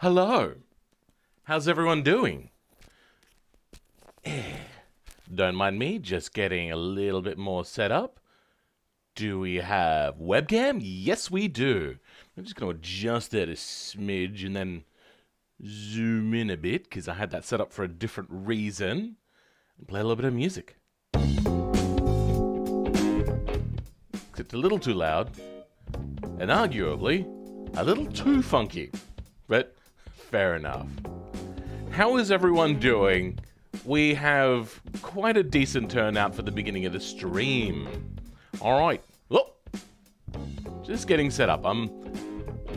Hello. How's everyone doing? Don't mind me, just getting a little bit more set up. Do we have webcam? Yes, we do. I'm just going to adjust that a smidge and then zoom in a bit because I had that set up for a different reason. And play a little bit of music. It's a little too loud and arguably a little too funky, but fair enough. How is everyone doing? We have quite a decent turnout for the beginning of the stream. All right. Oh, just getting set up. I'm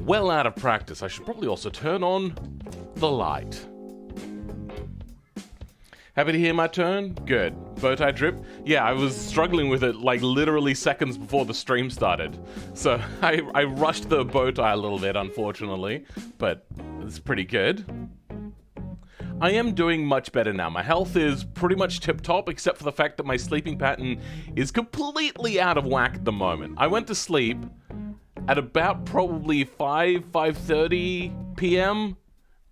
well out of practice. I should probably also turn on the light. Happy to hear my turn? Good. Bowtie drip? Yeah, I was struggling with it like literally seconds before the stream started. So I rushed the bowtie a little bit, unfortunately, but it's pretty good. I am doing much better now. My health is pretty much tip-top, except for the fact that my sleeping pattern is completely out of whack at the moment. I went to sleep at about probably 5:30 p.m.,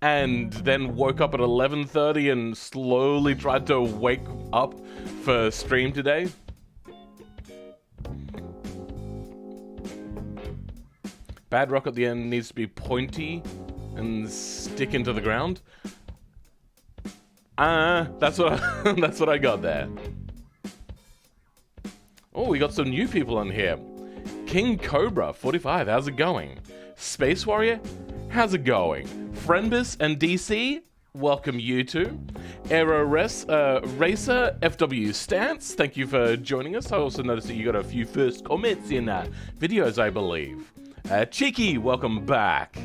and then woke up at 11:30 and slowly tried to wake up for stream today. Bad rock at the end needs to be pointy and stick into the ground. That's what I got there. Oh, we got some new people on here. King Cobra 45, how's it going? Space Warrior, how's it going? Friendbus and DC, welcome you two. Aero Racer FW Stance, thank you for joining us. I also noticed that you got a few first comments in videos, I believe. Cheeky, welcome back.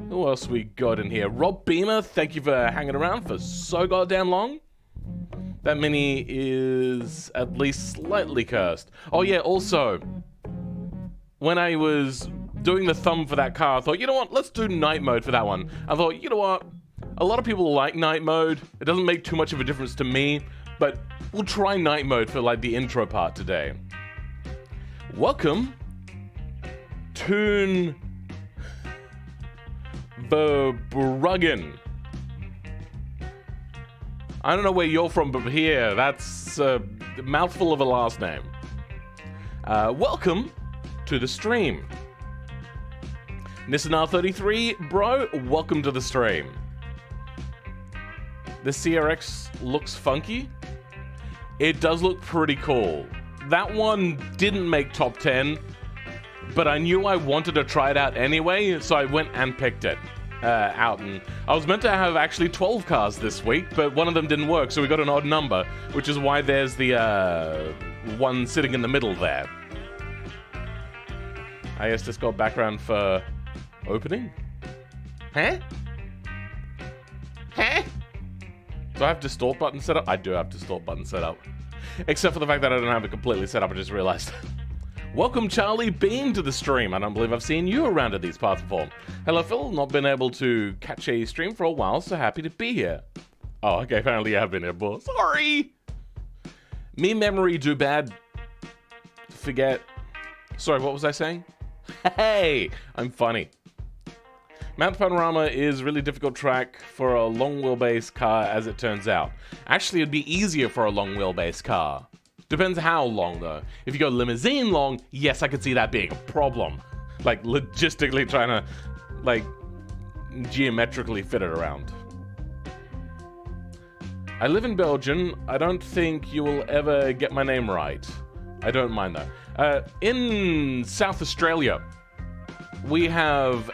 Who else we got in here? Rob Beamer, thank you for hanging around for so goddamn long. That mini is at least slightly cursed. Oh yeah, also, when I was doing the thumb for that car, I thought, you know what, let's do night mode for that one. I thought, you know what, a lot of people like night mode. It doesn't make too much of a difference to me, but we'll try night mode for like the intro part today. Welcome, Toon Verbruggen. I don't know where you're from, but here, that's a mouthful of a last name. Welcome to the stream. Nissan R33, bro, welcome to the stream. The CRX looks funky. It does look pretty cool. That one didn't make top 10, but I knew I wanted to try it out anyway, so I went and picked it out. And I was meant to have actually 12 cars this week, but one of them didn't work, so we got an odd number, which is why there's the one sitting in the middle there. I guess just got background for opening. Huh? Huh? Do I have distort button set up? I do have distort button set up. Except for the fact that I don't have it completely set up, I just realized. Welcome Charlie Bean to the stream. I don't believe I've seen you around at these parts before. Hello Phil, not been able to catch a stream for a while, so happy to be here. Oh, okay, apparently you have been here, boy. Sorry! Me memory do bad. Forget. Sorry, what was I saying? Hey, I'm funny. Mount Panorama is a really difficult track for a long wheelbase car, as it turns out. Actually, it'd be easier for a long wheelbase car. Depends how long, though. If you go limousine long, yes, I could see that being a problem. Like, logistically trying to, like, geometrically fit it around. I live in Belgium. I don't think you will ever get my name right. I don't mind, though. In South Australia, we have,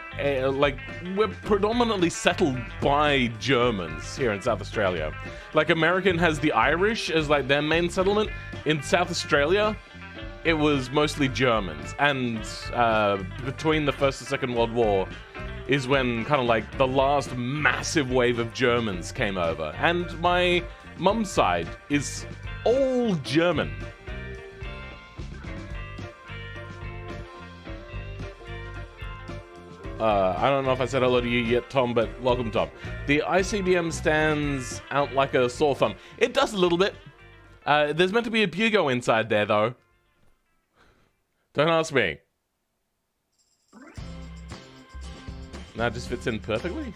we're predominantly settled by Germans here in South Australia. Like, American has the Irish as, like, their main settlement. In South Australia, it was mostly Germans. And between the First and Second World War is when kind of, like, the last massive wave of Germans came over. And my mum's side is all German. I don't know if I said hello to you yet, Tom, but welcome, Tom. The ICBM stands out like a sore thumb. It does a little bit. There's meant to be a bugo inside there, though. Don't ask me. That just fits in perfectly.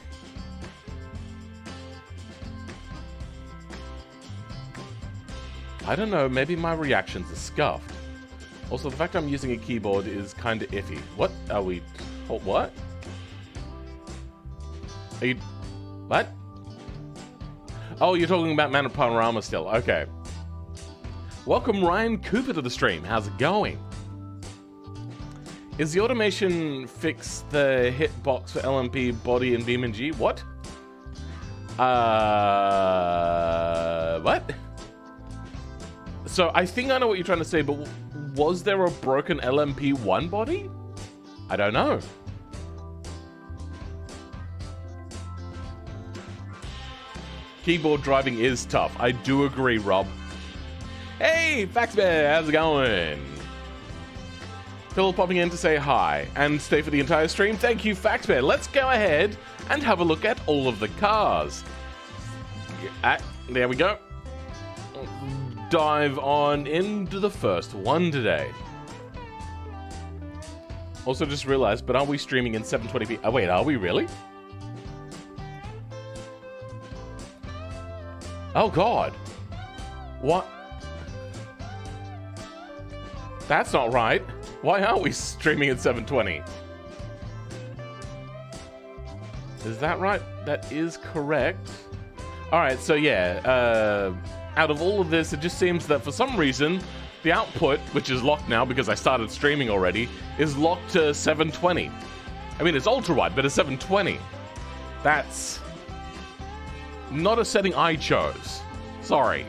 I don't know, maybe my reactions are scuffed. Also, the fact I'm using a keyboard is kind of iffy. What are we... what? Are you... what? Oh, you're talking about Man of Panorama still. Okay. Welcome Ryan Cooper to the stream. How's it going? Is the automation fix the hitbox for LMP, body, and BeamNG? What? What? So I think I know what you're trying to say, but was there a broken LMP1 body? I don't know. Keyboard driving is tough. I do agree, Rob. Hey, Faxbear, how's it going? Phil popping in to say hi and stay for the entire stream. Thank you, Faxbear. Let's go ahead and have a look at all of the cars. There we go. Dive on into the first one today. Also just realized, but are we streaming in 720p? Oh wait, are we really? Oh god. What? That's not right. Why aren't we streaming at 720? Is that right? That is correct. Alright, so yeah, out of all of this, it just seems that for some reason, the output, which is locked now because I started streaming already, is locked to 720. I mean, it's ultra-wide, but it's 720. That's not a setting I chose. Sorry.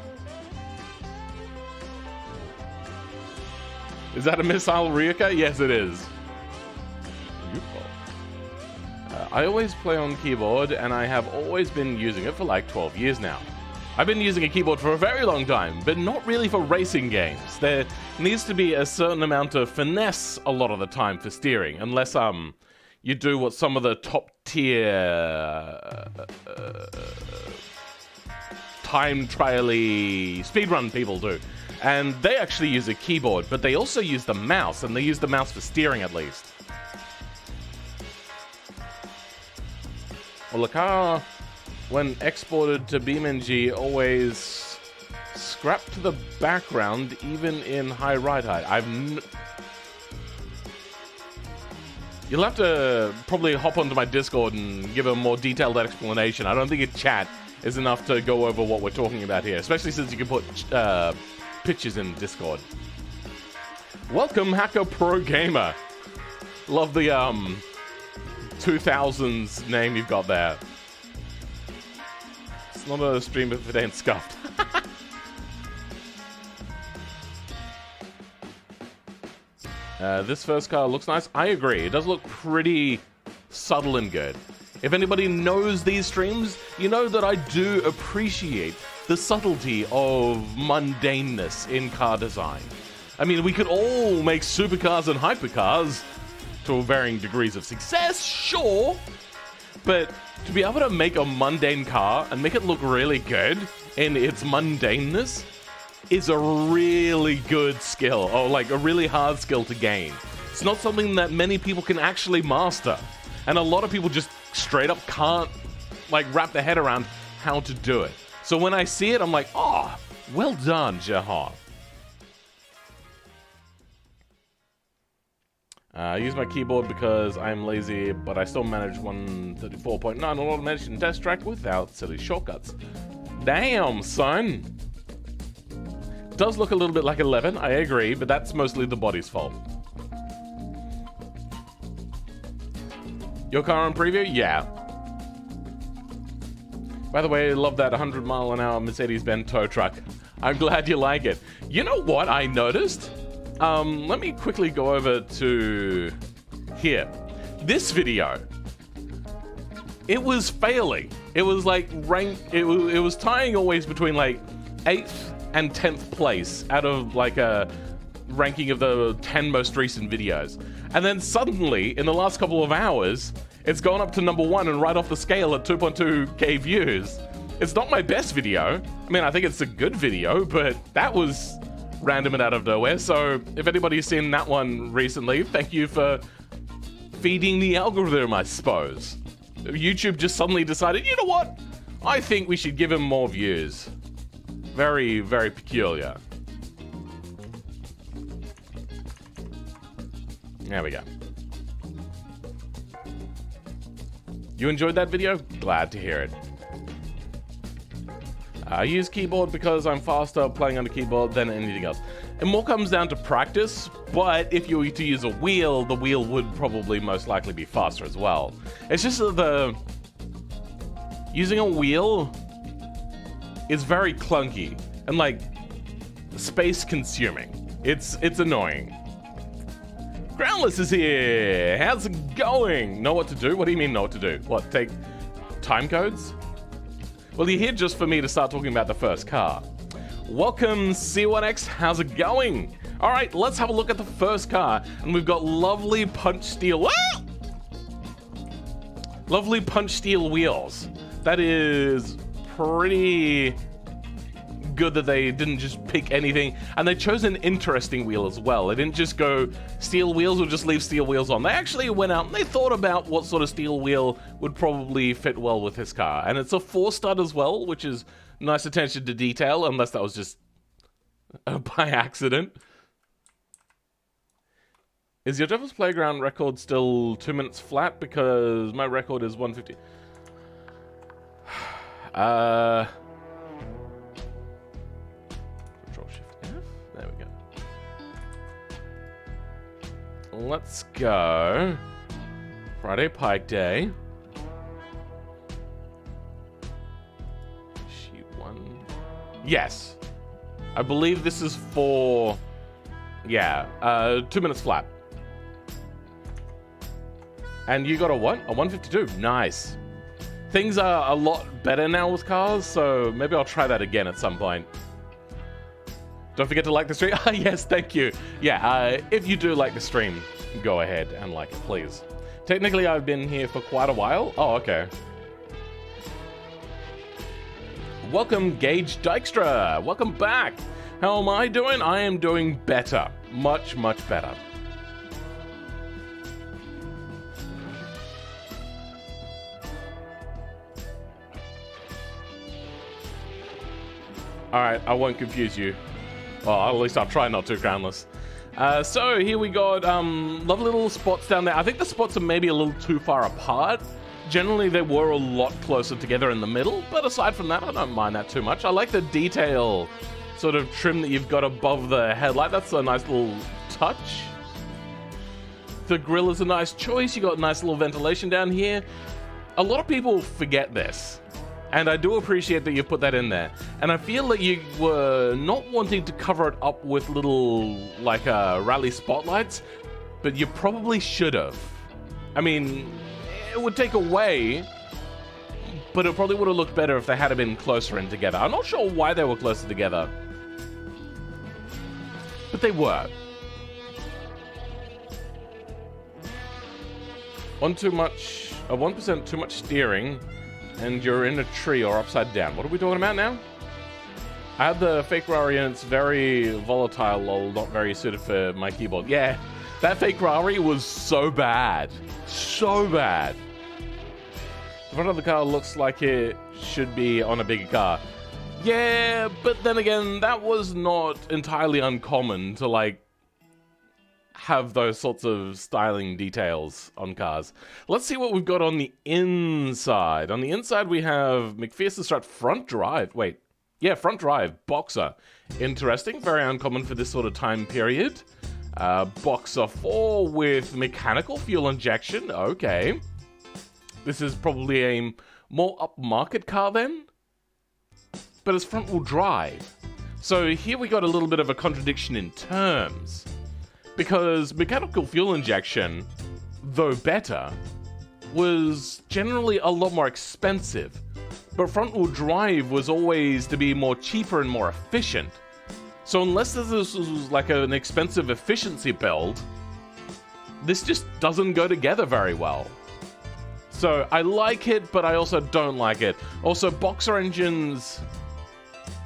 Is that a missile, Ryuka? Yes, it is. I always play on keyboard, and I have always been using it for like 12 years now. I've been using a keyboard for a very long time, but not really for racing games. There needs to be a certain amount of finesse a lot of the time for steering, unless you do what some of the top tier time trial-y speedrun people do. And they actually use a keyboard, but they also use the mouse, and they use the mouse for steering at least. Well, the car, when exported to BeamNG, always scrapped to the background, even in high ride height. You'll have to probably hop onto my Discord and give a more detailed explanation. I don't think a chat is enough to go over what we're talking about here, especially since you can put pictures in Discord. Welcome, Hacker Pro Gamer. Love the 2000s name you've got there. It's not a stream if it ain't scuffed. This first car looks nice. I agree. It does look pretty subtle and good. If anybody knows these streams, you know that I do appreciate the subtlety of mundaneness in car design. I mean, we could all make supercars and hypercars to varying degrees of success, sure, but to be able to make a mundane car and make it look really good in its mundaneness is a really good skill, or like a really hard skill to gain. It's not something that many people can actually master, and a lot of people just straight up can't like wrap their head around how to do it. So when I see it, I'm like, oh, well done, Jahan. I use my keyboard because I'm lazy, but I still manage 134.9 on automation test track without silly shortcuts. Damn, son. Does look a little bit like 11, I agree, but that's mostly the body's fault. Your car on preview? Yeah. By the way, I love that 100-mile-an-hour Mercedes-Benz tow truck. I'm glad you like it. You know what I noticed? Let me quickly go over to here. This video, it was failing. It was like it was tying always between like 8th and 10th place out of like a ranking of the 10 most recent videos. And then suddenly, in the last couple of hours, it's gone up to #1 and right off the scale at 2.2k views. It's not my best video. I mean, I think it's a good video, but that was random and out of nowhere. So if anybody's seen that one recently, thank you for feeding the algorithm, I suppose. YouTube just suddenly decided, you know what? I think we should give him more views. Very, very peculiar. There we go. You enjoyed that video? Glad to hear it. I use keyboard because I'm faster playing on a keyboard than anything else. It more comes down to practice, but if you were to use a wheel, the wheel would probably most likely be faster as well. It's just that using a wheel is very clunky and like space consuming. It's annoying. Groundless is here. How's it going? Know what to do? What do you mean know what to do? What, take time codes? Well, you're here just for me to start talking about the first car. Welcome, C1X. How's it going? All right, let's have a look at the first car. And we've got lovely punch steel. Ah! Lovely punch steel wheels. That is pretty good that they didn't just pick anything. And they chose an interesting wheel as well. They didn't just go steel wheels or just leave steel wheels on. They actually went out and they thought about what sort of steel wheel would probably fit well with his car. And it's a 4-stud as well, which is nice attention to detail, unless that was just by accident. Is your Devil's Playground record still 2 minutes flat? Because my record is 150. Control Shift F. There we go. Let's go. Friday Pike Day. Sheet 1. Yes. I believe this is for... Yeah, 2 minutes flat. And you got a what? A 152. Nice. Things are a lot better now with cars, so maybe I'll try that again at some point. Don't forget to like the stream. Yes, thank you. Yeah, if you do like the stream, go ahead and like it, please. Technically, I've been here for quite a while. Oh, okay. Welcome, Gage Dykstra. Welcome back. How am I doing? I am doing better. Much, much better. Alright, I won't confuse you. Well, at least I'll try not to, Groundless. So here we got lovely little spots down there. I think the spots are maybe a little too far apart. Generally, they were a lot closer together in the middle, but aside from that, I don't mind that too much. I like the detail sort of trim that you've got above the headlight. That's a nice little touch. The grille is a nice choice. You got nice little ventilation down here. A lot of people forget this. And I do appreciate that you put that in there. And I feel that you were not wanting to cover it up with little, like, rally spotlights, but you probably should have. I mean, it would take away, but it probably would have looked better if they had been closer in together. I'm not sure why they were closer together, but they were. One too much, 1% too much steering. And you're in a tree or upside down. What are we talking about now? I have the fake Rari and it's very volatile, lol, not very suited for my keyboard. Yeah, that fake Rari was so bad. So bad. The front of the car looks like it should be on a bigger car. Yeah, but then again, that was not entirely uncommon to, like, have those sorts of styling details on cars. Let's see what we've got on the inside. On the inside, we have McPherson Strat front drive. Wait, yeah, front drive, Boxer. Interesting, very uncommon for this sort of time period. Boxer 4 with mechanical fuel injection. Okay. This is probably a more upmarket car then, but it's front wheel drive. So here we got a little bit of a contradiction in terms. Because mechanical fuel injection, though better, was generally a lot more expensive. But front-wheel drive was always to be more cheaper and more efficient. So unless this was like an expensive efficiency build, this just doesn't go together very well. So I like it, but I also don't like it. Also, Boxer engines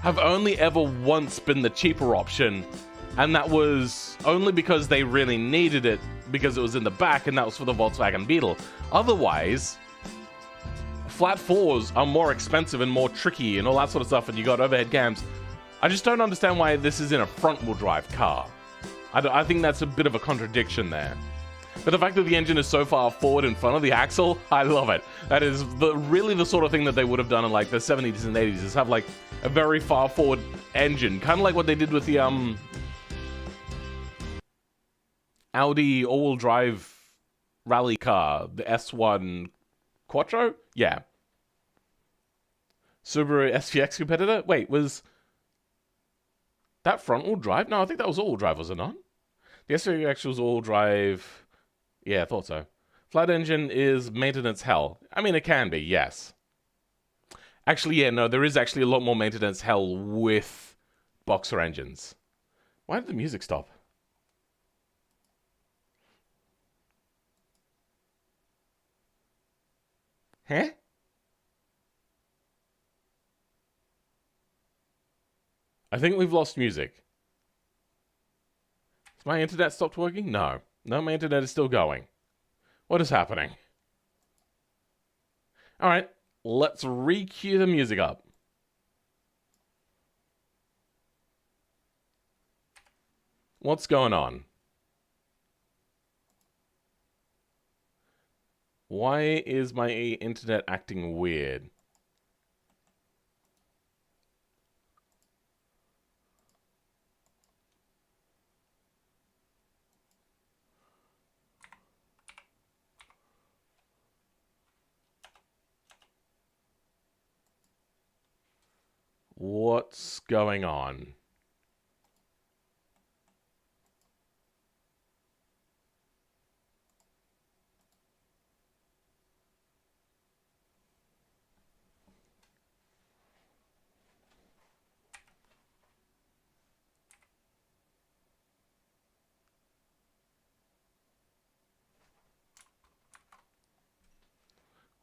have only ever once been the cheaper option. And that was only because they really needed it, because it was in the back, and that was for the Volkswagen Beetle. Otherwise, flat fours are more expensive and more tricky and all that sort of stuff, and you got overhead cams. I just don't understand why this is in a front-wheel drive car. I think that's a bit of a contradiction there. But the fact that the engine is so far forward in front of the axle, I love it. That is really the sort of thing that they would have done in like the 70s and 80s, is have like a very far forward engine. Kind of like what they did with the Audi all-wheel drive rally car, the S1 Quattro? Yeah. Subaru SVX competitor? Wait, was that front-wheel drive? No, I think that was all-wheel drive, was it not? The SVX was all-wheel drive. Yeah, I thought so. Flat engine is maintenance hell. I mean, it can be, yes. Actually, yeah, no, there is actually a lot more maintenance hell with boxer engines. Why did the music stop? Huh? I think we've lost music. Has my internet stopped working? No. No, my internet is still going. What is happening? Alright, let's re-cue the music up. What's going on? Why is my internet acting weird? What's going on?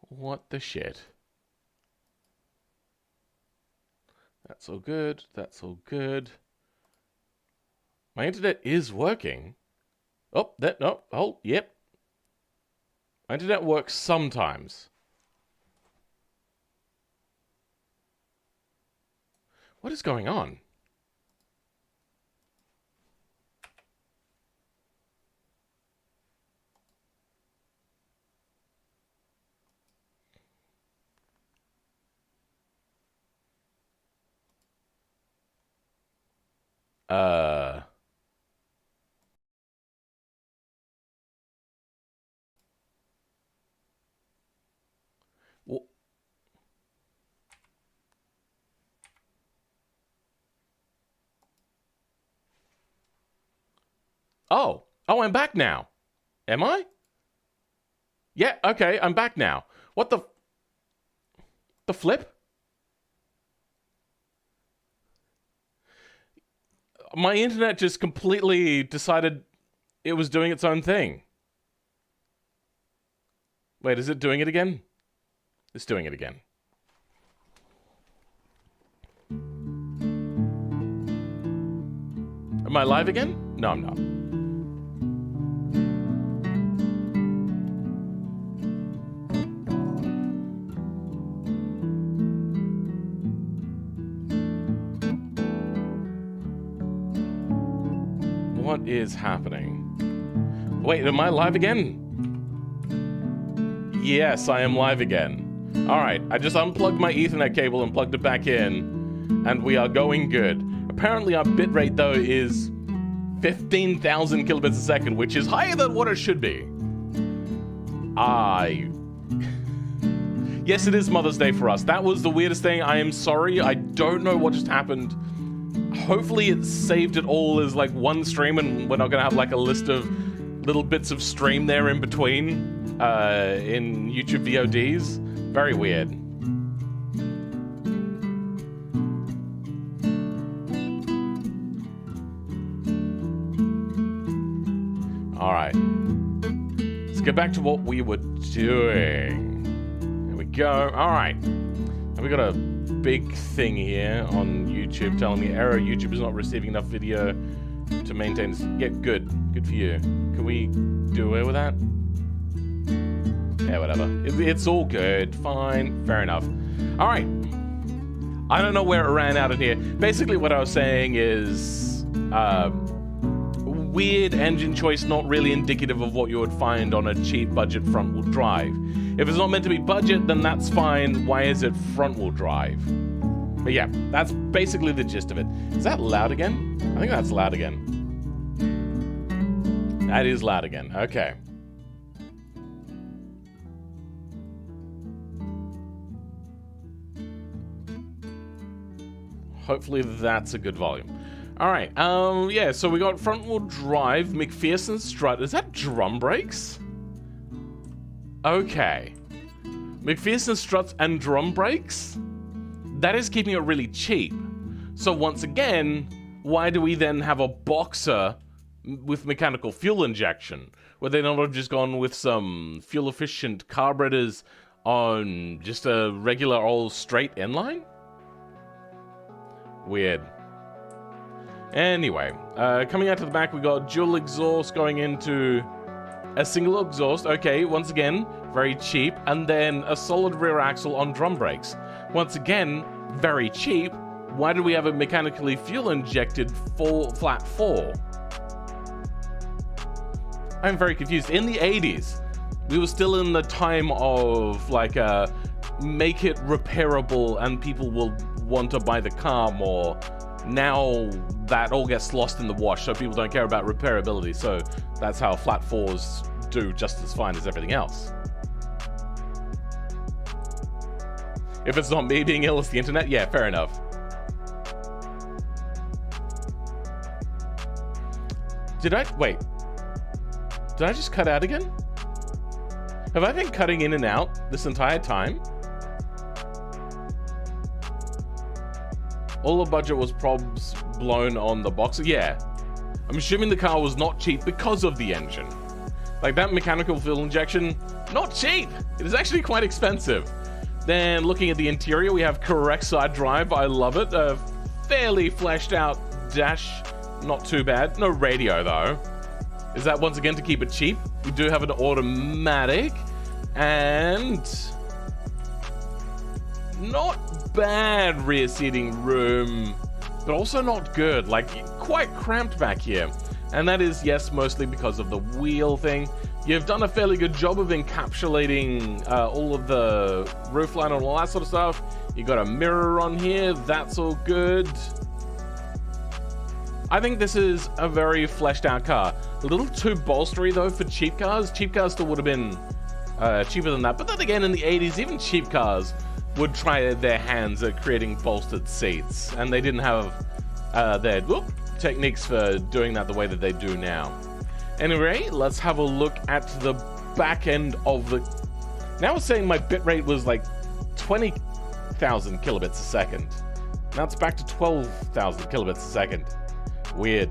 What the shit? That's all good. That's all good. My internet is working. Oh, that, no. Oh, yep. My internet works sometimes. What is going on? Well, oh, I'm back now. Am I? Yeah, okay, I'm back now. What the flip? My internet just completely decided it was doing its own thing. Wait, is it doing it again? It's doing it again. Am I live again? No, I'm not. What is happening? Wait, am I live again? Yes, I am live again. Alright, I just unplugged my Ethernet cable and plugged it back in, and we are going good. Apparently our bitrate, though, is 15,000 kilobits a second, which is higher than what it should be. Yes, it is Mother's Day for us. That was the weirdest thing. I am sorry. I don't know what just happened. Hopefully it saved it all as like one stream and we're not gonna have like a list of little bits of stream there in between in YouTube VODs. Very weird. Alright. Let's get back to what we were doing. There we go. Alright. And we got a big thing here on YouTube telling me error. YouTube is not receiving enough video to maintain this. Yeah, good. Good for you. Can we do away with that? Yeah, whatever. It's all good. Fine. Fair enough. All right. I don't know where it ran out of here. Basically, what I was saying is weird engine choice, not really indicative of what you would find on a cheap budget front-wheel drive. If it's not meant to be budget, then that's fine. Why is it front-wheel drive? But yeah, that's basically the gist of it. Is that loud again? I think that's loud again. That is loud again. Okay. Hopefully that's a good volume. All right. Yeah, so we got front-wheel drive, McPherson strut. Is that drum brakes? Okay. McPherson struts and drum brakes? That is keeping it really cheap. So once again, why do we then have a Boxer with mechanical fuel injection? Would they not have just gone with some fuel-efficient carburetors on just a regular old straight inline? Weird. Anyway, coming out to the back, we got dual exhaust going into a single exhaust. Okay, once again, very cheap. And then a solid rear axle on drum brakes. Once again, very cheap. Why do we have a mechanically fuel-injected flat 4? I'm very confused. In the 80s, we were still in the time of, like, make it repairable and people will want to buy the car more. Now that all gets lost in the wash, so people don't care about repairability, so that's how flat 4s do just as fine as everything else. If it's not me being ill, it's the internet? Yeah, fair enough. Wait. Did I just cut out again? Have I been cutting in and out this entire time? All the budget was probs blown on the Boxer. Yeah. I'm assuming the car was not cheap because of the engine. Like, that mechanical fuel injection, not cheap. It is actually quite expensive. Then, looking at the interior, we have correct side drive. I love it. A fairly fleshed out dash. Not too bad. No radio, though. Is that, once again, to keep it cheap? We do have an automatic. And not bad rear seating room, but also not good. Like, quite cramped back here. And that is, yes, mostly because of the wheel thing. You've done a fairly good job of encapsulating all of the roofline and all that sort of stuff. You got a mirror on here. That's all good. I think this is a very fleshed out car. A little too bolstery, though, for cheap cars. Cheap cars still would have been cheaper than that. But then again, in the 80s, even cheap cars would try their hands at creating bolstered seats. And they didn't have their techniques for doing that the way that they do now. Anyway, let's have a look at the back end of the... Now it's saying my bitrate was like 20,000 kilobits a second. Now it's back to 12,000 kilobits a second. Weird.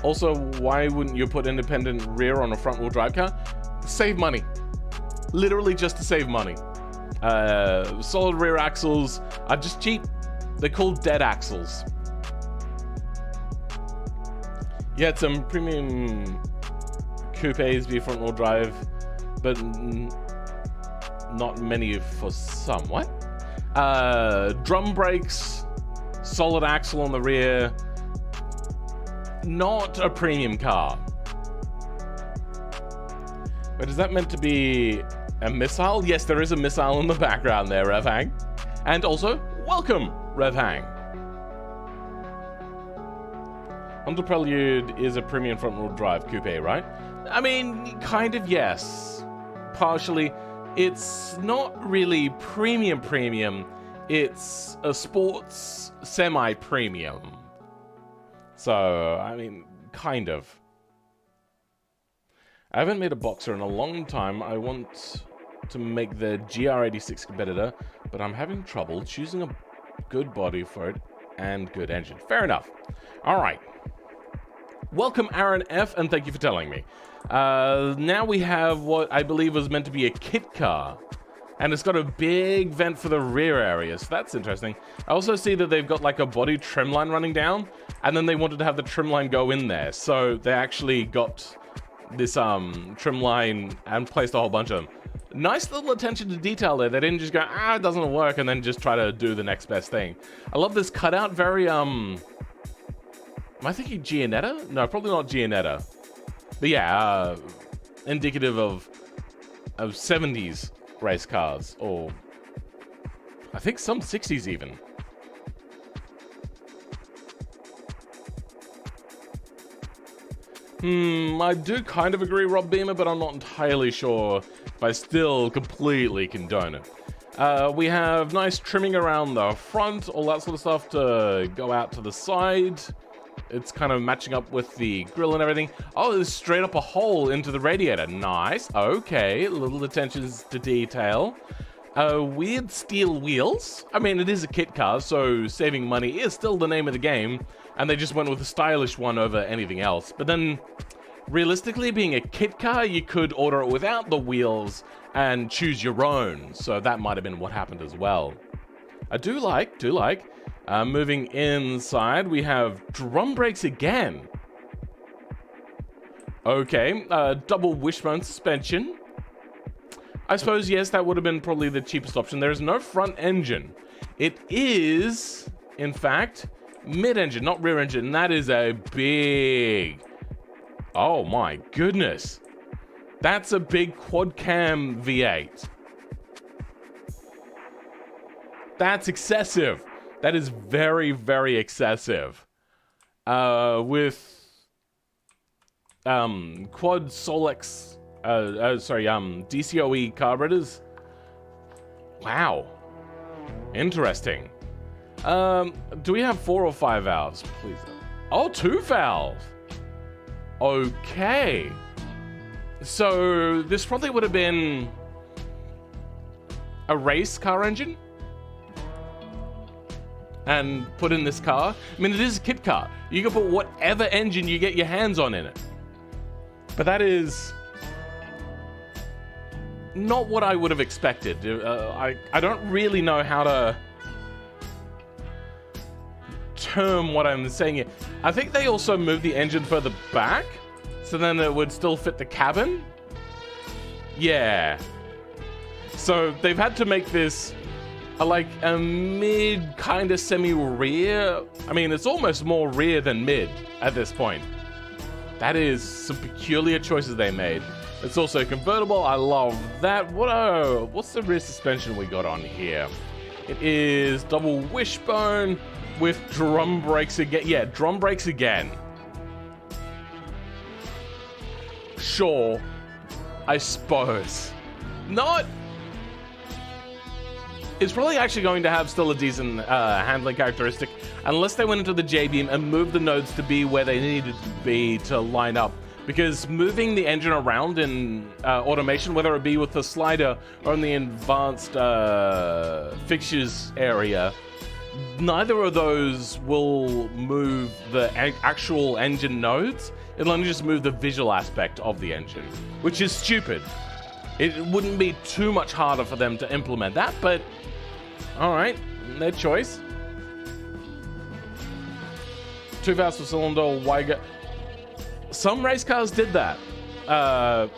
Also, why wouldn't you put independent rear on a front-wheel drive car? Save money. Literally just to save money. Solid rear axles are just cheap. They're called dead axles. You had some premium coupes be front-wheel drive, but not many for some. What? Drum brakes, solid axle on the rear. Not a premium car. But is that meant to be a missile? Yes, there is a missile in the background there, Rev Hang. And also, welcome, Rev Hang. Honda Prelude is a premium front-wheel drive coupe, right? I mean, kind of, yes. Partially. It's not really premium. It's a sports semi-premium. So, I mean, kind of. I haven't made a Boxer in a long time. I want to make the GR86 competitor, but I'm having trouble choosing a good body for it and good engine. Fair enough. All right. Welcome, Aaron F., and thank you for telling me. Now we have what I believe was meant to be a kit car, and it's got a big vent for the rear area, so that's interesting. I also see that they've got like a body trim line running down, and then they wanted to have the trim line go in there, so they actually got this trim line and placed a whole bunch of them. Nice little attention to detail there. They didn't just go, it doesn't work, and then just try to do the next best thing. I love this cutout, very Am I thinking Gianetta? No, probably not Gianetta. But yeah, indicative of 70s race cars, or I think some 60s even. I do kind of agree, Rob Beamer, but I'm not entirely sure if I still completely condone it. We have nice trimming around the front, all that sort of stuff to go out to the side. It's kind of matching up with the grill and everything. Oh, there's straight up a hole into the radiator. Nice. Okay, little attentions to detail. Weird steel wheels. I mean, it is a kit car, so saving money is still the name of the game. And they just went with a stylish one over anything else. But then, realistically, being a kit car, you could order it without the wheels and choose your own. So that might have been what happened as well. I do like. Moving inside, we have drum brakes again. Okay, double wishbone suspension. I suppose, yes, that would have been probably the cheapest option. There is no front engine. It is, in fact, mid-engine, not rear engine. And that is a big... Oh my goodness. That's a big quad cam V8. That's excessive. That is very, very excessive. With quad Solex, DCOE carburetors. Wow. Interesting. Do we have 4 or 5 valves, please? Oh, 2 valve. Okay. So this probably would have been a race car engine and put in this car. I mean, it is a kit car. You can put whatever engine you get your hands on in it. But that is not what I would have expected. I don't really know how to term what I'm saying here. I think they also moved the engine further back, so then it would still fit the cabin. Yeah. So they've had to make this like a mid kind of semi-rear. I mean, it's almost more rear than mid at this point. That is some peculiar choices they made. It's also convertible. I love that. What's the rear suspension we got on here? It is double wishbone with drum brakes again. Yeah, drum brakes again. Sure, I suppose. Not. It's probably actually going to have still a decent handling characteristic, unless they went into the J-beam and moved the nodes to be where they needed to be to line up. Because moving the engine around in automation, whether it be with the slider or in the advanced fixtures area, neither of those will move the actual engine nodes. It'll only just move the visual aspect of the engine, which is stupid. It wouldn't be too much harder for them to implement that, but alright, their choice. 2 valves per cylinder, Weiger. Some race cars did that.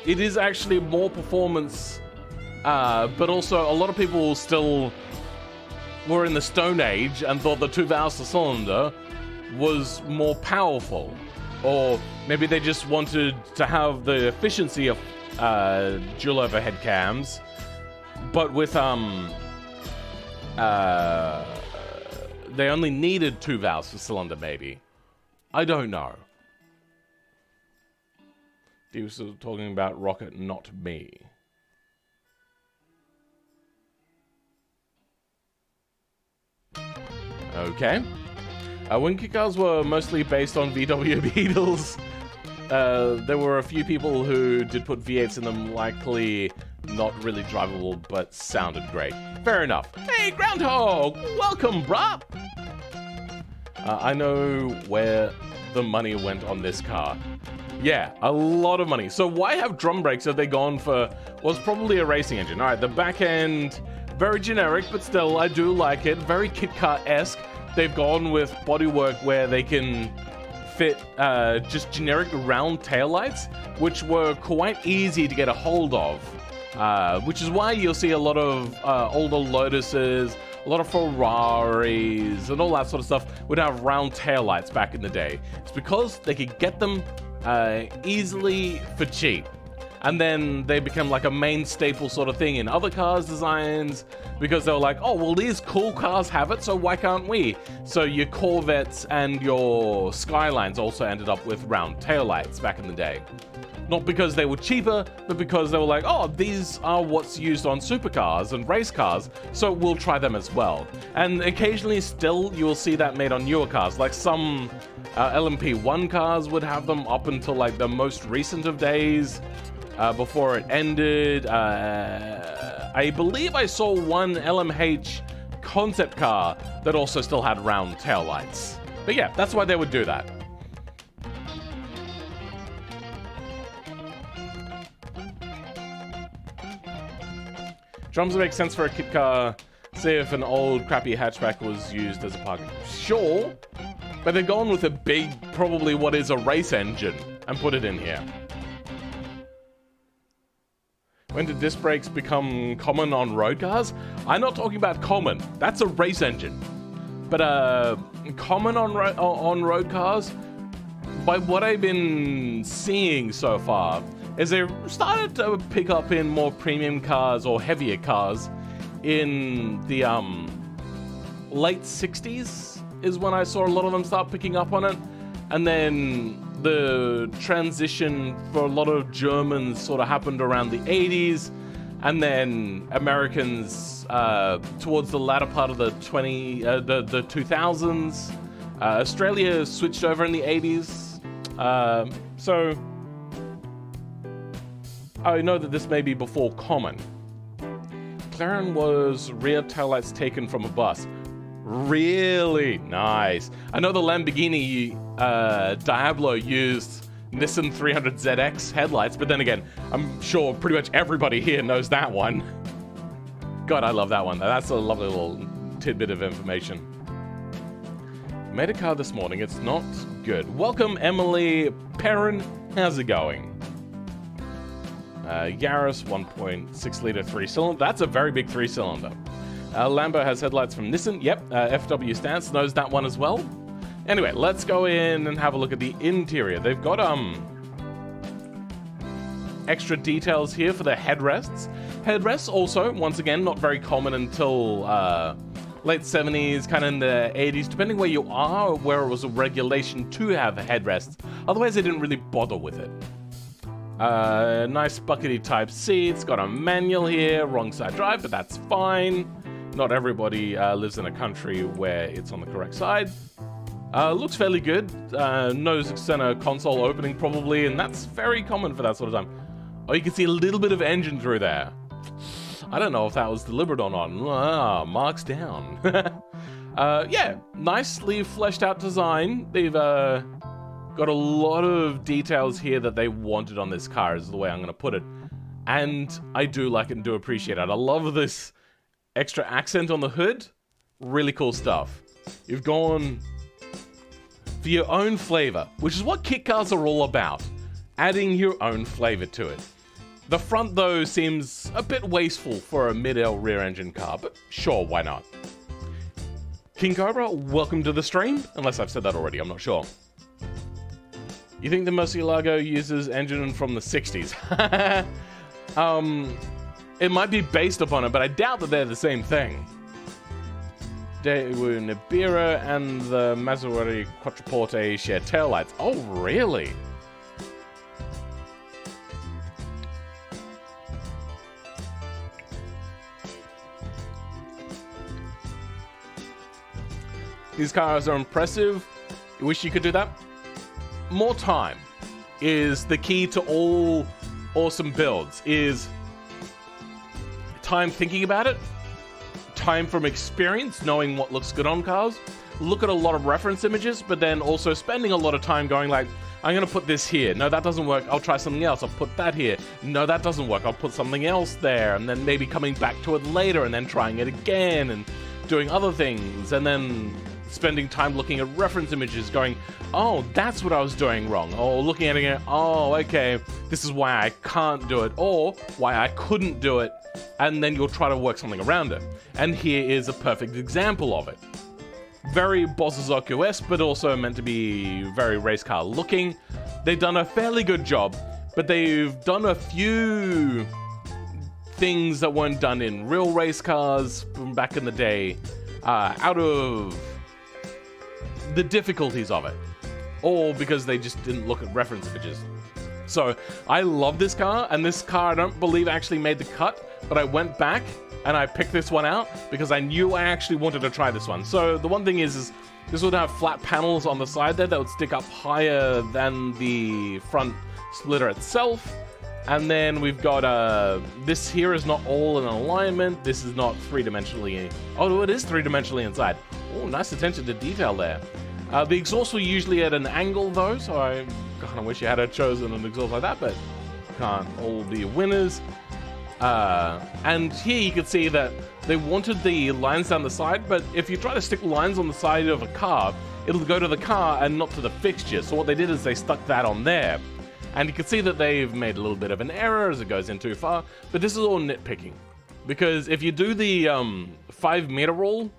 It is actually more performance, but also a lot of people still were in the Stone Age and thought the 2 valves per cylinder was more powerful. Or maybe they just wanted to have the efficiency of dual overhead cams, but with they only needed 2 valves per cylinder, maybe. I don't know. He was talking about Rocket, not me. Okay. When cars were mostly based on VW Beetles, there were a few people who did put V8s in them, likely not really drivable, but sounded great. Fair enough. Hey, Groundhog! Welcome, bruh! I know where the money went on this car. Yeah, a lot of money. So why have drum brakes if they gone for what's probably a racing engine? All right, the back end, very generic, but still, I do like it. Very kit car-esque. They've gone with bodywork where they can fit just generic round taillights, which were quite easy to get a hold of. Which is why you'll see a lot of older Lotuses a lot of Ferraris and all that sort of stuff would have round taillights back in the day. It's because they could get them easily for cheap. And then they become like a main staple sort of thing in other cars' designs because they were like, oh, well, these cool cars have it, so why can't we? So your Corvettes and your Skylines also ended up with round taillights back in the day. Not because they were cheaper, but because they were like, oh, these are what's used on supercars and race cars, so we'll try them as well. And occasionally still you will see that made on newer cars. Like some LMP1 cars would have them up until like the most recent of days. Before it ended, I believe I saw one LMH concept car that also still had round taillights. But yeah, that's why they would do that. Drums would make sense for a kit car. See if an old crappy hatchback was used as a parking. Sure, but they're going with a big, probably what is a race engine, and put it in here. When did disc brakes become common on road cars? I'm not talking about common. That's a race engine. But common on road cars, by what I've been seeing so far, is they started to pick up in more premium cars or heavier cars in the late 60s is when I saw a lot of them start picking up on it. And then the transition for a lot of Germans sort of happened around the 80s, and then Americans towards the latter part of the 2000s. Australia switched over in the 80s, so I know that this may be before common. McLaren was rear taillights taken from a bus. Really nice. I know the Lamborghini Diablo used Nissan 300ZX headlights, but then again, I'm sure pretty much everybody here knows that one. God, I love that one. That's a lovely little tidbit of information. Made a car this morning. It's not good. Welcome, Emily Perrin. How's it going? Yaris 1.6 liter 3-cylinder. That's a very big 3-cylinder. Lambo has headlights from Nissan. Yep, FW Stance knows that one as well. Anyway, let's go in and have a look at the interior. They've got extra details here for the headrests. Headrests also, once again, not very common until late 70s, kind of in the 80s, depending where you are, where it was a regulation to have headrests. Otherwise, they didn't really bother with it. Nice buckety type seats. Got a manual here, wrong side drive, but that's fine. Not everybody lives in a country where it's on the correct side. Looks fairly good. No center console opening probably, and that's very common for that sort of time. Oh, you can see a little bit of engine through there. I don't know if that was deliberate or not. Marks down. Yeah, nicely fleshed out design. They've got a lot of details here that they wanted on this car, is the way I'm going to put it. And I do like it and do appreciate it. I love this extra accent on the hood. Really cool stuff. You've gone for your own flavor, which is what kit cars are all about. Adding your own flavor to it. The front, though, seems a bit wasteful for a mid-L rear-engine car, but sure, why not? King Cobra, welcome to the stream. Unless I've said that already, I'm not sure. You think the Murcielago uses engine from the 60s? It might be based upon it, but I doubt that they're the same thing. Daewoo Nibiru and the Maserati Quattroporte share taillights. Oh, really? These cars are impressive. You wish you could do that? More time is the key to all awesome builds. Is time thinking about it, time from experience, knowing what looks good on cars, look at a lot of reference images, but then also spending a lot of time going like, I'm going to put this here. No, that doesn't work. I'll try something else. I'll put that here. No, that doesn't work. I'll put something else there. And then maybe coming back to it later and then trying it again and doing other things. And then spending time looking at reference images going, oh, that's what I was doing wrong. Or looking at it and going, oh, okay, this is why I can't do it. Or why I couldn't do it and then you'll try to work something around it. And here is a perfect example of it. Very Bossazocco-esque, but also meant to be very race car looking. They've done a fairly good job, but they've done a few things that weren't done in real race cars from back in the day, out of the difficulties of it, or because they just didn't look at reference images. So I love this car, and this car I don't believe actually made the cut, but I went back and I picked this one out because I knew I actually wanted to try this one. So the one thing is this would have flat panels on the side there that would stick up higher than the front splitter itself. And then we've got, this here is not all in alignment. This is not three-dimensionally, oh, it is three-dimensionally inside. Oh, nice attention to detail there. The exhaust were usually at an angle though, so I kind of wish you had chosen an exhaust like that, but can't all be winners. And here you can see that they wanted the lines down the side, but if you try to stick lines on the side of a car, it'll go to the car and not to the fixture. So what they did is they stuck that on there. And you can see that they've made a little bit of an error as it goes in too far, but this is all nitpicking. Because if you do the 5-meter rule,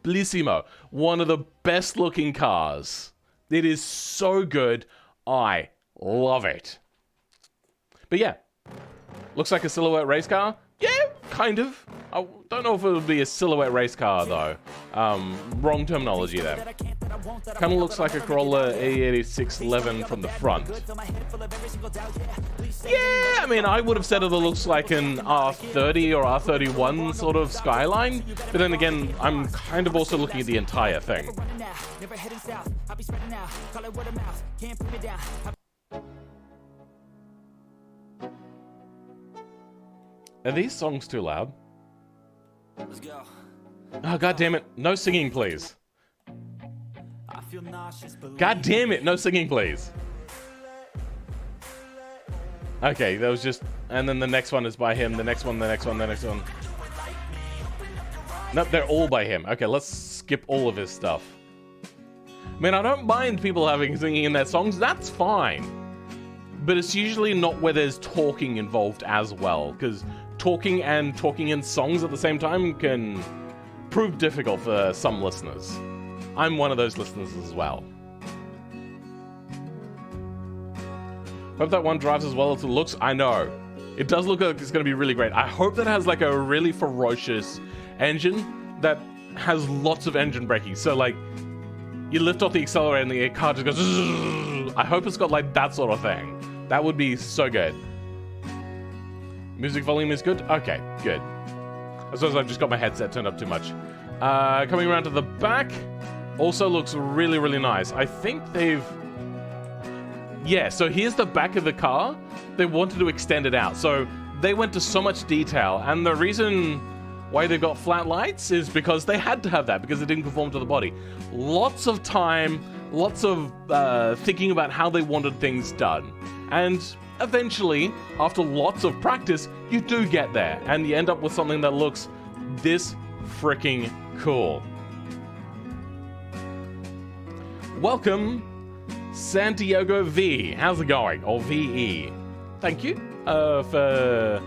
bellissimo. One of the best looking cars. It is so good. I love it. But yeah, looks like a silhouette race car. Yeah, kind of. I don't know if it would be a silhouette race car though. Wrong terminology there. Kind of looks like a Corolla E8611 from the front. Yeah, I mean, I would have said it looks like an R30 or R31 sort of Skyline, but then again, I'm kind of also looking at the entire thing. Are these songs too loud? Let's go. Oh, god damn it. No singing, please. God damn it, no singing, please. Okay, that was just... And then the next one is by him, the next one, the next one, the next one. Nope, they're all by him. Okay, let's skip all of his stuff. I mean, I don't mind people having singing in their songs, that's fine. But it's usually not where there's talking involved as well, because talking and talking in songs at the same time can prove difficult for some listeners. I'm one of those listeners as well. Hope that one drives as well as it looks. I know. It does look like it's going to be really great. I hope that it has like a really ferocious engine that has lots of engine braking. So like, you lift off the accelerator and the car just goes... Zzz. I hope it's got like that sort of thing. That would be so good. Music volume is good? Okay, good. I suppose I've just got my headset turned up too much. Coming around to the back, also looks really, really nice. I think they've... Yeah, so here's the back of the car. They wanted to extend it out. So they went to so much detail. And the reason why they got flat lights is because they had to have that, because it didn't conform to the body. Lots of time, lots of thinking about how they wanted things done. And eventually, after lots of practice, you do get there. And you end up with something that looks this freaking cool. Welcome, Santiago V. How's it going? Or VE. Thank you for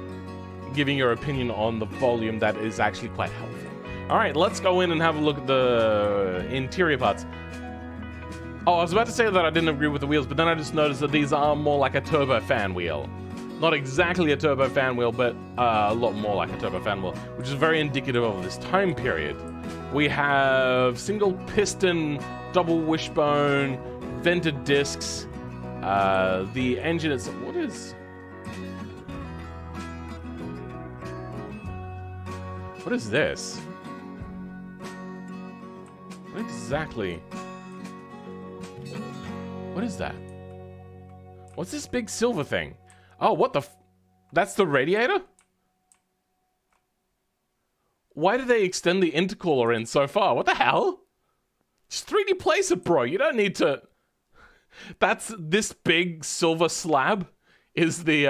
giving your opinion on the volume. That is actually quite helpful. All right, let's go in and have a look at the interior parts. Oh, I was about to say that I didn't agree with the wheels, but then I just noticed that these are more like a turbo fan wheel. Not exactly a turbo fan wheel, but a lot more like a turbo fan wheel, which is very indicative of this time period. We have single piston, double wishbone, vented discs. The engine is... What is... What is this? What exactly... What is that? What's this big silver thing? Oh, what the f... That's the radiator? Why did they extend the intercooler in so far? What the hell? Just 3D place it, bro. You don't need to... That's... This big silver slab is the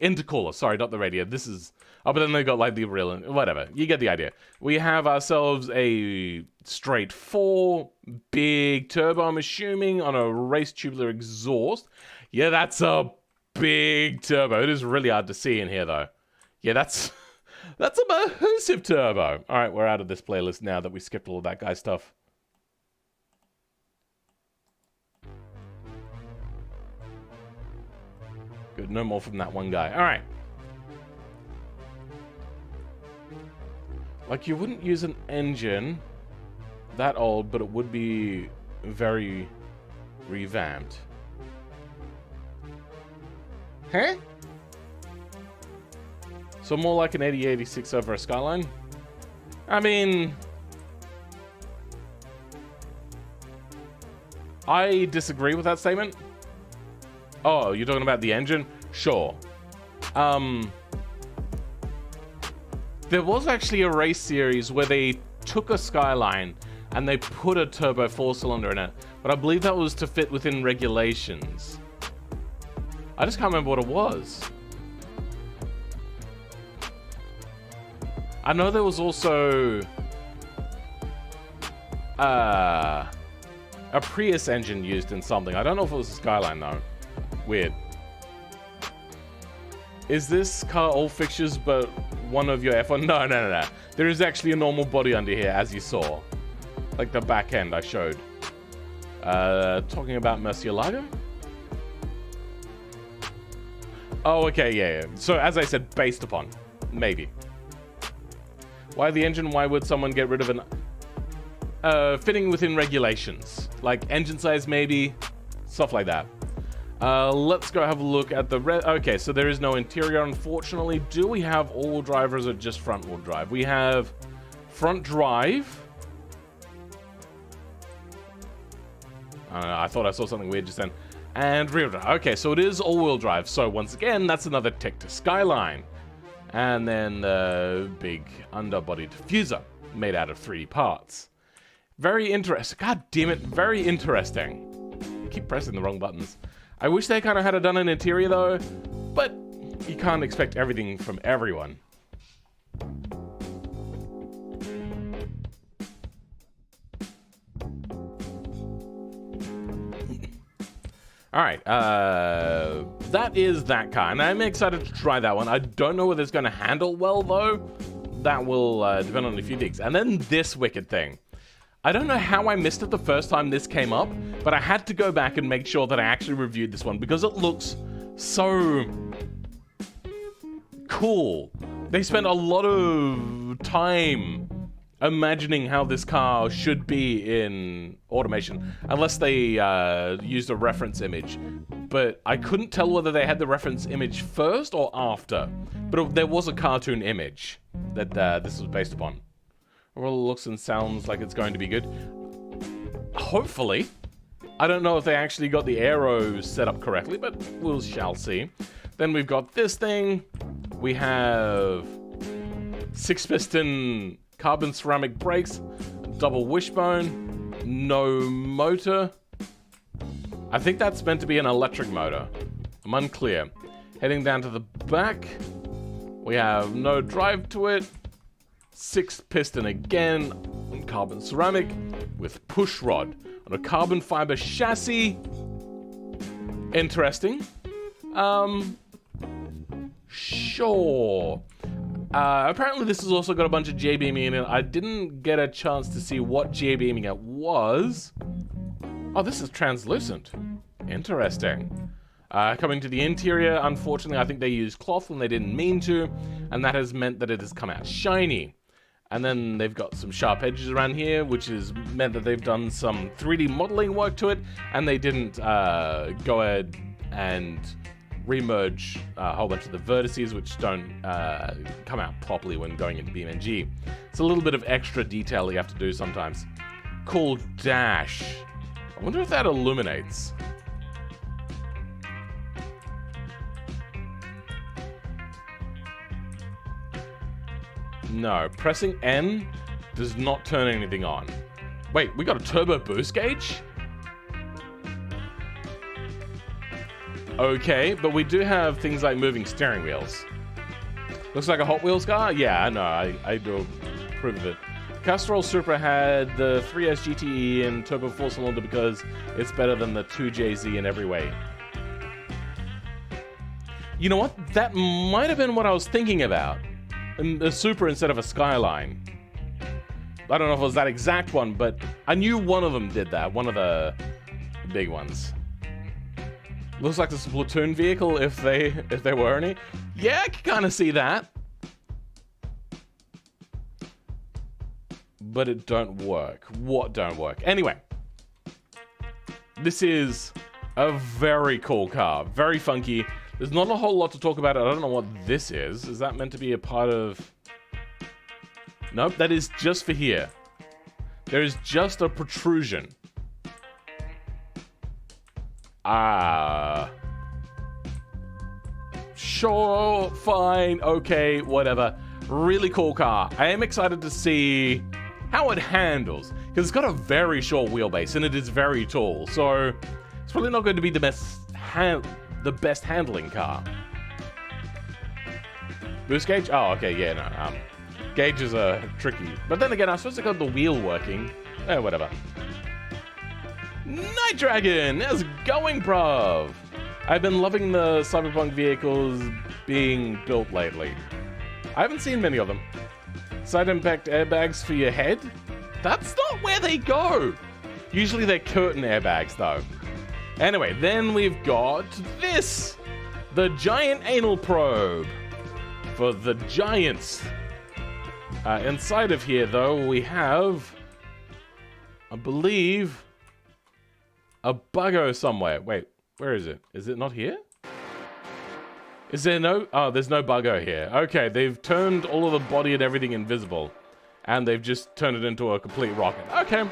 intercooler. Sorry, not the radiator. This is... Oh, but then they got like the real... Whatever. You get the idea. We have ourselves a straight 4 big turbo, I'm assuming, on a race tubular exhaust. Yeah, that's a big turbo. It is really hard to see in here, though. Yeah, that's a massive turbo. All right, we're out of this playlist now that we skipped all of that guy stuff. Good, no more from that one guy. All right. Like, you wouldn't use an engine that old, but it would be very revamped. Huh? So more like an 8086 over a Skyline? I mean, I disagree with that statement. Oh, you're talking about the engine? Sure. There was actually a race series where they took a Skyline and they put a turbo 4-cylinder in it, but I believe that was to fit within regulations. I just can't remember what it was. I know there was also a Prius engine used in something. I don't know if it was a Skyline though. Weird. Is this car all fixtures but one of your F1? No. There is actually a normal body under here, as you saw. Like the back end I showed. Talking about Murcielago? Oh, okay, yeah. So, as I said, based upon. Maybe. Why the engine? Why would someone get rid of an... fitting within regulations. Like engine size, maybe. Stuff like that. Let's go have a look at the... Okay, so there is no interior, unfortunately. Do we have all-wheel drive or is it just front-wheel drive? We have front drive. I don't know, I thought I saw something weird just then. And rear drive. Okay, so it is all-wheel drive. So once again, that's another tick to Skyline. And then the big underbody diffuser made out of 3D parts. Very interesting. God damn it, very interesting. I keep pressing the wrong buttons. I wish they kind of had done an interior though, but you can't expect everything from everyone. All right, that is that car, and I'm excited to try that one. I don't know whether it's going to handle well, though. That will depend on a few things. And then this wicked thing. I don't know how I missed it the first time this came up, but I had to go back and make sure that I actually reviewed this one because it looks so cool. They spent a lot of time imagining how this car should be in automation, unless they used a reference image. But I couldn't tell whether they had the reference image first or after. But there was a cartoon image that this was based upon. Well, looks and sounds like it's going to be good. Hopefully. I don't know if they actually got the aero set up correctly, but we shall see. Then we've got this thing. We have 6-piston carbon ceramic brakes, double wishbone, no motor. I think that's meant to be an electric motor. I'm unclear. Heading down to the back, we have no drive to it. 6-piston again, on carbon ceramic with push rod on a carbon fiber chassis. Interesting. Sure. Apparently this has also got a bunch of J-beaming in it. I didn't get a chance to see what J-beaming it was. Oh, this is translucent. Interesting. Coming to the interior, unfortunately, I think they used cloth when they didn't mean to, and that has meant that it has come out shiny. And then they've got some sharp edges around here, which has meant that they've done some 3D modeling work to it, and they didn't go ahead and remerge a whole bunch of the vertices, which don't come out properly when going into BeamNG. It's a little bit of extra detail that you have to do sometimes. Cool dash. I wonder if that illuminates. No, pressing N does not turn anything on. Wait, we got a turbo boost gauge? Okay, but we do have things like moving steering wheels. Looks like a Hot Wheels car? Yeah, I know, I do approve of it. Castrol Supra had the 3S GTE in turbo 4-cylinder because it's better than the 2JZ in every way. You know what? That might have been what I was thinking about. A Supra instead of a Skyline. I don't know if it was that exact one, but I knew one of them did that. One of the big ones. Looks like this platoon vehicle if they were any. Yeah, I can kind of see that. But it don't work. What don't work? Anyway. This is a very cool car. Very funky. There's not a whole lot to talk about. I don't know what this is. Is that meant to be a part of... Nope, that is just for here. There is just a protrusion. Sure, fine, okay, whatever. Really cool car. I am excited to see how it handles, because it's got a very short wheelbase and it is very tall, so it's probably not going to be the best handling car. Boost gauge? Oh, okay, yeah, no. Gauges are tricky. But then again, I suppose I got the wheel working. Whatever. Night Dragon! How's it going, bruv? I've been loving the cyberpunk vehicles being built lately. I haven't seen many of them. Side impact airbags for your head? That's not where they go! Usually they're curtain airbags, though. Anyway, then we've got this! The giant anal probe. For the giants. Inside of here, though, we have... I believe... a buggo somewhere. Wait, where is it? Is it not here? Is there no... Oh, there's no buggo here. Okay, they've turned all of the body and everything invisible. And they've just turned it into a complete rocket. Okay,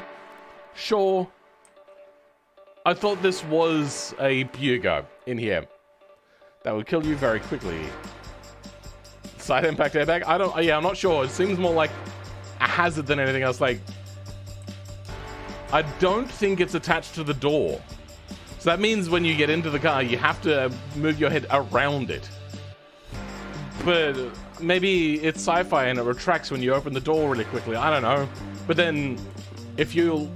sure. I thought this was a Bugo in here. That would kill you very quickly. Side impact airbag? I'm not sure. It seems more like a hazard than anything else. Like, I don't think it's attached to the door. So that means when you get into the car, you have to move your head around it. But maybe it's sci-fi and it retracts when you open the door really quickly. I don't know. But then if you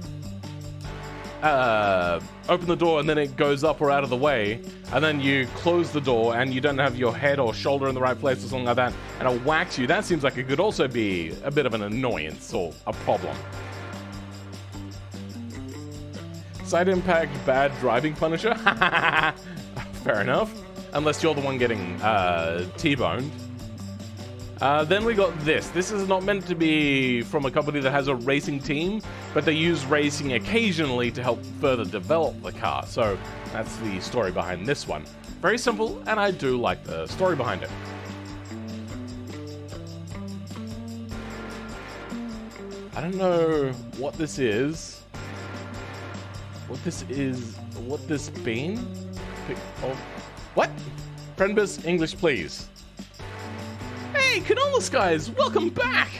open the door and then it goes up or out of the way, and then you close the door and you don't have your head or shoulder in the right place or something like that, and it whacks you, that seems like it could also be a bit of an annoyance or a problem. Side impact, bad driving punisher? Fair enough. Unless you're the one getting T-boned. Then we got this. This is not meant to be from a company that has a racing team, but they use racing occasionally to help further develop the car. So that's the story behind this one. Very simple, and I do like the story behind it. I don't know what this is. What this been? Oh, what? Friendbus, English, please. Hey, Canola guys, welcome back!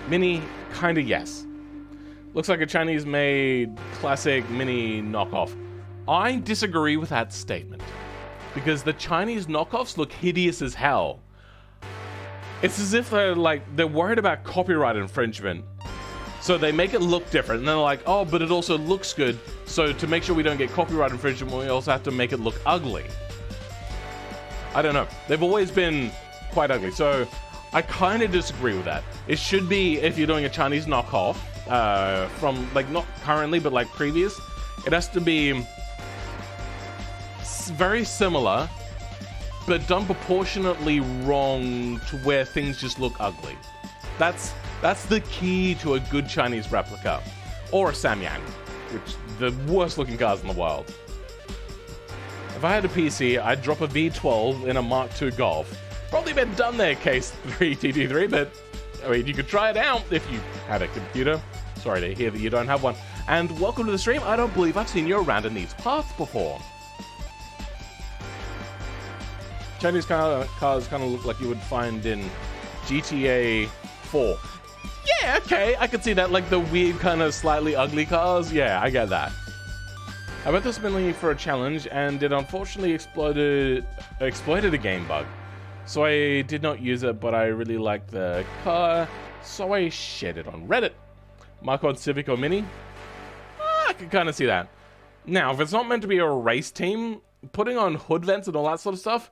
Mini, kinda yes. Looks like a Chinese-made classic mini knockoff. I disagree with that statement. Because the Chinese knockoffs look hideous as hell. It's as if they're worried about copyright infringement. So they make it look different, and they're like, oh, but it also looks good, so to make sure we don't get copyright infringement, we also have to make it look ugly. I don't know. They've always been quite ugly, so I kind of disagree with that. It should be, if you're doing a Chinese knockoff, from, not currently, but, previous, it has to be very similar, but done proportionately wrong to where things just look ugly. That's the key to a good Chinese replica. Or a Samyang, which the worst looking cars in the world. If I had a PC, I'd drop a V12 in a Mark II Golf. Probably been done there, Case 3 TT3, but I mean, you could try it out if you had a computer. Sorry to hear that you don't have one. And welcome to the stream. I don't believe I've seen you around in these parts before. Chinese cars kind of look like you would find in GTA 4. Yeah, okay, I could see that, the weird kind of slightly ugly cars. Yeah, I get that. I went this mainly for a challenge, and it unfortunately exploited a game bug. So I did not use it, but I really liked the car, so I shared it on Reddit. Mark-on Civic or Mini? I can kind of see that. Now, if it's not meant to be a race team, putting on hood vents and all that sort of stuff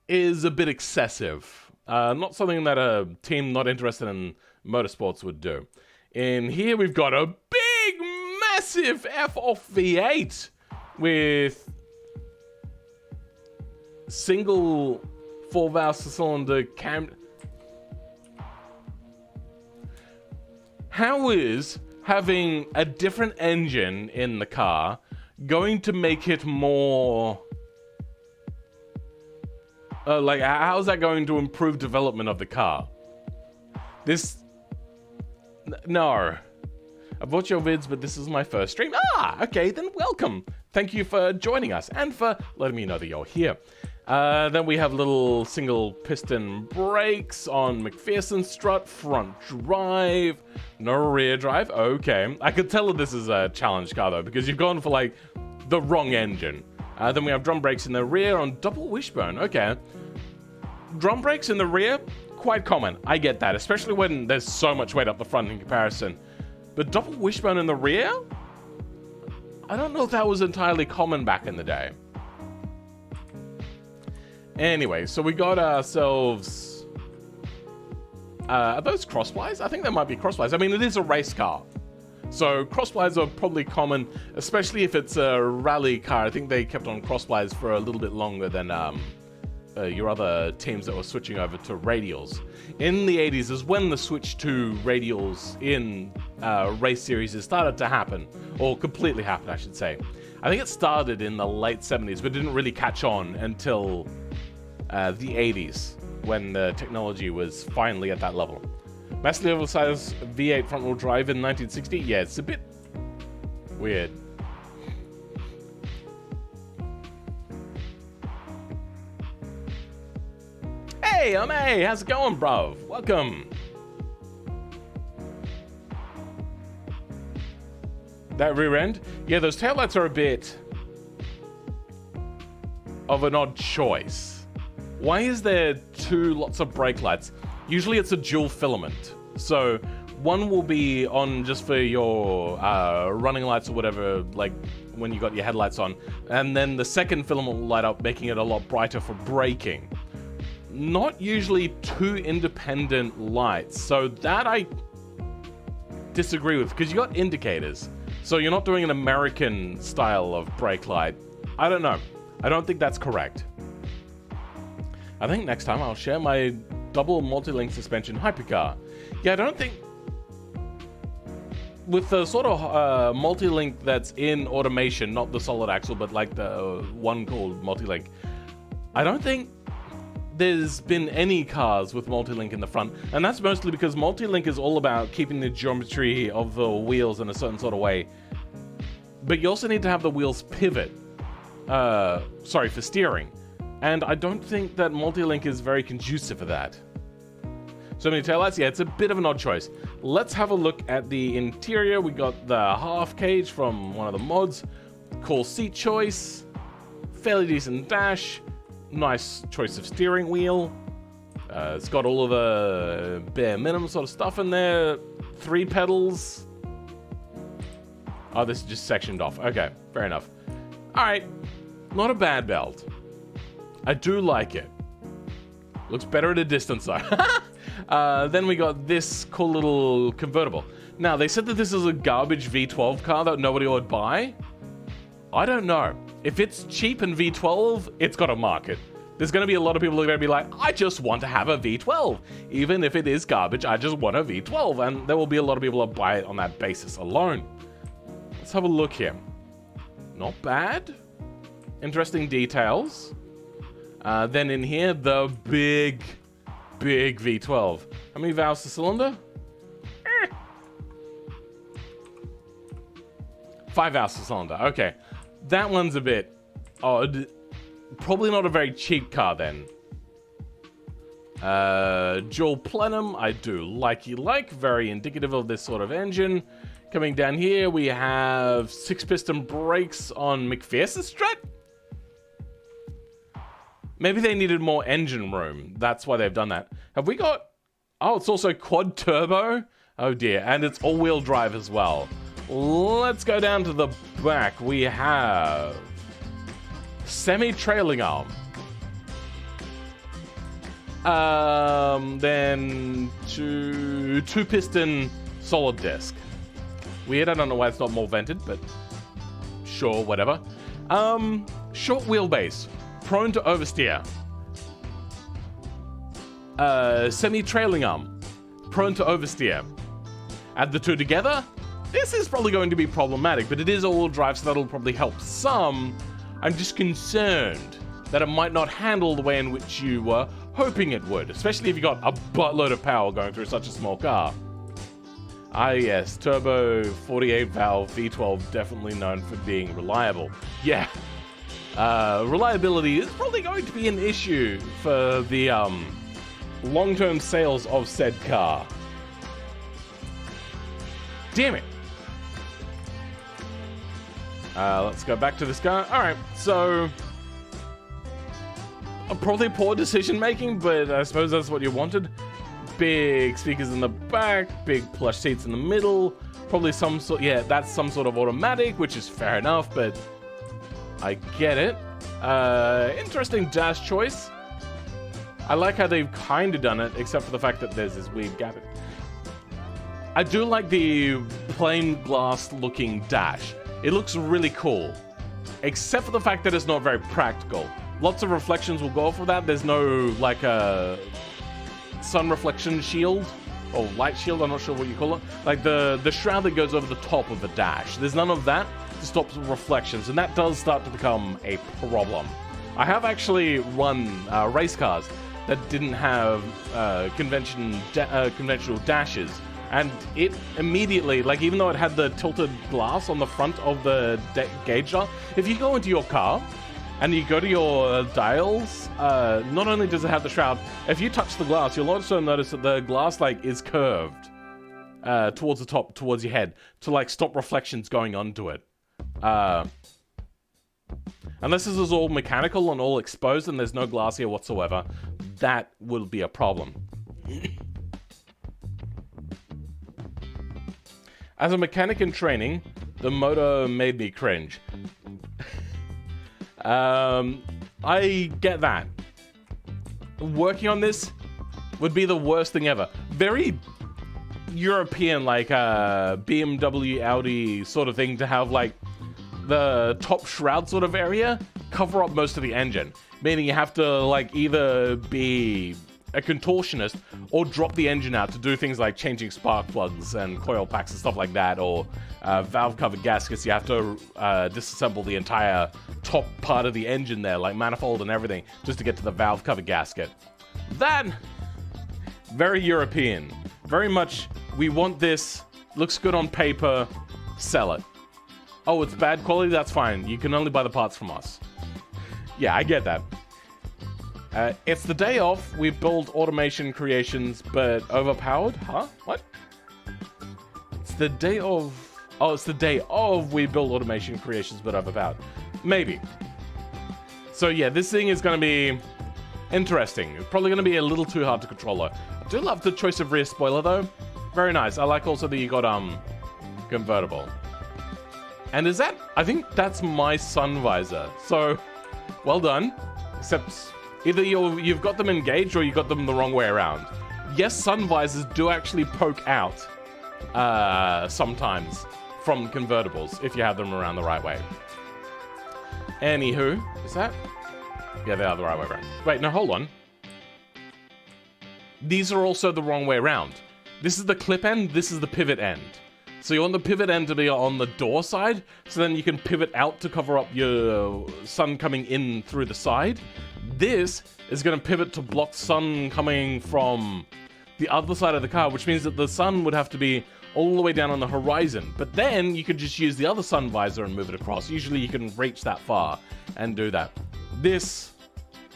is a bit excessive. Not something that a team not interested in motorsports would do. In here, we've got a big, massive F-off V8 with single 4-valve cylinder cam. How is having a different engine in the car going to make it more... like, how's that going to improve development of the car? This... No. I've watched your vids, but this is my first stream. Ah, okay, then welcome. Thank you for joining us and for letting me know that you're here. Then we have little single piston brakes on McPherson strut, front drive, no rear drive. Okay, I could tell that this is a challenge car though, because you've gone for like the wrong engine. Then we have drum brakes in the rear on double wishbone. Okay, drum brakes in the rear, quite common. I get that, especially when there's so much weight up the front in comparison. But double wishbone in the rear? I don't know if that was entirely common back in the day. Anyway, so we got ourselves... are those crosswise? I think they might be crosswise. I mean, it is a race car. So crosswise are probably common, especially if it's a rally car. I think they kept on crosswise for a little bit longer than your other teams that were switching over to radials. In the 80s is when the switch to radials in race series started to happen, or completely happen, I should say. I think it started in the late 70s, but didn't really catch on until the 80s, when the technology was finally at that level. Massively oversized V8 front-wheel drive in 1960? Yeah, it's a bit weird. Hey, I'm A. How's it going, bro? Welcome. That rear end? Yeah, those taillights are a bit of an odd choice. Why is there two lots of brake lights? Usually it's a dual filament. So one will be on just for your running lights or whatever, like when you got your headlights on. And then the second filament will light up, making it a lot brighter for braking. Not usually two independent lights. So that I disagree with, because you got indicators. So you're not doing an American style of brake light. I don't know. I don't think that's correct. I think next time I'll share my double multi-link suspension hypercar. Yeah, I don't think... With the sort of multi-link that's in automation, not the solid axle, but like the one called multi-link, I don't think there's been any cars with multi-link in the front. And that's mostly because multi-link is all about keeping the geometry of the wheels in a certain sort of way. But you also need to have the wheels pivot. For steering. And I don't think that multi-link is very conducive for that. So many taillights? Yeah, it's a bit of an odd choice. Let's have a look at the interior. We got the half cage from one of the mods. Cool seat choice. Fairly decent dash. Nice choice of steering wheel. It's got all of the bare minimum sort of stuff in there. 3 pedals. Oh, this is just sectioned off. Okay, fair enough. Alright, not a bad belt. I do like it. Looks better at a distance though. Then we got this cool little convertible. Now, they said that this is a garbage V12 car that nobody would buy. I don't know. If it's cheap and V12, it's got a market. There's going to be a lot of people who are going to be like, I just want to have a V12. Even if it is garbage, I just want a V12. And there will be a lot of people that buy it on that basis alone. Let's have a look here. Not bad. Interesting details. Then in here, the big V12. How many valves per cylinder? 5 valves per cylinder. Okay. That one's a bit odd. Probably not a very cheap car then. Dual plenum, I do like. Very indicative of this sort of engine. Coming down here, we have 6-piston brakes on McPherson strut. Maybe they needed more engine room. That's why they've done that. Have we got... Oh, it's also quad turbo? Oh dear, and it's all-wheel drive as well. Let's go down to the back. We have Semi-trailing arm. Then two-piston solid disc. Weird, I don't know why it's not more vented, but sure, whatever. Short wheelbase, prone to oversteer. Semi-trailing arm, prone to oversteer. Add the two together, this is probably going to be problematic, but it is all-wheel drive, so that'll probably help some. I'm just concerned that it might not handle the way in which you were hoping it would, especially if you got a buttload of power going through such a small car. Ah yes, turbo 48 valve V12, definitely known for being reliable. Yeah, reliability is probably going to be an issue for the long-term sales of said car. Damn it. Let's go back to this car. Alright, so probably poor decision making, but I suppose that's what you wanted. Big speakers in the back, big plush seats in the middle, probably some sort, yeah, that's some sort of automatic, which is fair enough, but I get it. Interesting dash choice. I like how they've kind of done it, except for the fact that there's this weird gap. I do like the plain glass looking dash. It looks really cool, except for the fact that it's not very practical. Lots of reflections will go for that. There's no, like, a sun reflection shield, or light shield, I'm not sure what you call it. Like, the shroud that goes over the top of the dash. There's none of that to stop reflections, and that does start to become a problem. I have actually run race cars that didn't have conventional dashes, and it immediately, like, even though it had the tilted glass on the front of the gauge dial, if you go into your car and you go to your dials, not only does it have the shroud, if you touch the glass, you'll also notice that the glass, like, is curved towards the top, towards your head, to, like, stop reflections going onto it. Unless this is all mechanical and all exposed and there's no glass here whatsoever, that will be a problem. As a mechanic in training, the motor made me cringe. I get that. Working on this would be the worst thing ever. Very European, like BMW, Audi sort of thing, to have like the top shroud sort of area cover up most of the engine. Meaning you have to like either be a contortionist or drop the engine out to do things like changing spark plugs and coil packs and stuff like that, or valve covered gaskets. You have to disassemble the entire top part of the engine there, like manifold and everything, just to get to the valve covered gasket. That, very European. Very much, we want this, looks good on paper, sell it. Oh, it's bad quality? That's fine. You can only buy the parts from us. Yeah, I get that. It's the day off, we build automation creations, but overpowered? Huh? What? It's the day of... Oh, it's the day of we build automation creations, but overpowered. Maybe. So yeah, this thing is going to be interesting. It's probably going to be a little too hard to control, though. I do love the choice of rear spoiler, though. Very nice. I like also that you got, convertible. And is that... I think that's my sun visor. So, well done. Except... either you've got them engaged or you got them the wrong way around. Yes, sun visors do actually poke out sometimes from convertibles if you have them around the right way. Anywho, is that? Yeah, they are the right way around. Wait, no, hold on. These are also the wrong way around. This is the clip end, this is the pivot end. So you want the pivot end to be on the door side, so then you can pivot out to cover up your sun coming in through the side. This is going to pivot to block sun coming from the other side of the car, which means that the sun would have to be all the way down on the horizon. But then you could just use the other sun visor and move it across. Usually you can reach that far and do that. This,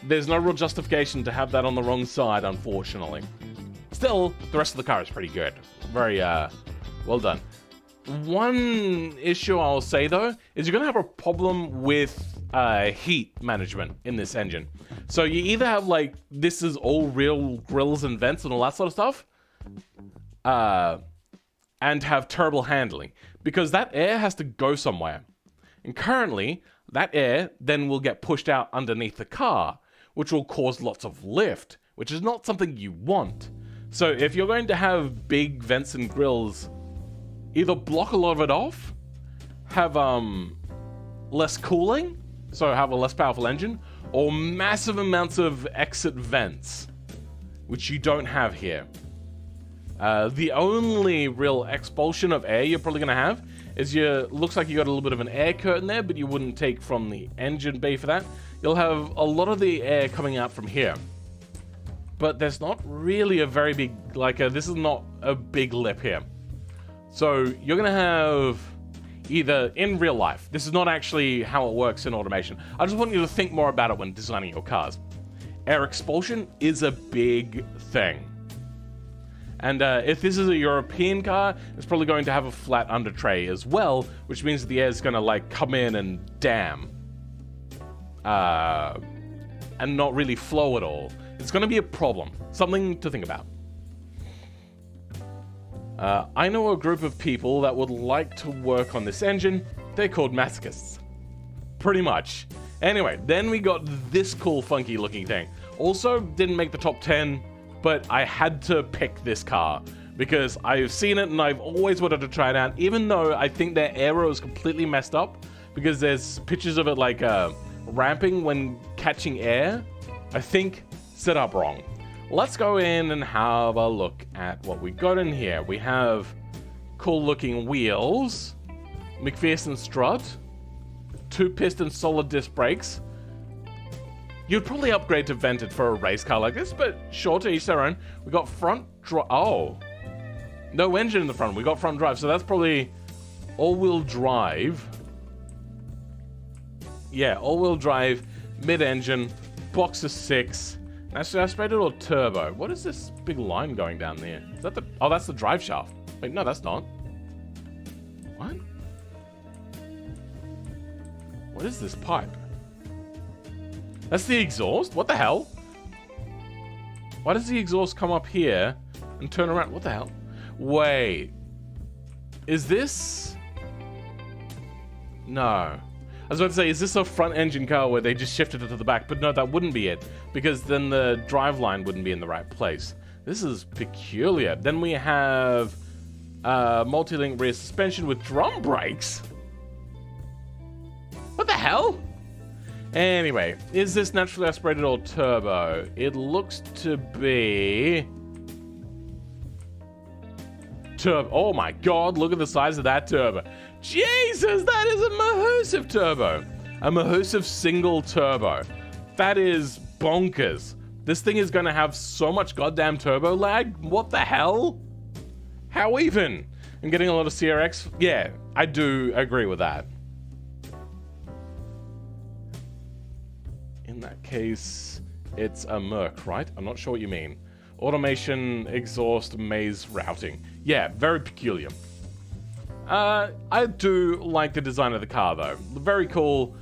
there's no real justification to have that on the wrong side, unfortunately. Still, the rest of the car is pretty good. Very, well done. One issue I'll say, though, is you're going to have a problem with heat management in this engine. So you either have, like, this is all real grills and vents and all that sort of stuff, and have terrible handling. Because that air has to go somewhere. And currently, that air then will get pushed out underneath the car, which will cause lots of lift, which is not something you want. So if you're going to have big vents and grills, either block a lot of it off, have less cooling, so have a less powerful engine, or massive amounts of exit vents, which you don't have here. The only real expulsion of air you're probably going to have is looks like you got a little bit of an air curtain there, but you wouldn't take from the engine bay for that. You'll have a lot of the air coming out from here. But there's not really a very big, this is not a big lip here. So you're going to have either in real life, this is not actually how it works in automation. I just want you to think more about it when designing your cars. Air expulsion is a big thing. And if this is a European car, it's probably going to have a flat under tray as well, which means the air is going to come in and dam. And not really flow at all. It's going to be a problem. Something to think about. I know a group of people that would like to work on this engine. They're called masochists. Pretty much. Anyway, then we got this cool, funky looking thing. Also, didn't make the top 10, but I had to pick this car because I've seen it and I've always wanted to try it out, even though I think their aero is completely messed up because there's pictures of it ramping when catching air. I think set up wrong. Let's go in and have a look at what we got in here. We have cool looking wheels, McPherson strut, 2-piston solid disc brakes. You'd probably upgrade to vented for a race car like this, but sure, to each their own. We got front drive. Oh, no engine in the front. We got front drive, so that's probably all-wheel drive. Yeah, all-wheel drive, mid-engine, box of 6. Actually, aspirated or turbo? What is this big line going down there? Is that the... Oh, that's the drive shaft. Wait, no, that's not. What? What is this pipe? That's the exhaust? What the hell? Why does the exhaust come up here and turn around? What the hell? Wait. Is this... No. I was about to say, is this a front engine car where they just shifted it to the back? But no, that wouldn't be it, because then the drive line wouldn't be in the right place. This is peculiar. Then we have multi-link rear suspension with drum brakes. What the hell? Anyway, is this naturally aspirated or turbo? It looks to be... turbo. Oh my god, look at the size of that turbo. Jesus, that is a Mahusive turbo. A Mahusive single turbo. That is bonkers. This thing is going to have so much goddamn turbo lag. What the hell? How even? I'm getting a lot of CRX. Yeah, I do agree with that. In that case, it's a Merc, right? I'm not sure what you mean. Automation, exhaust, maze routing. Yeah, very peculiar. I do like the design of the car, though. Very cool.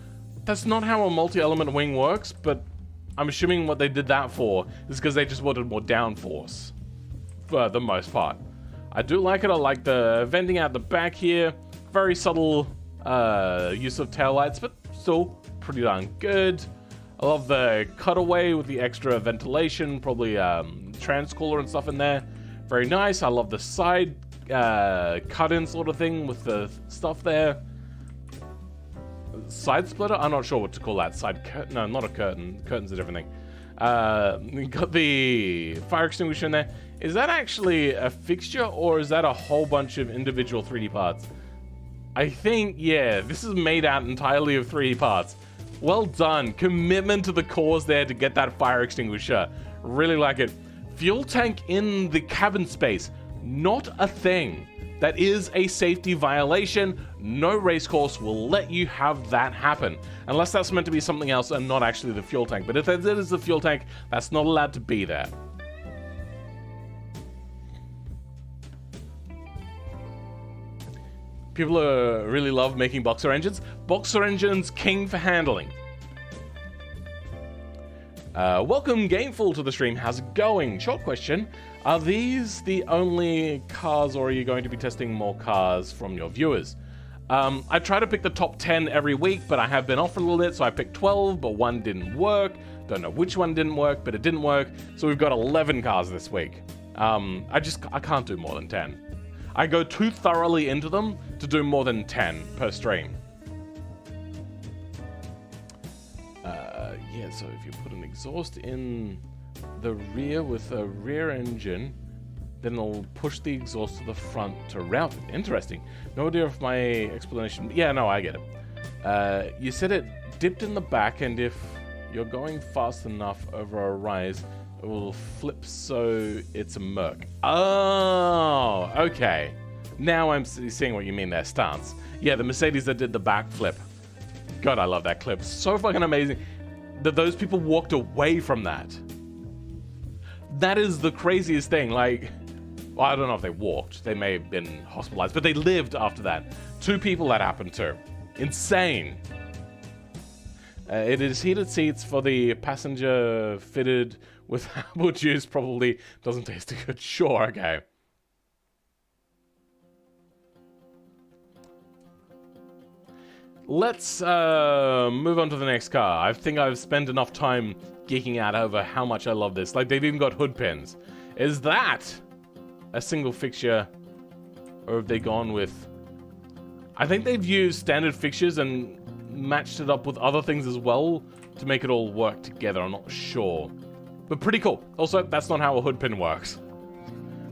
That's not how a multi-element wing works, but I'm assuming what they did that for is because they just wanted more downforce, for the most part. I do like it. I like the venting out the back here. Very subtle use of taillights, but still pretty darn good. I love the cutaway with the extra ventilation, probably transcooler and stuff in there. Very nice. I love the side cut-in sort of thing with the stuff there. Side splitter? I'm not sure what to call that. Side curtain? No, not a curtain. Curtain's a different thing. We got the fire extinguisher in there. Is that actually a fixture, or is that a whole bunch of individual 3D parts? I think, yeah, this is made out entirely of 3D parts. Well done. Commitment to the cause there to get that fire extinguisher. Really like it. Fuel tank in the cabin space. Not a thing. That is a safety violation. No race course will let you have that happen. Unless that's meant to be something else and not actually the fuel tank. But if it is the fuel tank, that's not allowed to be there. People really love making boxer engines. Boxer engines, king for handling. Welcome, Gameful, to the stream. How's it going? Short question. Are these the only cars, or are you going to be testing more cars from your viewers? I try to pick the top 10 every week, but I have been off a little bit, so I picked 12, but one didn't work. Don't know which one didn't work, but it didn't work. So we've got 11 cars this week. I can't do more than 10. I go too thoroughly into them to do more than 10 per stream. Yeah, so if you put an exhaust in the rear with a rear engine, then it'll push the exhaust to the front to route it. Interesting. No idea if my explanation... Yeah, no, I get it. You said it dipped in the back, and if you're going fast enough over a rise, it will flip so it's a Merc. Oh, okay. Now I'm seeing what you mean there, stance. Yeah, the Mercedes that did the backflip. God, I love that clip. So fucking amazing that those people walked away from that. That is the craziest thing. Like, well, I don't know if they walked. They may have been hospitalized, but they lived after that. 2 people that happened to. Insane. It is heated seats for the passenger fitted with apple juice. Probably doesn't taste too good. Sure, okay. Let's move on to the next car. I think I've spent enough time geeking out over how much I love this. Like, they've even got hood pins. Is that a single fixture, or have they gone with... I think they've used standard fixtures and matched it up with other things as well to make it all work together. I'm not sure. But pretty cool. Also, that's not how a hood pin works.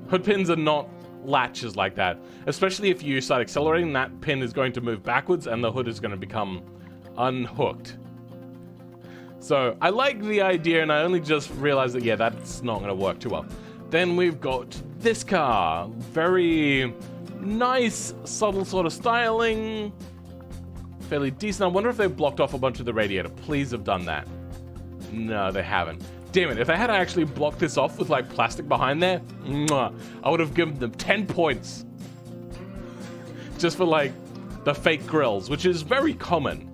Hood pins are not latches like that. Especially if you start accelerating, that pin is going to move backwards and the hood is going to become unhooked. So I like the idea, and I only just realized that, yeah, that's not going to work too well. Then we've got this car. Very nice, subtle sort of styling. Fairly decent. I wonder if they've blocked off a bunch of the radiator. Please have done that. No, they haven't. Damn it, if they had actually blocked this off with like plastic behind there, I would have given them 10 points. Just for like the fake grills, which is very common.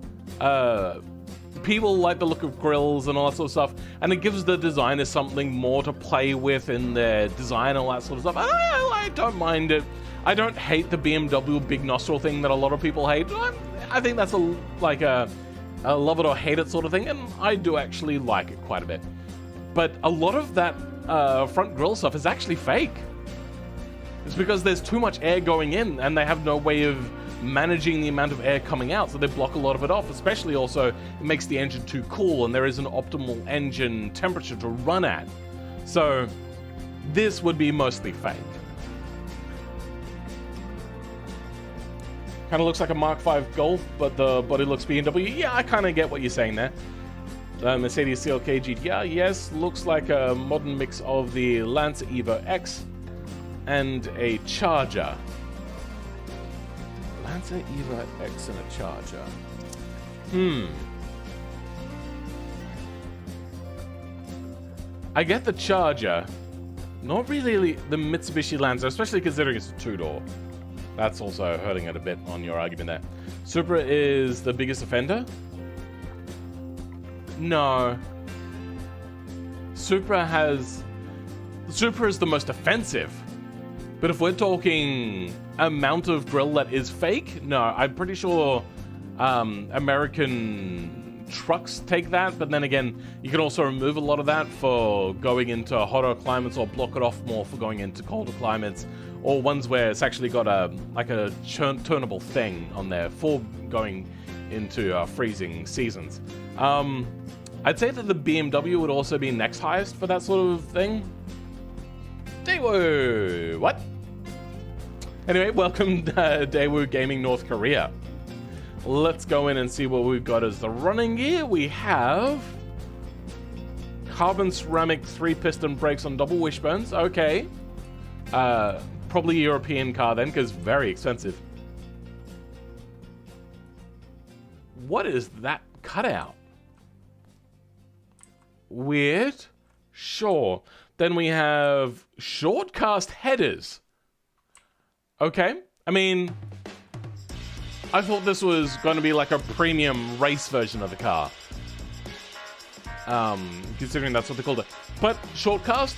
People like the look of grills and all that sort of stuff, and it gives the designers something more to play with in their design and all that sort of stuff. I don't mind it. I don't hate the BMW big nostril thing that a lot of people hate. I think that's a love it or hate it sort of thing, and I do actually like it quite a bit. But a lot of that front grille stuff is actually fake. It's because there's too much air going in, and they have no way of managing the amount of air coming out, so they block a lot of it off. Especially also, it makes the engine too cool, and there is an optimal engine temperature to run at. So this would be mostly fake. Kind of looks like a Mark V Golf, but the body looks BMW. Yeah, I kind of get what you're saying there. The Mercedes CLK GTR, yes, looks like a modern mix of the Lancer Evo X and a Charger. Lancer Evo X and a Charger. I get the Charger. Not really the Mitsubishi Lancer, especially considering it's a 2-door. That's also hurting it a bit on your argument there. Supra is the biggest offender? No. Supra is the most offensive. But if we're talking amount of grille that is fake, no, I'm pretty sure American trucks take that, but then again, you can also remove a lot of that for going into hotter climates, or block it off more for going into colder climates, or ones where it's actually got a turnable thing on there for going into freezing seasons. I'd say that the BMW would also be next highest for that sort of thing. Daewoo! What? Anyway, welcome to Daewoo Gaming North Korea. Let's go in and see what we've got as the running gear. We have carbon ceramic 3-piston brakes on double wishbones. Okay. Probably a European car then, because very expensive. What is that cutout? Weird. Sure. Then we have short cast headers. Okay. I mean, I thought this was going to be like a premium race version of the car. Considering that's what they called it. But short cast,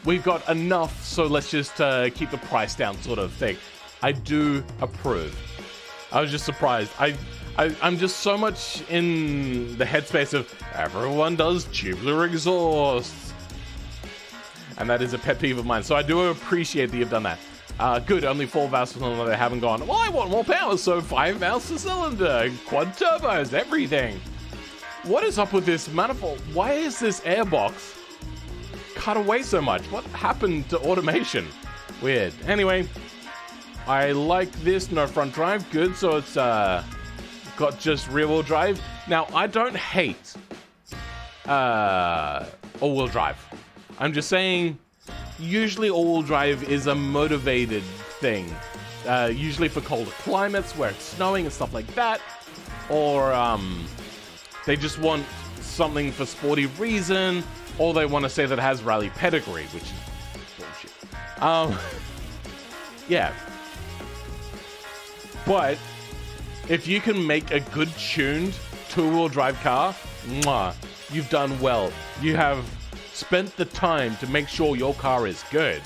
we've got enough, so let's just keep the price down sort of thing. I do approve. I was just surprised. I'm just so much in the headspace of everyone does tubular exhausts. And that is a pet peeve of mine. So I do appreciate that you've done that. Good, only 4 valves per cylinder. They haven't gone, well, I want more power, so 5 valves per cylinder. Quad turbos, everything. What is up with this manifold? Why is this airbox cut away so much? What happened to automation? Weird. Anyway, I like this. No front drive. Good, so it's got just rear-wheel drive. Now, I don't hate all-wheel drive. I'm just saying, usually all-wheel drive is a motivated thing. Usually for colder climates where it's snowing and stuff like that. Or they just want something for sporty reason. Or they want to say that it has rally pedigree, which is bullshit. Yeah. But if you can make a good tuned two-wheel drive car, mwah, you've done well. You have spent the time to make sure your car is good.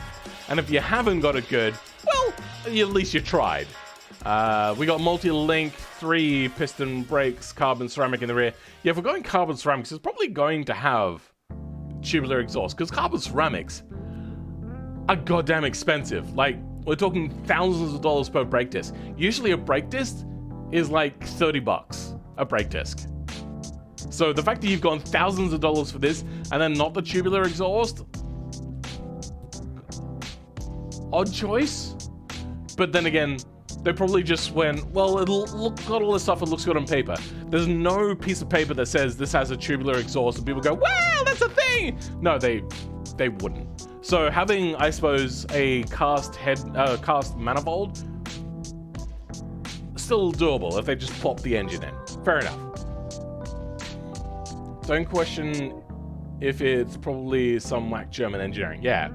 And if you haven't got it good, well, at least you tried. We got multi-link, 3 piston brakes, carbon ceramic in the rear. Yeah, if we're going carbon ceramics, it's probably going to have tubular exhaust, because carbon ceramics are goddamn expensive. Like, we're talking thousands of dollars per brake disc. Usually a brake disc is like $30 a brake disc. So the fact that you've gone thousands of dollars for this and then not the tubular exhaust, odd choice. But then again, they probably just went, well, it'll got all this stuff, it looks good on paper. There's no piece of paper that says this has a tubular exhaust and people go, wow, that's a thing. No, they wouldn't. So having, I suppose, a cast manifold, still doable if they just plop the engine in. Fair enough. Don't question if it's probably some whack German engineering. Yeah.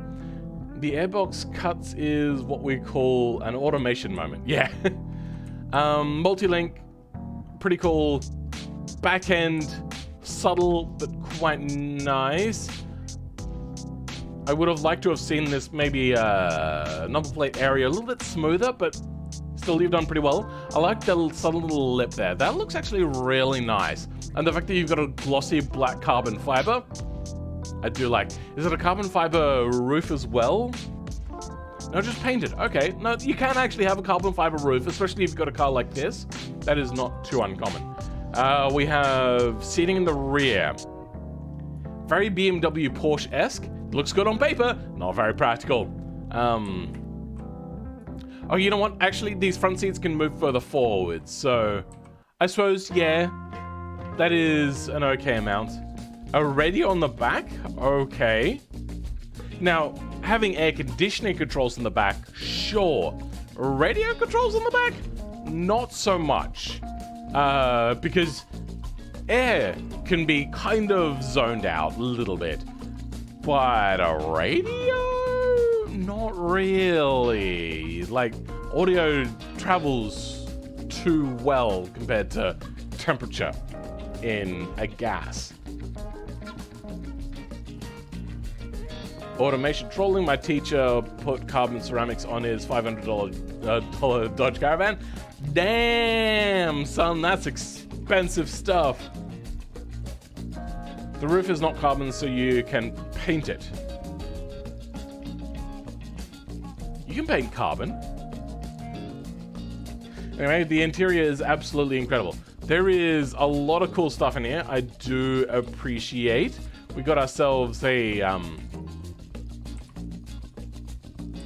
The airbox cuts is what we call an automation moment. Yeah. Multi-link, pretty cool. Back end, subtle but quite nice. I would have liked to have seen this maybe number plate area a little bit smoother, but still you've done pretty well. I like the subtle little lip there. That looks actually really nice. And the fact that you've got a glossy black carbon fiber, I do like. Is it a carbon fiber roof as well? No, just painted. Okay, no, you can actually have a carbon fiber roof, especially if you've got a car like this. That is not too uncommon. We have seating in the rear. Very BMW Porsche-esque. Looks good on paper, not very practical. Oh, you know what? Actually, these front seats can move further forward, so I suppose, yeah, that is an okay amount. A radio on the back? Okay. Now, having air conditioning controls in the back, sure. Radio controls on the back? Not so much. Because air can be kind of zoned out a little bit. But a radio? Not really. Like, audio travels too well compared to temperature in a gas. Automation trolling. My teacher put carbon ceramics on his $500 Dodge Caravan. Damn, son, that's expensive stuff. The roof is not carbon, so you can paint it. You can paint carbon. Anyway, the interior is absolutely incredible. There is a lot of cool stuff in here. I do appreciate. We got ourselves a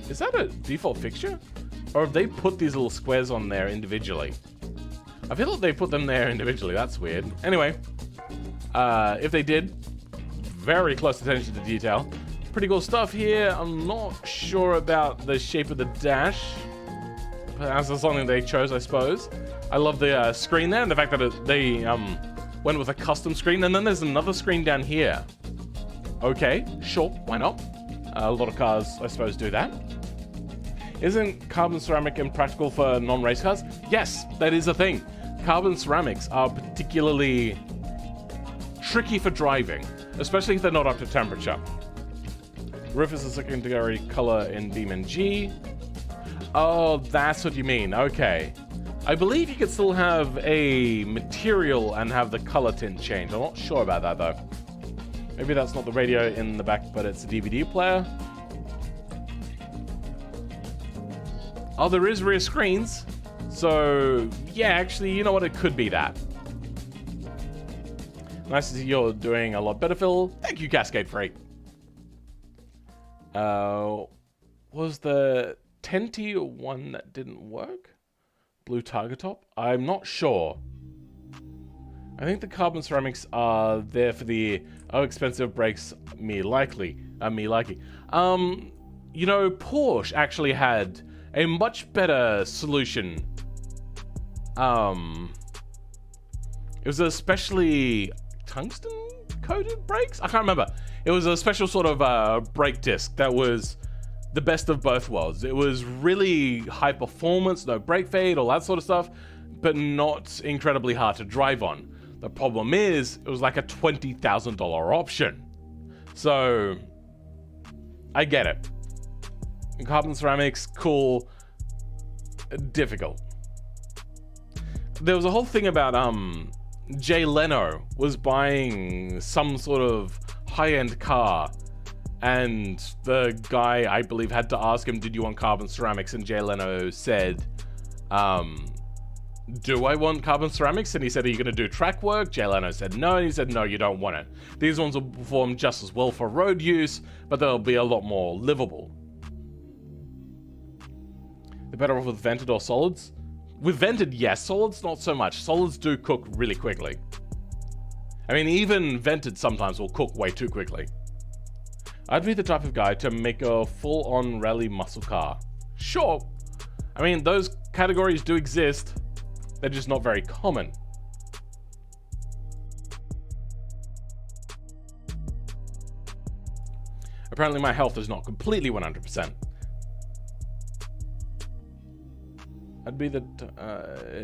is that a default fixture? Or have they put these little squares on there individually? I feel like they put them there individually. That's weird. Anyway, if they did, very close attention to detail. Pretty cool stuff here. I'm not sure about the shape of the dash. That's something they chose, I suppose. I love the screen there and the fact that they went with a custom screen. And then there's another screen down here. Okay, sure, why not? A lot of cars, I suppose, do that. Isn't carbon ceramic impractical for non-race cars? Yes, that is a thing. Carbon ceramics are particularly tricky for driving, especially if they're not up to temperature. Roof is a secondary color in BeamNG. Oh, that's what you mean. Okay. I believe you could still have a material and have the color tint change. I'm not sure about that, though. Maybe that's not the radio in the back, but it's a DVD player. Oh, there is rear screens. So, yeah, actually, you know what? It could be that. Nice to see you're doing a lot better, Phil. Thank you, Cascade Freak. Was the Tenty one that didn't work? Blue target top? I'm not sure. I think the carbon ceramics are there for the expensive brakes me likely. You know, Porsche actually had a much better solution. It was especially tungsten coated brakes? I can't remember. It was a special sort of brake disc that was the best of both worlds. It was really high performance, no brake fade, all that sort of stuff, but not incredibly hard to drive on. The problem is, it was like a $20,000 option. So, I get it. Carbon ceramics, cool, difficult. There was a whole thing about, Jay Leno was buying some sort of high-end car, and the guy, I believe, had to ask him, did you want carbon ceramics? And Jay Leno said, do I want carbon ceramics? And he said, are you going to do track work? Jay Leno said no, and he said, no, you don't want it. These ones will perform just as well for road use, but they'll be a lot more livable. They're better off with vented or solids? With vented, yes. Solids, not so much. Solids do cook really quickly. I mean, even vented sometimes will cook way too quickly. I'd be the type of guy to make a full-on rally muscle car. Sure. I mean, those categories do exist. They're just not very common. Apparently my health is not completely 100%. I'd be the...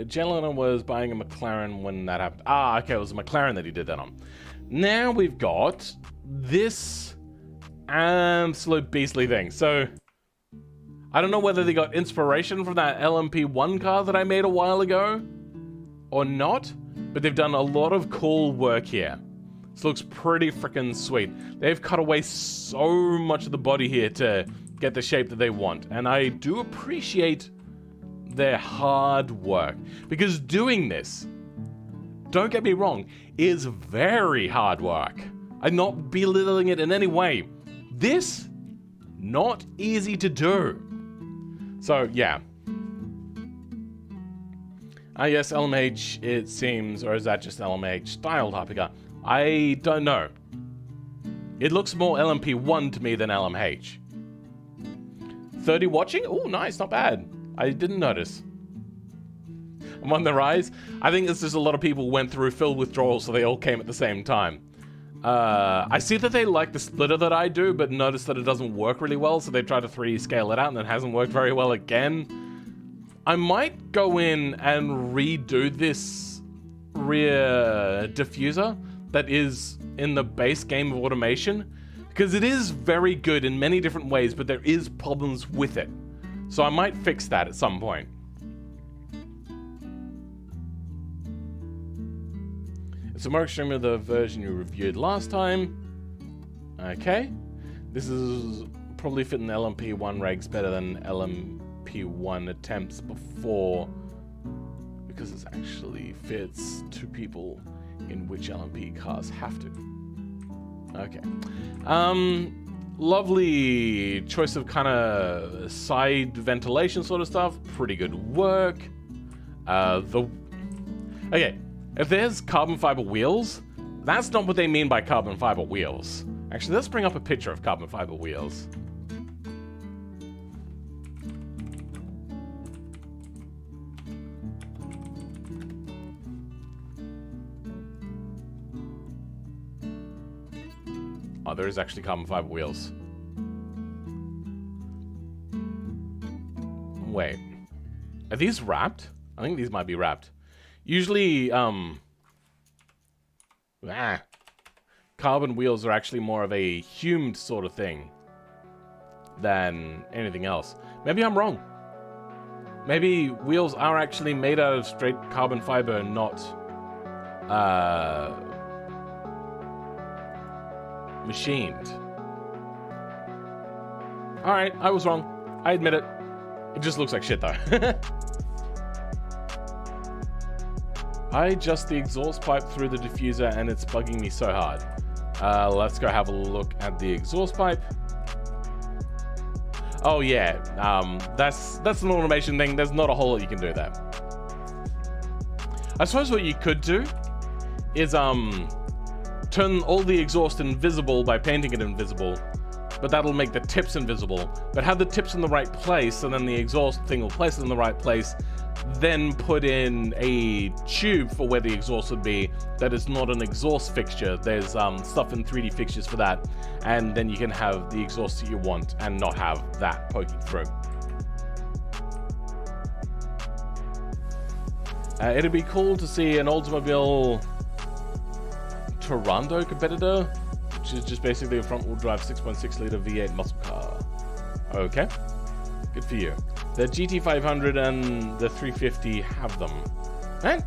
Jelena was buying a McLaren when that happened. Ah, okay, it was a McLaren that he did that on. Now we've got this absolute beastly thing. So, I don't know whether they got inspiration from that LMP1 car that I made a while ago or not, but they've done a lot of cool work here. This looks pretty freaking sweet. They've cut away so much of the body here to get the shape that they want, and I do appreciate their hard work, because doing this, don't get me wrong, is very hard work. I'm not belittling it in any way. This, not easy to do. So, yeah. Yes, LMH, it seems, or is that just LMH styled Hypercar? I don't know. It looks more LMP1 to me than LMH. 30 watching? Oh, nice, not bad. I didn't notice. I'm on the rise. I think it's just a lot of people went through field withdrawals, so they all came at the same time. I see that they like the splitter that I do, but notice that it doesn't work really well, so they try to 3D scale it out, and it hasn't worked very well again. I might go in and redo this rear diffuser that is in the base game of automation, because it is very good in many different ways, but there is problems with it. So I might fix that at some point. It's a more extreme of the version you reviewed last time. Okay. This is probably fitting the LMP1 regs better than LMP1 attempts before, because it actually fits two people in which LMP cars have to. Okay. Lovely choice of kind of side ventilation sort of stuff. Pretty good work. Okay, if there's carbon fiber wheels, that's not what they mean by carbon fiber wheels. Actually, let's bring up a picture of carbon fiber wheels. Oh, there is actually carbon fiber wheels. Wait. Are these wrapped? I think these might be wrapped. Usually, carbon wheels are actually more of a humed sort of thing than anything else. Maybe I'm wrong. Maybe wheels are actually made out of straight carbon fiber, not machined. Alright, I was wrong. I admit it. It just looks like shit though. I adjust the exhaust pipe through the diffuser and it's bugging me so hard. Let's go have a look at the exhaust pipe. Oh yeah, that's an automation thing. There's not a whole lot you can do there. I suppose what you could do is turn all the exhaust invisible by painting it invisible, but that'll make the tips invisible. But have the tips in the right place, and then the exhaust thing will place it in the right place. Then put in a tube for where the exhaust would be that is not an exhaust fixture. There's stuff in 3D fixtures for that, and then you can have the exhaust that you want and not have that poking through. It'd be cool to see an Oldsmobile Turando competitor, which is just basically a front-wheel drive 6.6 liter V8 muscle car. Okay, good for you. The GT500 and the 350 have them. Right?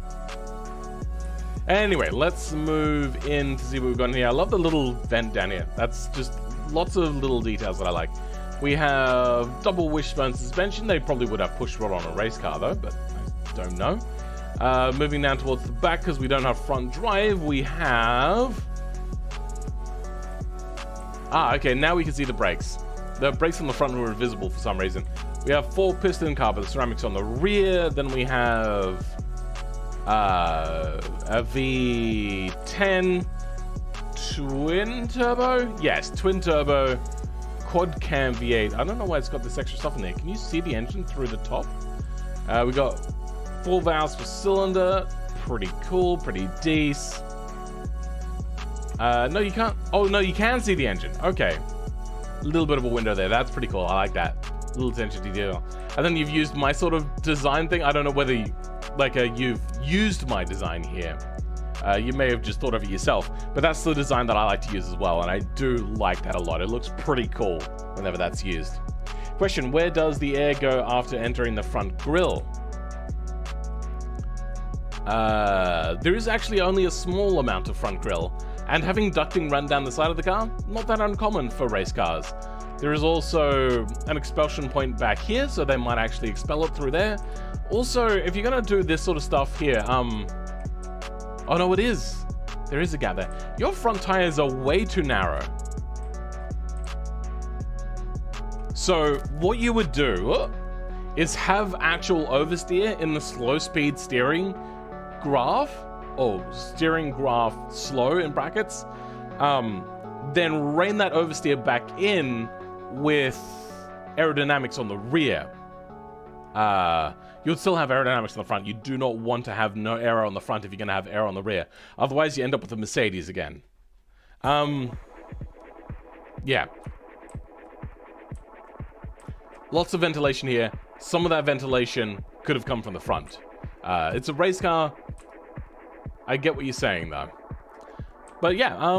Anyway, let's move in to see what we've got in here. I love the little vent down here. That's just lots of little details that I like. We have double wishbone suspension. They probably would have push rod on a race car though, but I don't know. Moving down towards the back because we don't have front drive. We have... okay, now we can see the brakes. The brakes on the front were invisible for some reason. We have 4 piston carbon ceramics on the rear. Then we have a V10 twin turbo. Yes, twin turbo quad cam V8. I don't know why it's got this extra stuff in there. Can you see the engine through the top? We got 4 valves per cylinder. Pretty cool, pretty decent. No, you can't. Oh, no, you can see the engine. Okay. A little bit of a window there. That's pretty cool. I like that. Little attention to detail. And then you've used my sort of design thing. I don't know whether you, you've used my design here. You may have just thought of it yourself, but that's the design that I like to use as well, and I do like that a lot. It looks pretty cool whenever that's used. Question, where does the air go after entering the front grille? There is actually only a small amount of front grille, and having ducting run down the side of the car, not that uncommon for race cars. There is also an expulsion point back here, so they might actually expel it through there. Also, if you're gonna do this sort of stuff here, oh no, it is. There is a gap there. Your front tires are way too narrow. So what you would do is have actual oversteer in the slow speed steering graph, or steering graph slow in brackets, then rein that oversteer back in with aerodynamics on the rear. You'll still have aerodynamics on the front. You do not want to have no aero on the front if you're going to have aero on the rear. Otherwise, you end up with a Mercedes again. Yeah. Lots of ventilation here. Some of that ventilation could have come from the front. It's a race car. I get what you're saying, though. But yeah,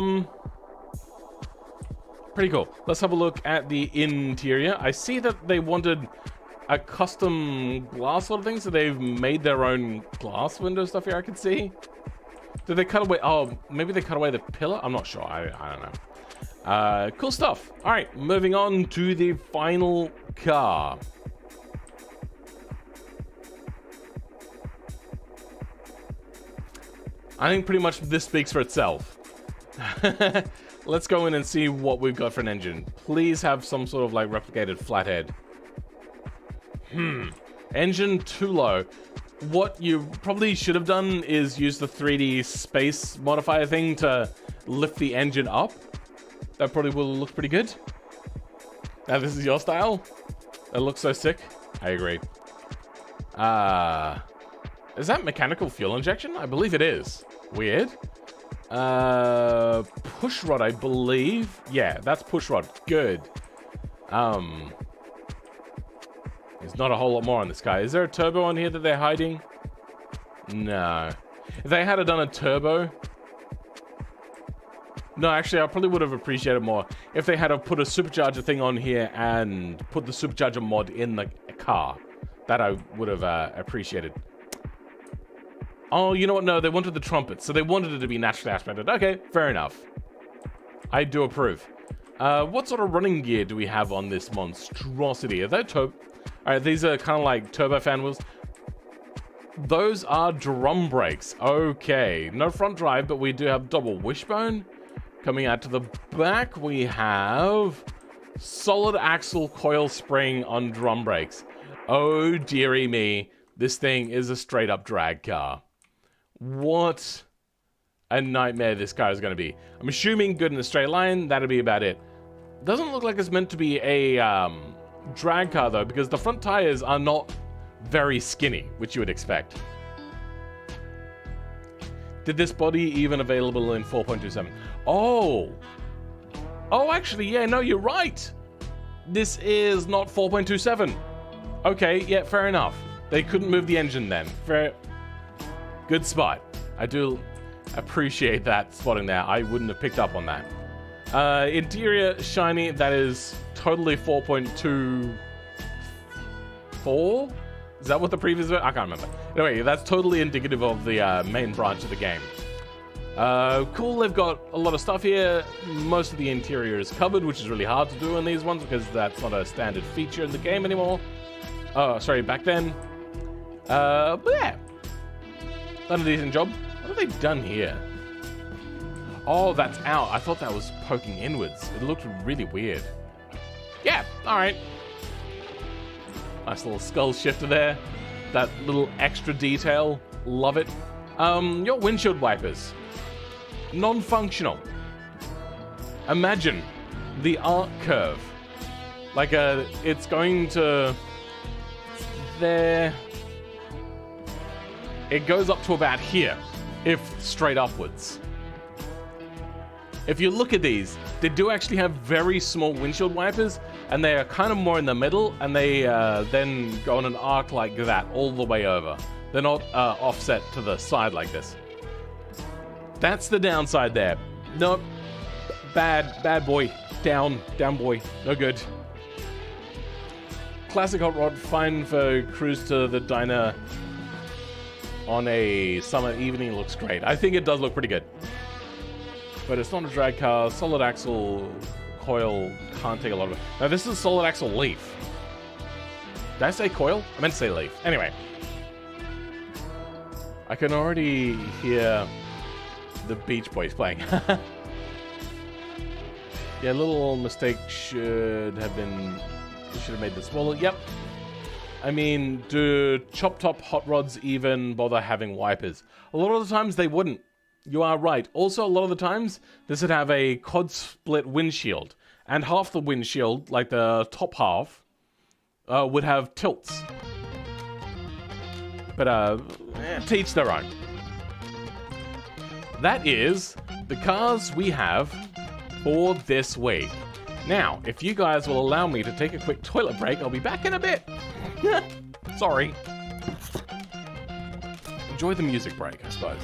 pretty cool. Let's have a look at the interior. I see that they wanted a custom glass sort of thing, so they've made their own glass window stuff here, I can see. Did they cut away? Oh, maybe they cut away the pillar? I'm not sure. I don't know. Cool stuff. All right, moving on to the final car. I think pretty much this speaks for itself. Let's go in and see what we've got for an engine. Please have some sort of like replicated flathead. Engine too low. What you probably should have done is use the 3D space modifier thing to lift the engine up. That probably will look pretty good. Now this is your style. That looks so sick. I agree. Is that mechanical fuel injection? I believe it is. Weird. Push rod, I believe. Yeah, that's push rod. Good. There's not a whole lot more on this guy. Is there a turbo on here that they're hiding? No. If they had done a turbo... No, actually, I probably would have appreciated more if they had put a supercharger thing on here and put the supercharger mod in the car. That I would have appreciated. Oh, you know what? No, they wanted the trumpets, so they wanted it to be naturally aspirated. Okay, fair enough. I do approve. What sort of running gear do we have on this monstrosity? Are they Alright, these are kind of like turbofan wheels. Those are drum brakes. Okay, no front drive, but we do have double wishbone. Coming out to the back, we have solid axle coil spring on drum brakes. Oh, dearie me. This thing is a straight up drag car. What a nightmare this car is going to be. I'm assuming good in a straight line. That'll be about it. Doesn't look like it's meant to be a drag car, though, because the front tires are not very skinny, which you would expect. Did this body even available in 4.27? Oh, actually, yeah, no, you're right. This is not 4.27. Okay, yeah, fair enough. They couldn't move the engine then. Fair. Good spot. I do appreciate that spotting there. I wouldn't have picked up on that. Interior shiny. That is totally 4.24. Is that what the previous? I can't remember. Anyway, that's totally indicative of the main branch of the game. Cool. They've got a lot of stuff here. Most of the interior is covered, which is really hard to do in these ones because that's not a standard feature in the game anymore. Oh, sorry, back then. But yeah. Done a decent job. What have they done here? Oh, that's out. I thought that was poking inwards. It looked really weird. Yeah, alright. Nice little skull shifter there. That little extra detail. Love it. Your windshield wipers. Non-functional. Imagine the arc curve. Like it's going to... there... It goes up to about here, if straight upwards. If you look at these, they do actually have very small windshield wipers, and they are kind of more in the middle, and they then go on an arc like that all the way over. They're not offset to the side like this. That's the downside there. Nope. Bad boy. Down boy. No good. Classic hot rod, fine for cruise to the diner on a summer evening. Looks great. I think it does look pretty good. But it's not a drag car. Solid axle coil can't take a lot of it. Now this is solid axle leaf. Did I say coil? I meant to say leaf. Anyway. I can already hear the Beach Boys playing. Yeah, little mistake should have made this smaller. Yep. I mean, do chop top hot rods even bother having wipers? A lot of the times they wouldn't. You are right. Also, a lot of the times this would have a cod split windshield, and half the windshield, like the top half, would have tilts. But to each their own. That is the cars we have for this week. Now, if you guys will allow me to take a quick toilet break, I'll be back in a bit. Sorry. Enjoy the music break, I suppose.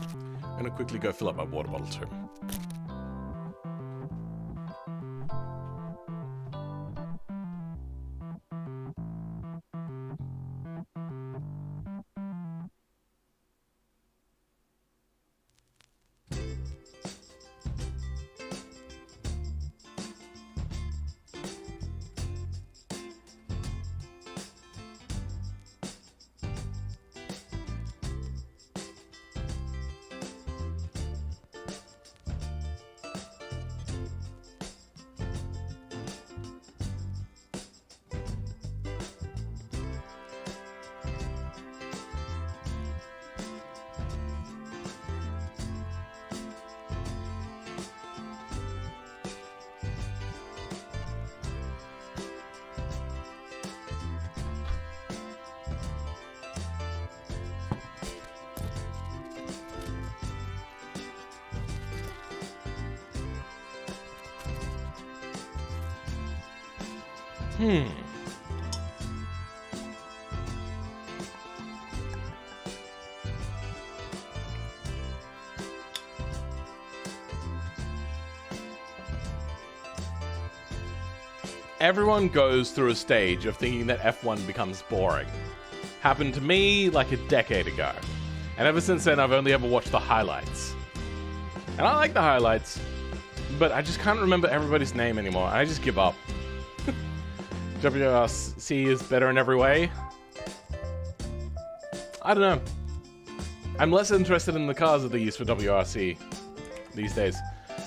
I'm gonna quickly go fill up my water bottle too. Everyone goes through a stage of thinking that F1 becomes boring. Happened to me like a decade ago. And ever since then, I've only ever watched the highlights. And I like the highlights, but I just can't remember everybody's name anymore. I just give up. WRC is better in every way. I don't know. I'm less interested in the cars that they use for WRC these days.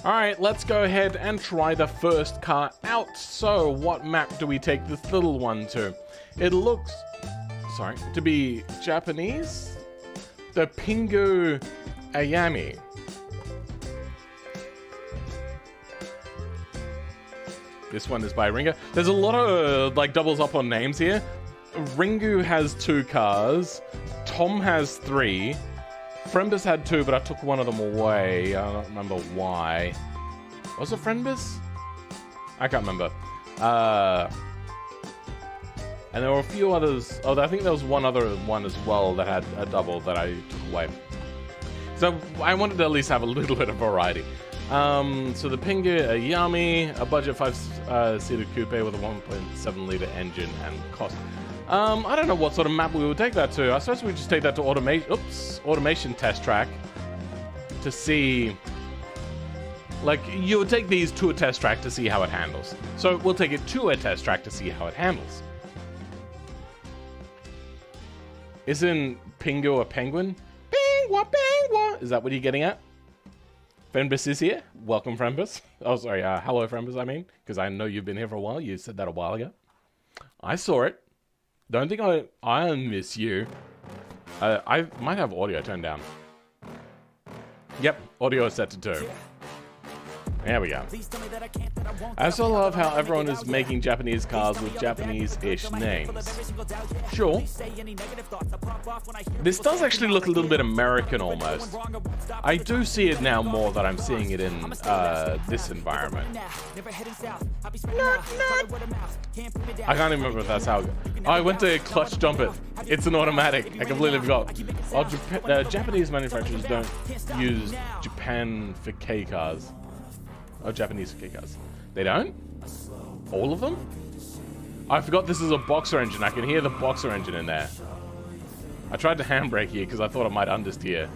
Alright, let's go ahead and try the first car out. So, what map do we take this little one to? It looks, to be Japanese? The Pingu Ayami. This one is by Ringo. There's a lot of doubles up on names here. Ringu has 2 cars. Tom has 3. Frembus had 2, but I took one of them away. I don't remember why. Was it Frembus? I can't remember. And there were a few others. Oh, I think there was one other one as well that had a double that I took away. So I wanted to at least have a little bit of variety. So the Pingu Ayami, a budget 5-seater coupe with a 1.7 liter engine and cost. I don't know what sort of map we would take that to. I suppose we just take that to automation test track to see. Like, you would take these to a test track to see how it handles. So we'll take it to a test track to see how it handles. Isn't Pingu a penguin? Pingua, pingua! Is that what you're getting at? Frembus is here. Welcome, Frembus. Oh, sorry. Hello, Frembus, I mean. Because I know you've been here for a while. You said that a while ago. I saw it. Don't think I miss you. I might have audio turned down. Yep, audio is set to 2. There we go. I also love how everyone is making Japanese cars with Japanese-ish names. Sure. This does actually look a little bit American almost. I do see it now more that I'm seeing it in this environment. I can't even remember if that's how it goes. Oh, I went to clutch jump it. It's an automatic. I completely forgot. Well, Japanese manufacturers don't use Japan for K cars. Oh, Japanese K cars. They don't? All of them? I forgot this is a boxer engine. I can hear the boxer engine in there. I tried to handbrake here because I thought it might understeer.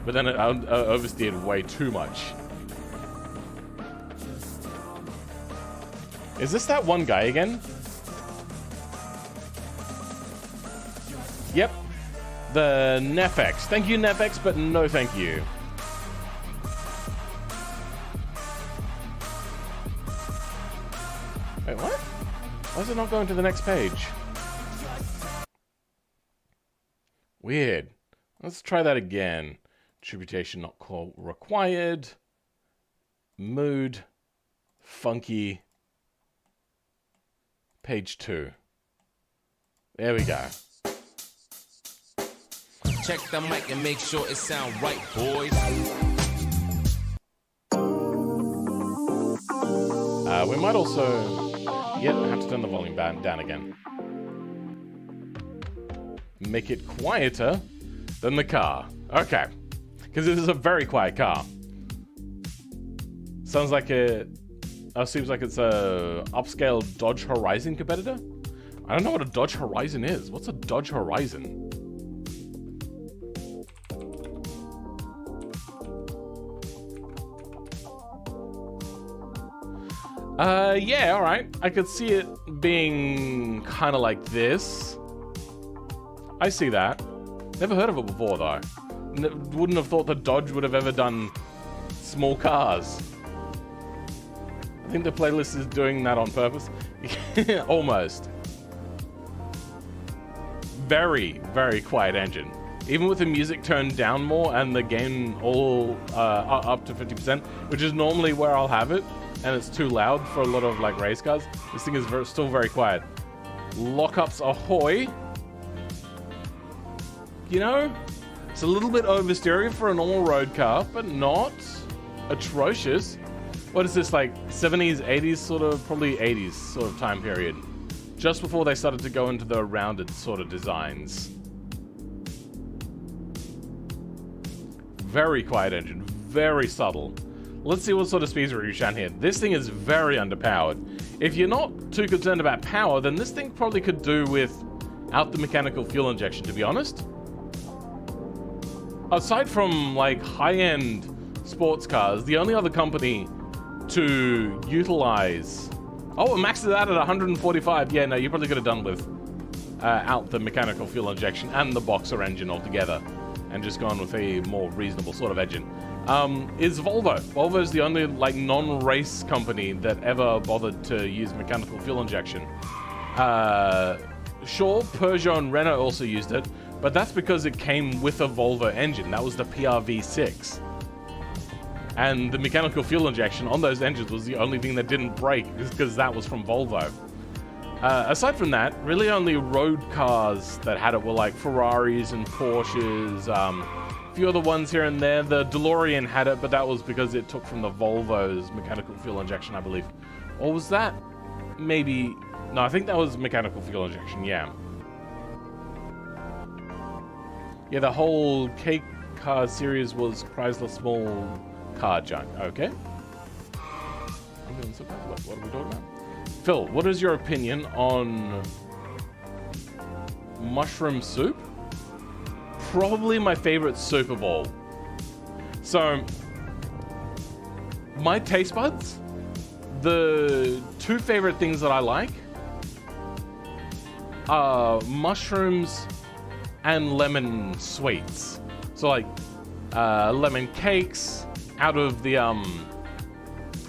But then it oversteered way too much. Is this that one guy again? Yep. The Nefex. Thank you, Nefex, but no thank you. Wait, what? Why is it not going to the next page? Weird. Let's try that again. Tributation not call required. Mood. Funky. Page 2. There we go. Check the mic and make sure it sound right, boys. We might also... Yep, I have to turn the volume down again. Make it quieter than the car. Okay. Because it is a very quiet car. Sounds like seems like it's a upscale Dodge Horizon competitor. I don't know what a Dodge Horizon is. What's a Dodge Horizon? Yeah, alright. I could see it being kind of like this. I see that. Never heard of it before, though. Wouldn't have thought that Dodge would have ever done small cars. I think the playlist is doing that on purpose. Almost. Very, very quiet engine. Even with the music turned down more and the gain all up to 50%, which is normally where I'll have it, and it's too loud for a lot of like race cars, this thing is still very quiet. Lockups ahoy. You know, it's a little bit oversteering for a normal road car, but not atrocious. What is this, like 70s, 80s sort of, probably 80s sort of time period. Just before they started to go into the rounded sort of designs. Very quiet engine, very subtle. Let's see what sort of speeds we reach down here. This thing is very underpowered. If you're not too concerned about power, then this thing probably could do without the mechanical fuel injection, to be honest. Aside from like high-end sports cars, the only other company to utilize... Oh, it maxes out at 145. Yeah, no, you probably could have done with out the mechanical fuel injection and the boxer engine altogether, and just gone with a more reasonable sort of engine. Is Volvo. Volvo is the only like non-race company that ever bothered to use mechanical fuel injection. Sure, Peugeot and Renault also used it, but that's because it came with a Volvo engine. That was the PRV6. And the mechanical fuel injection on those engines was the only thing that didn't break, because that was from Volvo. Aside from that, really only road cars that had it were like Ferraris and Porsches, a few other ones here and there. The DeLorean had it, but that was because it took from the Volvo's mechanical fuel injection, I believe. Or was that maybe... No, I think that was mechanical fuel injection, yeah. Yeah, the whole K car series was Chrysler small car junk. Okay. I'm doing some what are we talking about? Phil, what is your opinion on mushroom soup? Probably my favorite soup of all. So, my taste buds, the two favorite things that I like are mushrooms and lemon sweets. So like lemon cakes out of the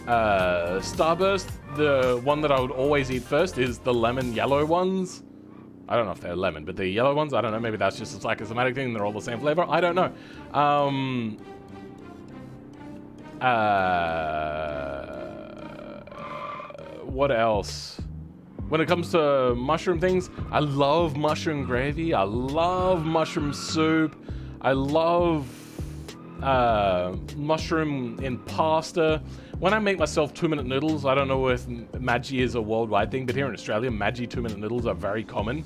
Starburst. The one that I would always eat first is the lemon yellow ones. I don't know if they're lemon, but the yellow ones, I don't know, maybe that's just like a psychosomatic thing, they're all the same flavor, I don't know. What else? When it comes to mushroom things, I love mushroom gravy, I love mushroom soup, I love mushroom in pasta. When I make myself 2-minute noodles, I don't know if Maggi is a worldwide thing, but here in Australia, Maggi 2-minute noodles are very common.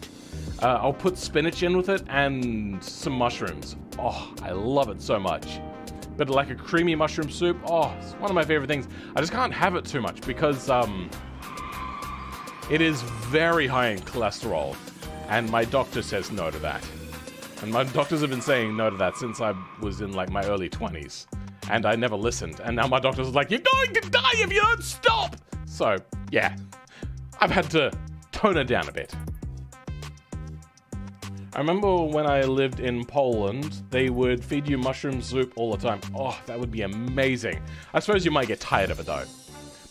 I'll put spinach in with it and some mushrooms. Oh, I love it so much. But like a creamy mushroom soup, oh, it's one of my favorite things. I just can't have it too much because it is very high in cholesterol, and my doctor says no to that. And my doctors have been saying no to that since I was in like my early 20s. And I never listened. And now my doctor's like, you're going to die if you don't stop! So, yeah. I've had to tone it down a bit. I remember when I lived in Poland, they would feed you mushroom soup all the time. Oh, that would be amazing. I suppose you might get tired of it though.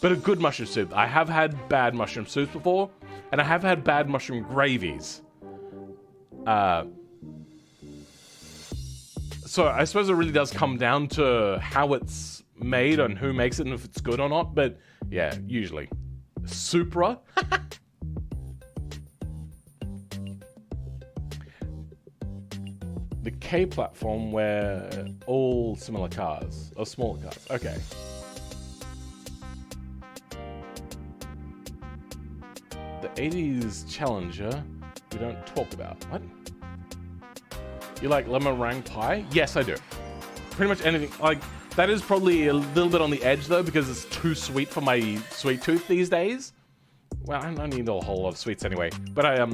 But a good mushroom soup. I have had bad mushroom soups before, and I have had bad mushroom gravies. So I suppose it really does come down to how it's made and who makes it and if it's good or not. But yeah, usually. Supra? The K platform where all similar cars, or smaller cars. Okay. The 80s Challenger we don't talk about. What? You like lemon meringue pie? Yes, I do. pretty much anything. Like, that is probably a little bit on the edge, though, because it's too sweet for my sweet tooth these days. Well, I don't need a whole lot of sweets anyway. But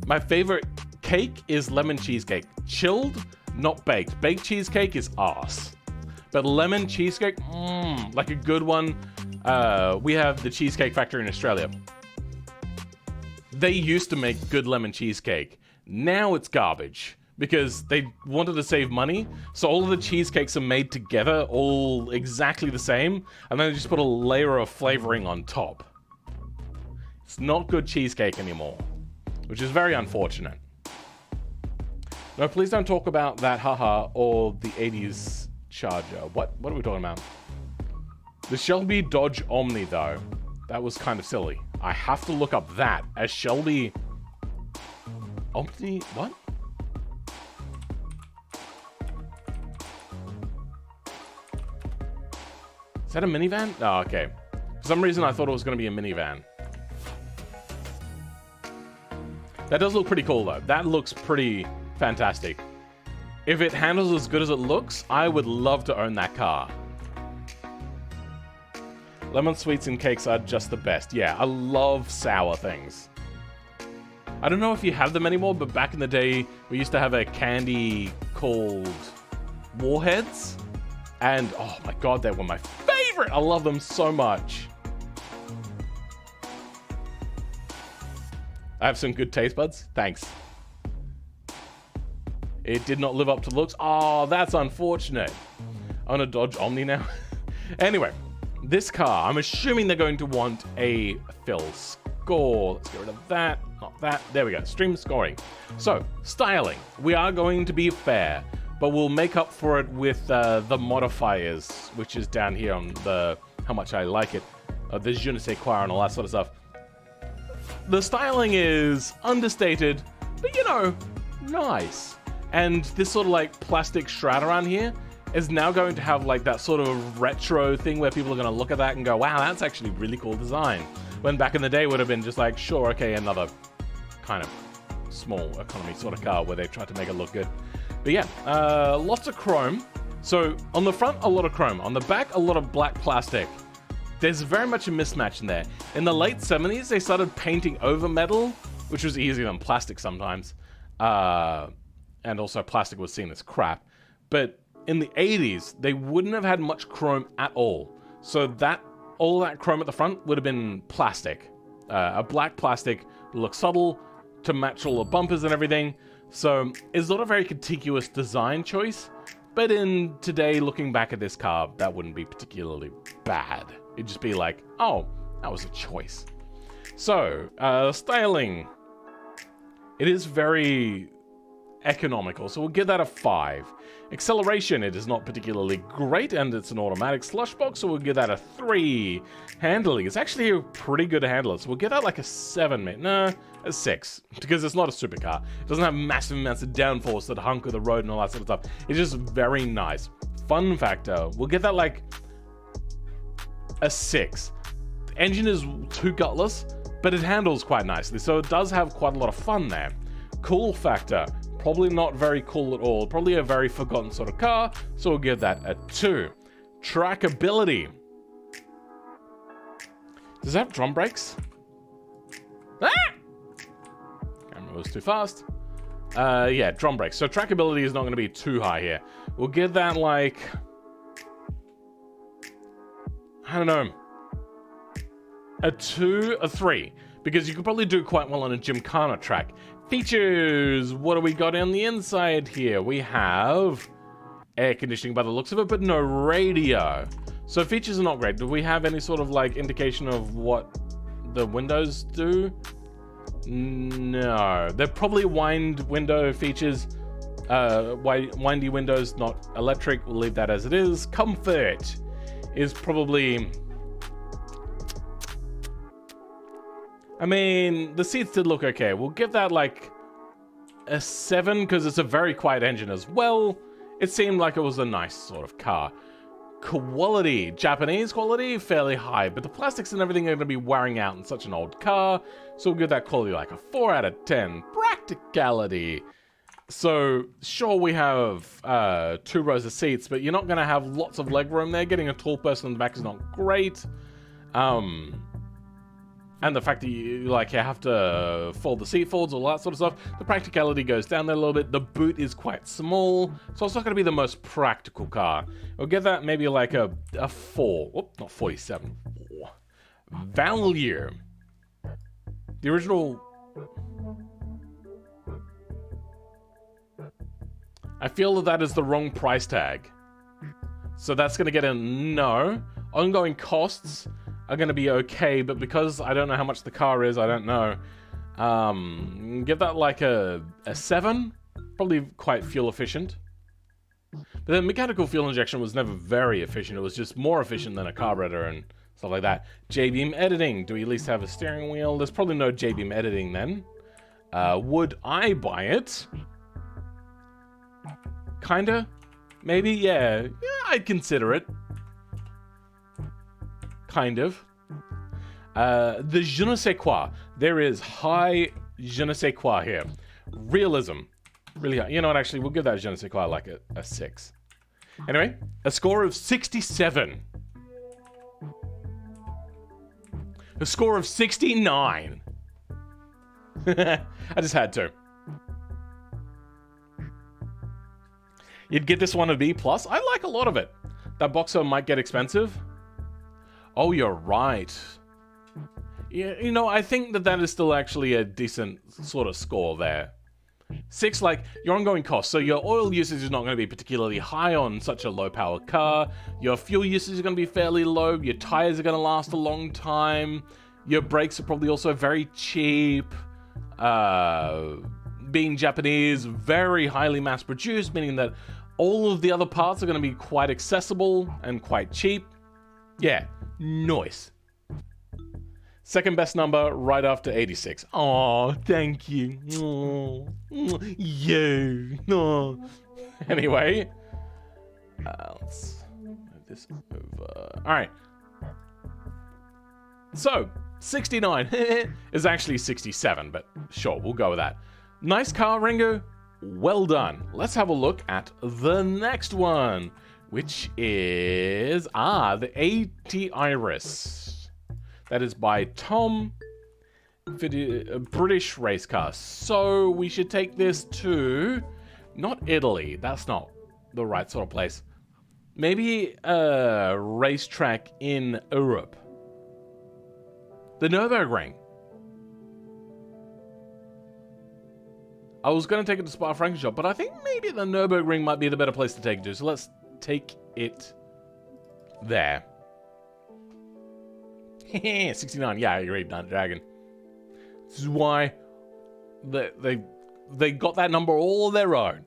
my favorite cake is lemon cheesecake. Chilled, not baked. Baked cheesecake is arse. But lemon cheesecake, like a good one. We have the Cheesecake Factory in Australia. They used to make good lemon cheesecake. Now it's garbage because they wanted to save money. So all of the cheesecakes are made together, all exactly the same. And then they just put a layer of flavoring on top. It's not good cheesecake anymore, which is very unfortunate. No, please don't talk about that, haha, or the 80s Charger. What are we talking about? The Shelby Dodge Omni, though. That was kind of silly. I have to look up that as Shelby... Omni... What? Is that a minivan? Oh, okay. For some reason, I thought it was going to be a minivan. That does look pretty cool, though. That looks pretty fantastic. If it handles as good as it looks, I would love to own that car. Lemon sweets and cakes are just the best. Yeah, I love sour things. I don't know if you have them anymore, but back in the day, we used to have a candy called Warheads. And, oh my god, they were my favorite! I love them so much. I have some good taste buds. Thanks. It did not live up to looks. Oh, that's unfortunate. I own a Dodge Omni now. Anyway, this car, I'm assuming they're going to want a fill score. Let's get rid of that, not that. There we go, stream scoring. So, styling. We are going to be fair, but we'll make up for it with the modifiers, which is down here on the how much I like it. The je ne sais quoi and all that sort of stuff. The styling is understated, but you know, nice. And this sort of like plastic shroud around here is now going to have like that sort of retro thing where people are going to look at that and go, wow, that's actually really cool design. When back in the day would have been just like, sure, okay, another kind of small economy sort of car where they tried to make it look good. But yeah, lots of chrome. So on the front, a lot of chrome. On the back, a lot of black plastic. There's very much a mismatch in there. In the late 70s, they started painting over metal, which was easier than plastic sometimes. And also plastic was seen as crap. But in the 80s, they wouldn't have had much chrome at all. So that all that chrome at the front would have been plastic. A black plastic looks subtle to match all the bumpers and everything. So it's not a very contiguous design choice. But in today, looking back at this car, that wouldn't be particularly bad. It'd just be like, oh, that was a choice. So, styling. It is very economical, so we'll give that a 5. Acceleration, it is not particularly great, and it's an automatic slush box, so we'll give that a 3. Handling, it's actually a pretty good handler, so we'll give that like a 7, mate. Nah, a 6, because it's not a supercar. It doesn't have massive amounts of downforce that hunk of the road and all that sort of stuff. It's just very nice. Fun factor, we'll give that like a 6. The engine is too gutless, but it handles quite nicely, so it does have quite a lot of fun there. Cool factor, probably not very cool at all. Probably a very forgotten sort of car, so we'll give that a 2. Trackability. Does it have drum brakes? Ah! Camera was too fast. Yeah, drum brakes. So trackability is not going to be too high here. We'll give that like, I don't know, a 2, a 3. Because you could probably do quite well on a Gymkhana track. Features, what do we got on the inside here? We have air conditioning by the looks of it, but no radio. So features are not great. Do we have any sort of like indication of what the windows do? No, they're probably wind window features. Windy windows, not electric. We'll leave that as it is. Comfort is probably, I mean, the seats did look okay. We'll give that like a 7 because it's a very quiet engine as well. It seemed like it was a nice sort of car. Quality, Japanese quality, fairly high, but the plastics and everything are going to be wearing out in such an old car. So we'll give that quality like a 4 out of 10. Practicality. So, sure, we have 2 rows of seats, but you're not going to have lots of leg room there. Getting a tall person in the back is not great. And the fact that you have to fold the seat folds, all that sort of stuff, the practicality goes down there a little bit. The boot is quite small, so it's not going to be the most practical car. We'll give that maybe like a 4. Oop, not 47. 4. Value. The original... I feel that is the wrong price tag. So that's going to get a no. Ongoing costs are going to be okay, but because I don't know how much the car is, I don't know. Give that like a 7. Probably quite fuel efficient. But the mechanical fuel injection was never very efficient. It was just more efficient than a carburetor and stuff like that. J-beam editing. Do we at least have a steering wheel? There's probably no J-beam editing then. Would I buy it? Kinda? Maybe? Yeah, I'd consider it. Kind of. The je ne sais quoi. There is high je ne sais quoi here. Realism. Really high. You know what, actually, we'll give that je ne sais quoi like a 6. Anyway, a score of 67. A score of 69. I just had to. You'd get this one a B+. I like a lot of it. That Boxer might get expensive. Oh, you're right. Yeah, you know, I think that is still actually a decent sort of score there. 6, like, your ongoing costs. So your oil usage is not going to be particularly high on such a low-powered car. Your fuel usage is going to be fairly low. Your tires are going to last a long time. Your brakes are probably also very cheap. Being Japanese, very highly mass-produced, meaning that all of the other parts are going to be quite accessible and quite cheap. Yeah, nice. Second best number right after 86. Oh, thank you. Oh, yeah. Oh. Anyway, let's move this over. All right. So, 69 is actually 67, but sure, we'll go with that. Nice car, Ringo. Well done. Let's have a look at the next one, which is, the AT Iris. That is by Tom, a British race car. So we should take this to, not Italy, that's not the right sort of place. Maybe a racetrack in Europe. The Nürburgring. I was going to take it to Spa-Francorchamps, but I think maybe the Nürburgring might be the better place to take it to. So let's take it there. 69. Yeah, I agree, Dragon. This is why they got that number all their own.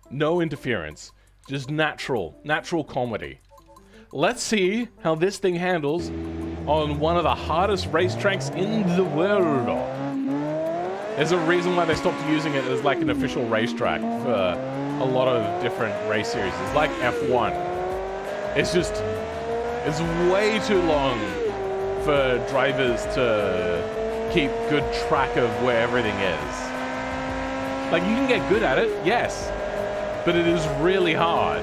No interference. Just natural comedy. Let's see how this thing handles on one of the hardest racetracks in the world. There's a reason why they stopped using it as like an official racetrack for a lot of different race series. It's like F1. It's way too long for drivers to keep good track of where everything is. Like, you can get good at it, yes, but it is really hard.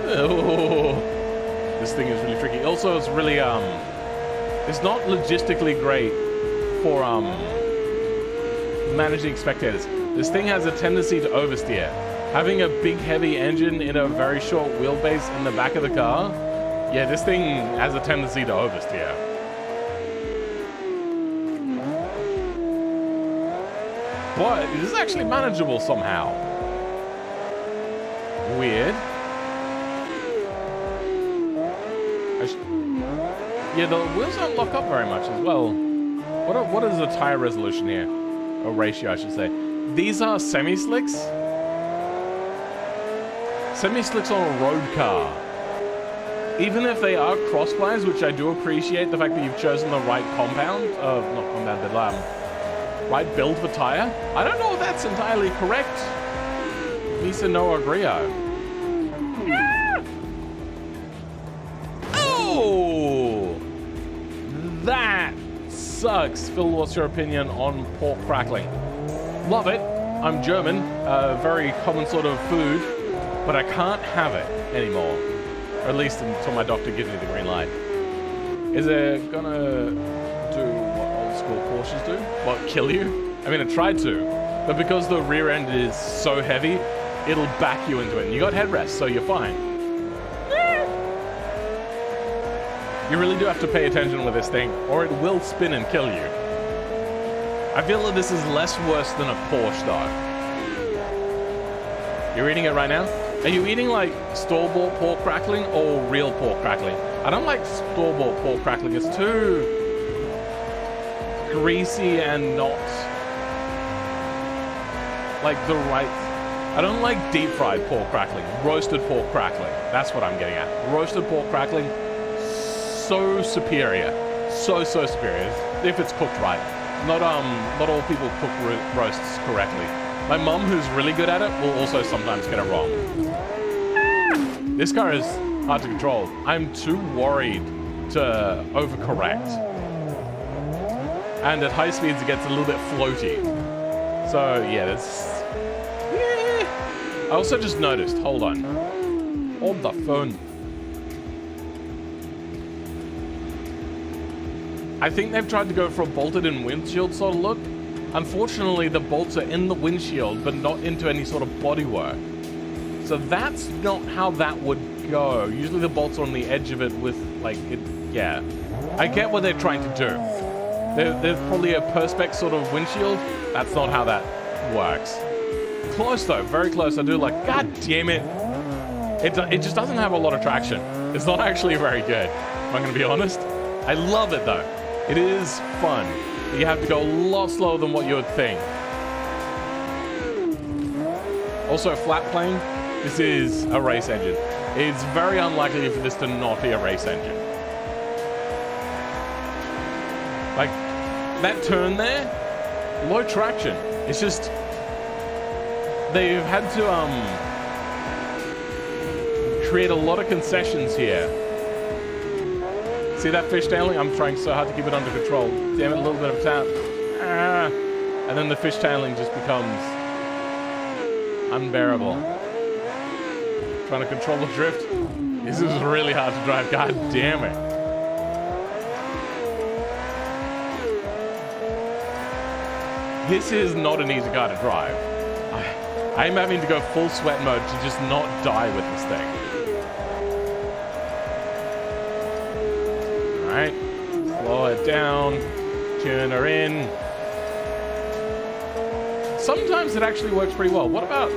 Oh, this thing is really tricky. Also, it's really, it's not logistically great for, managing spectators. This thing has a tendency to oversteer. Having a big heavy engine in a very short wheelbase in the back of the car, yeah, this thing has a tendency to oversteer. But it is actually manageable somehow. Weird. Yeah, the wheels don't lock up very much as well. What is the tire resolution here? Or ratio, I should say. These are semi-slicks? Semi-slicks on a road car. Even if they are crossbuys, which I do appreciate the fact that you've chosen the right compound, not compound, but right build for tire. I don't know if that's entirely correct. Misa no agrio. Yeah. Oh! That sucks. Phil, what's your opinion on pork crackling? Love it. I'm German, a very common sort of food, but I can't have it anymore. Or at least until my doctor gives me the green light. Is it gonna do what old school Porsches do? What, kill you? I mean, it tried to, but because the rear end is so heavy, it'll back you into it. And you got headrests, so you're fine. You really do have to pay attention with this thing, or it will spin and kill you. I feel that this is less worse than a Porsche, though. You're eating it right now? Are you eating, like, store-bought pork crackling or real pork crackling? I don't like store-bought pork crackling. It's too greasy and not, like, the right... I don't like deep-fried pork crackling. Roasted pork crackling. That's what I'm getting at. Roasted pork crackling, so superior. So superior. If it's cooked right. Not all people cook roasts correctly. My mum, who's really good at it, will also sometimes get it wrong. This car is hard to control. I'm too worried to overcorrect. And at high speeds, it gets a little bit floaty. So, yeah, that's... Yeah. I also just noticed, hold on. On the phone. I think they've tried to go for a bolted-in windshield sort of look. Unfortunately, the bolts are in the windshield, but not into any sort of bodywork. So that's not how that would go. Usually the bolts are on the edge of it with, like, it, yeah. I get what they're trying to do. There's probably a Perspex sort of windshield. That's not how that works. Close, though. Very close. I do like, God damn it. It just doesn't have a lot of traction. It's not actually very good, if I'm going to be honest. I love it, though. It is fun. You have to go a lot slower than what you would think. Also, flat plane, this is a race engine. It's very unlikely for this to not be a race engine. Like, that turn there, low traction. It's just, they've had to create a lot of concessions here. See that fishtailing? I'm trying so hard to keep it under control. Damn it, a little bit of tap. And then the fishtailing just becomes unbearable. Trying to control the drift. This is really hard to drive. God damn it. This is not an easy car to drive. I'm having to go full sweat mode to just not die with this thing. Alright, slow it down, tune her in. Sometimes it actually works pretty well. What about...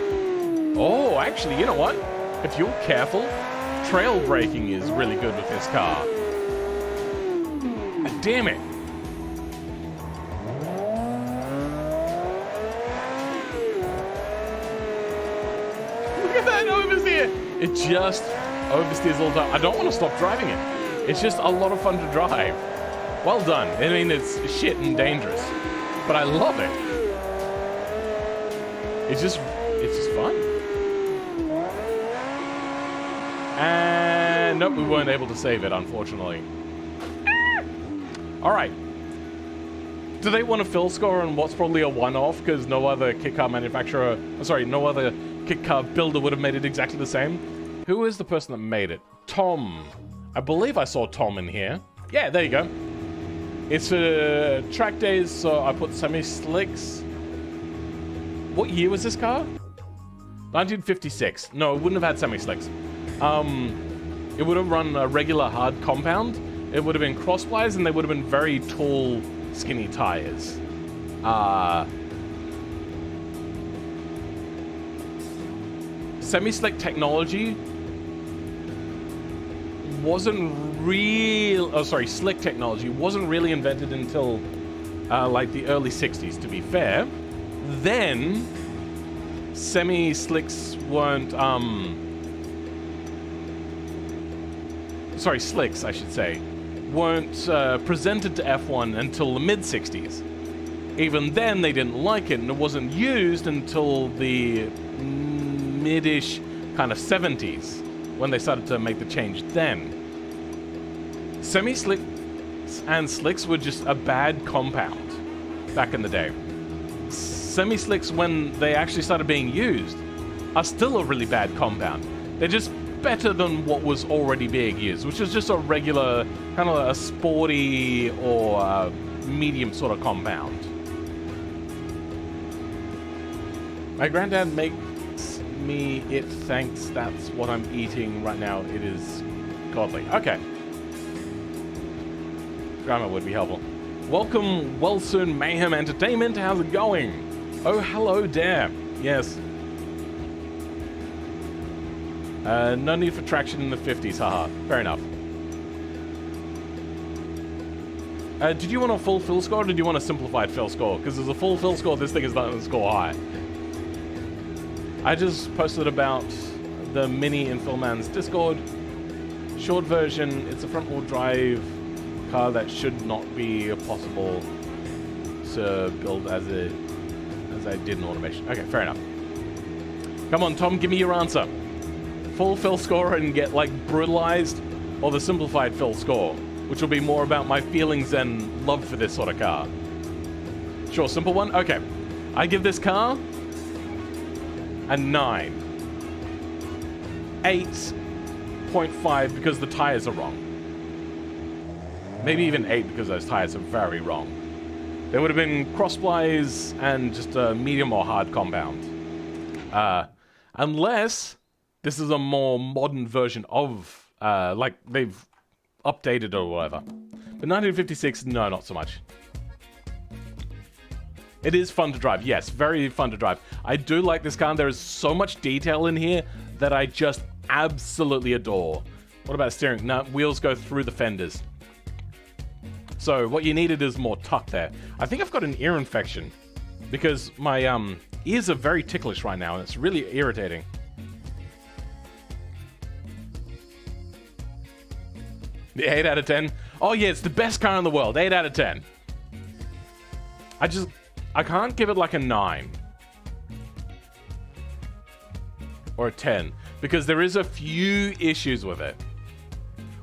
Oh, actually, you know what? If you're careful, trail braking is really good with this car. Damn it. Look at that oversteer. It just oversteers all the time. I don't want to stop driving it. It's just a lot of fun to drive. Well done. I mean, it's shit and dangerous, but I love it. It's just fun. And nope, we weren't able to save it, unfortunately. All right. Do they want a fill score on what's probably a one-off because no other kit car manufacturer, no other kit car builder would have made it exactly the same? Who is the person that made it? Tom. I believe I saw Tom in here. Yeah, there you go. It's track days, so I put semi-slicks. What year was this car? 1956. No, it wouldn't have had semi-slicks. It would have run a regular hard compound. It would have been cross-plies, and they would have been very tall, skinny tires. Semi-slick technology wasn't real... slick technology wasn't really invented until, like, the early 60s, to be fair. Then, semi-slicks weren't, slicks, I should say, weren't presented to F1 until the mid-60s. Even then, they didn't like it, and it wasn't used until the mid-ish kind of 70s, when they started to make the change then. Semi-slicks and slicks were just a bad compound back in the day. semi-slicks, when they actually started being used, are still a really bad compound. They're just better than what was already being used, which is just a regular, kind of a sporty or medium sort of compound. My granddad makes me it, thanks. That's what I'm eating right now. It is godly. Okay. Grammar would be helpful. Welcome, well soon, Mayhem Entertainment. How's it going? Oh, hello there. Yes. No need for traction in the 50s, haha. Fair enough. Did you want a full fill score, or did you want a simplified fill score? Because there's a full fill score, this thing is not going to score high. I just posted about the Mini in Philman's Discord. Short version, it's a front-wheel drive car that should not be possible to build as I did in automation. Okay, fair enough. Come on, Tom, give me your answer. Full fill score and get like brutalized, or the simplified fill score, which will be more about my feelings and love for this sort of car. Sure, simple one? Okay. I give this car a 9. 8.5 because the tires are wrong. Maybe even 8 because those tires are very wrong. They would have been cross-splies and just a medium or hard compound. Unless this is a more modern version of, like, they've updated or whatever. But 1956, no, not so much. It is fun to drive. Yes, very fun to drive. I do like this car. There is so much detail in here that I just absolutely adore. What about steering? No, wheels go through the fenders. So what you needed is more tuck there. I think I've got an ear infection because my ears are very ticklish right now and it's really irritating. The 8 out of 10. Oh yeah, it's the best car in the world. 8 out of 10. I can't give it like a 9. Or a 10. Because there is a few issues with it.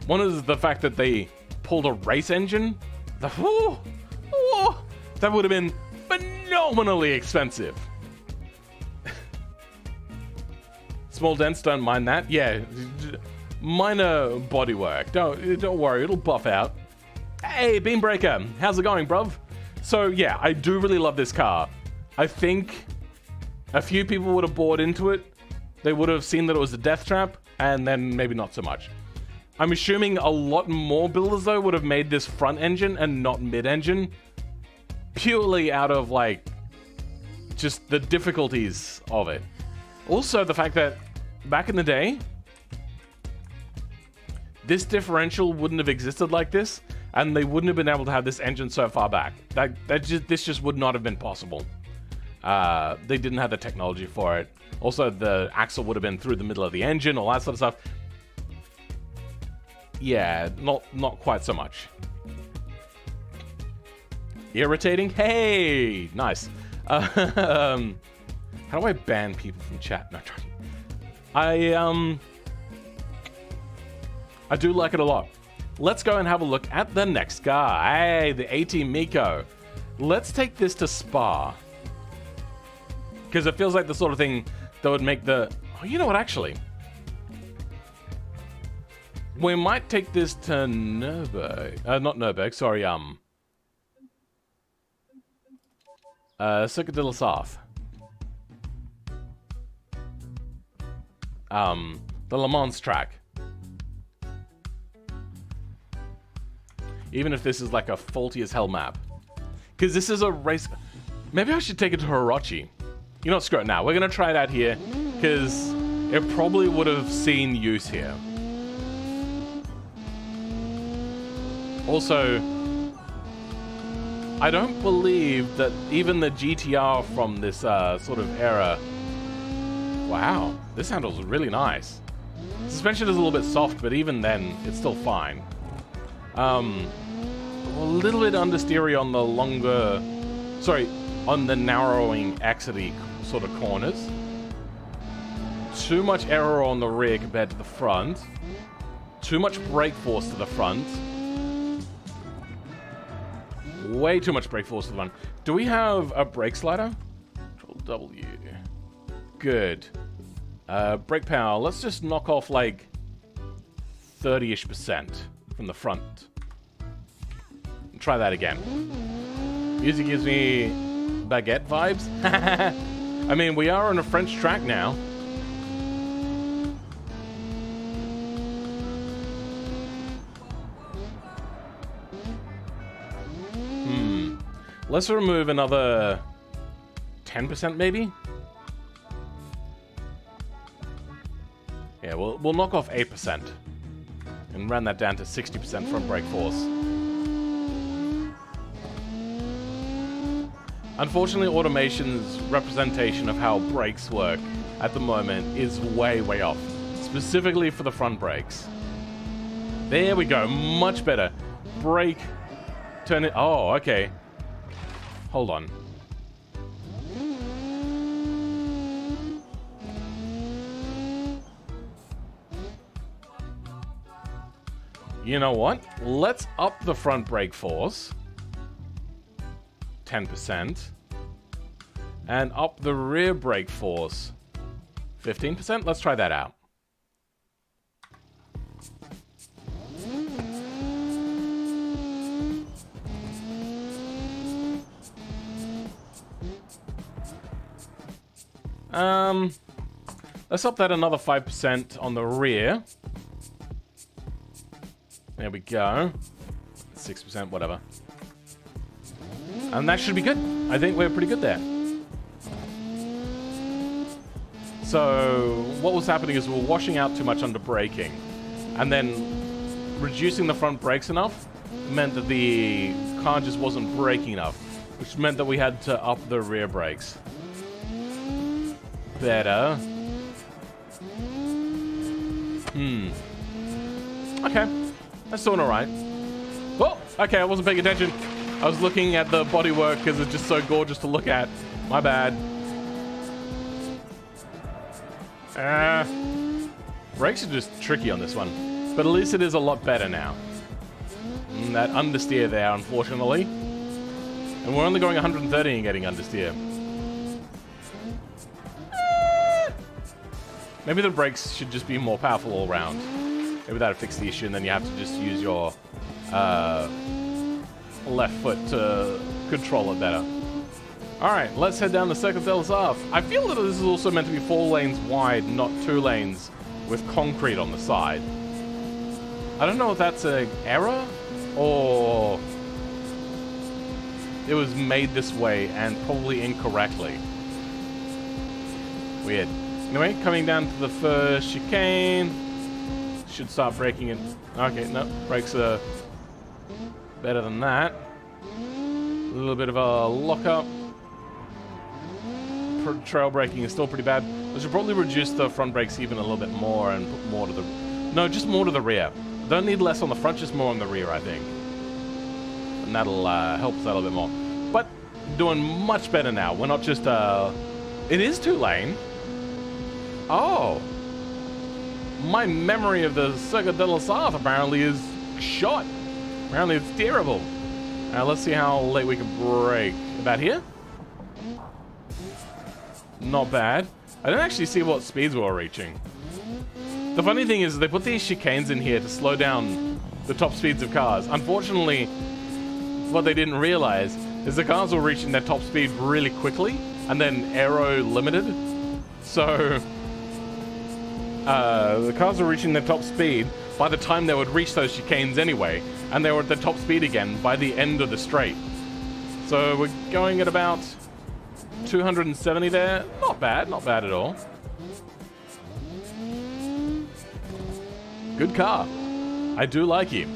One is the fact that they pulled a race engine. That would have been phenomenally expensive. Small dents, don't mind that. Yeah, minor bodywork. Don't worry, it'll buff out. Hey, Beambreaker, how's it going, bruv? So yeah, I do really love this car. I think a few people would have bought into it. They would have seen that it was a death trap, and then maybe not so much. I'm assuming a lot more builders, though, would have made this front engine and not mid-engine. Purely out of, like, just the difficulties of it. Also, the fact that back in the day, this differential wouldn't have existed like this, and they wouldn't have been able to have this engine so far back. This just would not have been possible. They didn't have the technology for it. Also, the axle would have been through the middle of the engine, all that sort of stuff. Yeah, not quite so much. Irritating? Hey! Nice. How do I ban people from chat? No, I do like it a lot. Let's go and have a look at the next car. Hey, the AT Miko. Let's take this to Spa. Because it feels like the sort of thing that would make the... Oh, you know what, actually? We might take this to Nürburg. Not Nürburg, sorry, Circuit de la Sarthe. The Le Mans track. Even if this is like a faulty as hell map. Because this is a race... Maybe I should take it to Hirochi. You know what, screw it now. We're going to try it out here. Because it probably would have seen use here. Also, I don't believe that even the GTR from this sort of era... Wow, this handles really nice. Suspension is a little bit soft, but even then, it's still fine. A little bit understeery on the longer... Sorry, on the narrowing exity sort of corners. Too much error on the rear compared to the front. Too much brake force to the front. Way too much brake force to the front. Do we have a brake slider? W. Good. Brake power. Let's just knock off like 30-ish% from the front. Try that again. Music gives me baguette vibes. I mean, we are on a French track now. Let's remove another 10% maybe? Yeah, we'll knock off 8% and run that down to 60% from brake force. Unfortunately, automation's representation of how brakes work at the moment is way, way off. Specifically for the front brakes. There we go, much better. Brake, turn it, oh, okay. Hold on. You know what? Let's up the front brake force. 10%. And up the rear brake force. 15%? Let's try that out. Let's up that another 5% on the rear. There we go. 6%, whatever. And that should be good. I think we're pretty good there. So, what was happening is we were washing out too much under braking. And then reducing the front brakes enough meant that the car just wasn't braking enough. Which meant that we had to up the rear brakes. Better. Okay. That's doing alright. Oh, okay, I wasn't paying attention. I was looking at the bodywork because it's just so gorgeous to look at. My bad. Brakes are just tricky on this one. But at least it is a lot better now. That understeer there, unfortunately. And we're only going 130 and getting understeer. Maybe the brakes should just be more powerful all around. Maybe that'll fix the issue, and then you have to just use your left foot to control it better. Alright, let's head down the second LSR. I feel that this is also meant to be 4 lanes wide, not 2 lanes with concrete on the side. I don't know if that's an error, or it was made this way and probably incorrectly. Weird. Anyway, coming down to the first chicane. Should start braking in. Okay, no, brakes are better than that. A little bit of a lockup. Trail braking is still pretty bad. I should probably reduce the front brakes even a little bit more and put more to the... No, just more to the rear. Don't need less on the front, just more on the rear, I think. And that'll help us out a little bit more. But doing much better now. We're not just... It is 2-lane. Oh. My memory of the Circuit de la South apparently is shot. Apparently it's terrible. Now let's see how late we can brake. About here? Not bad. I didn't actually see what speeds we were reaching. The funny thing is they put these chicanes in here to slow down the top speeds of cars. Unfortunately, what they didn't realize is the cars were reaching their top speed really quickly and then aero limited. So the cars were reaching their top speed by the time they would reach those chicanes anyway, and they were at the top speed again by the end of the straight. So we're going at about 270 there. Not bad at all. Good car. I do like you.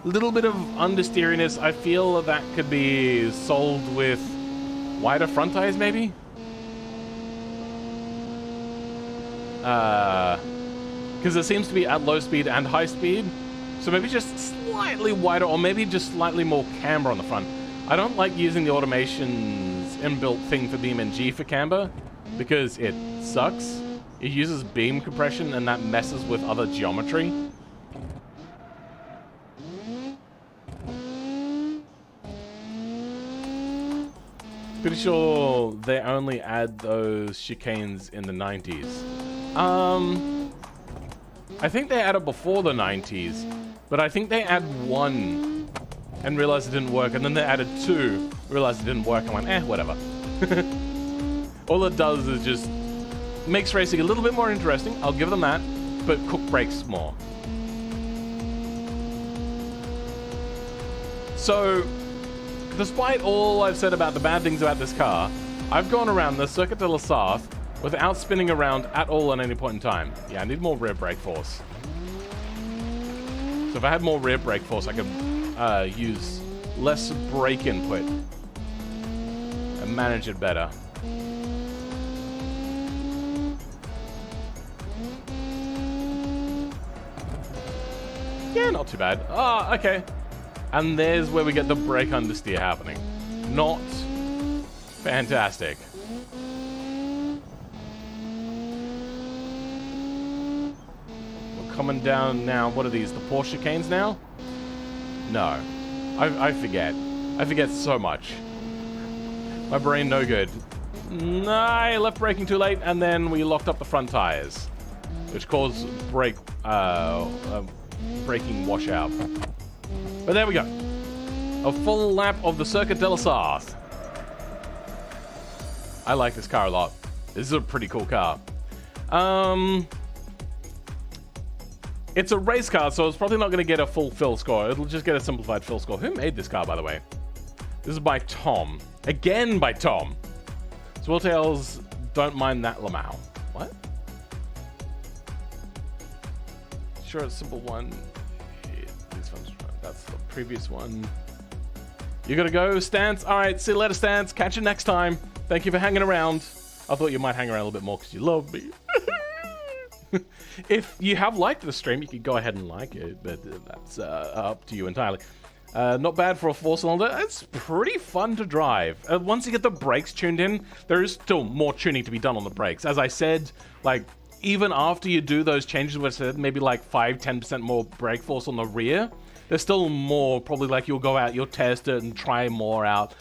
Little bit of understeeriness. I feel that could be solved with wider front tires, maybe? Because it seems to be at low speed and high speed. So maybe just slightly wider, or maybe just slightly more camber on the front. I don't like using the automation's inbuilt thing for BeamNG for camber, because it sucks. It uses beam compression, and that messes with other geometry. Pretty sure they only add those chicanes in the 90s. I think they added before the 90s, but I think they add one and realized it didn't work, and then they added two, realized it didn't work, and went, whatever. All it does is just makes racing a little bit more interesting, I'll give them that, but cook brakes more. So, despite all I've said about the bad things about this car, I've gone around the Circuit de la Sarthe without spinning around at all at any point in time. Yeah, I need more rear brake force. So if I had more rear brake force, I could use less brake input and manage it better. Yeah, not too bad. Ah, okay. And there's where we get the brake understeer happening. Not fantastic. We're coming down now. What are these? The Porsche chicanes now? No. I forget. I forget so much. My brain no good. No, I left braking too late, and then we locked up the front tires, which caused braking washout. But there we go. A full lap of the Circuit de la Sarthe. I like this car a lot. This is a pretty cool car. It's a race car, so it's probably not going to get a full fill score. It'll just get a simplified fill score. Who made this car, by the way? This is by Tom. Again by Tom. Swirltails don't mind that Lamau. What? Sure, it's a simple one. That's the previous one. You gotta go, Stance. Alright, see you later, Stance. Catch you next time. Thank you for hanging around. I thought you might hang around a little bit more because you love me. If you have liked the stream, you could go ahead and like it, but that's up to you entirely. Not bad for a 4-cylinder. It's pretty fun to drive. Once you get the brakes tuned in, there is still more tuning to be done on the brakes. As I said, like, even after you do those changes where I said maybe like 5-10% more brake force on the rear, there's still more, probably like you'll go out, you'll test it and try more out.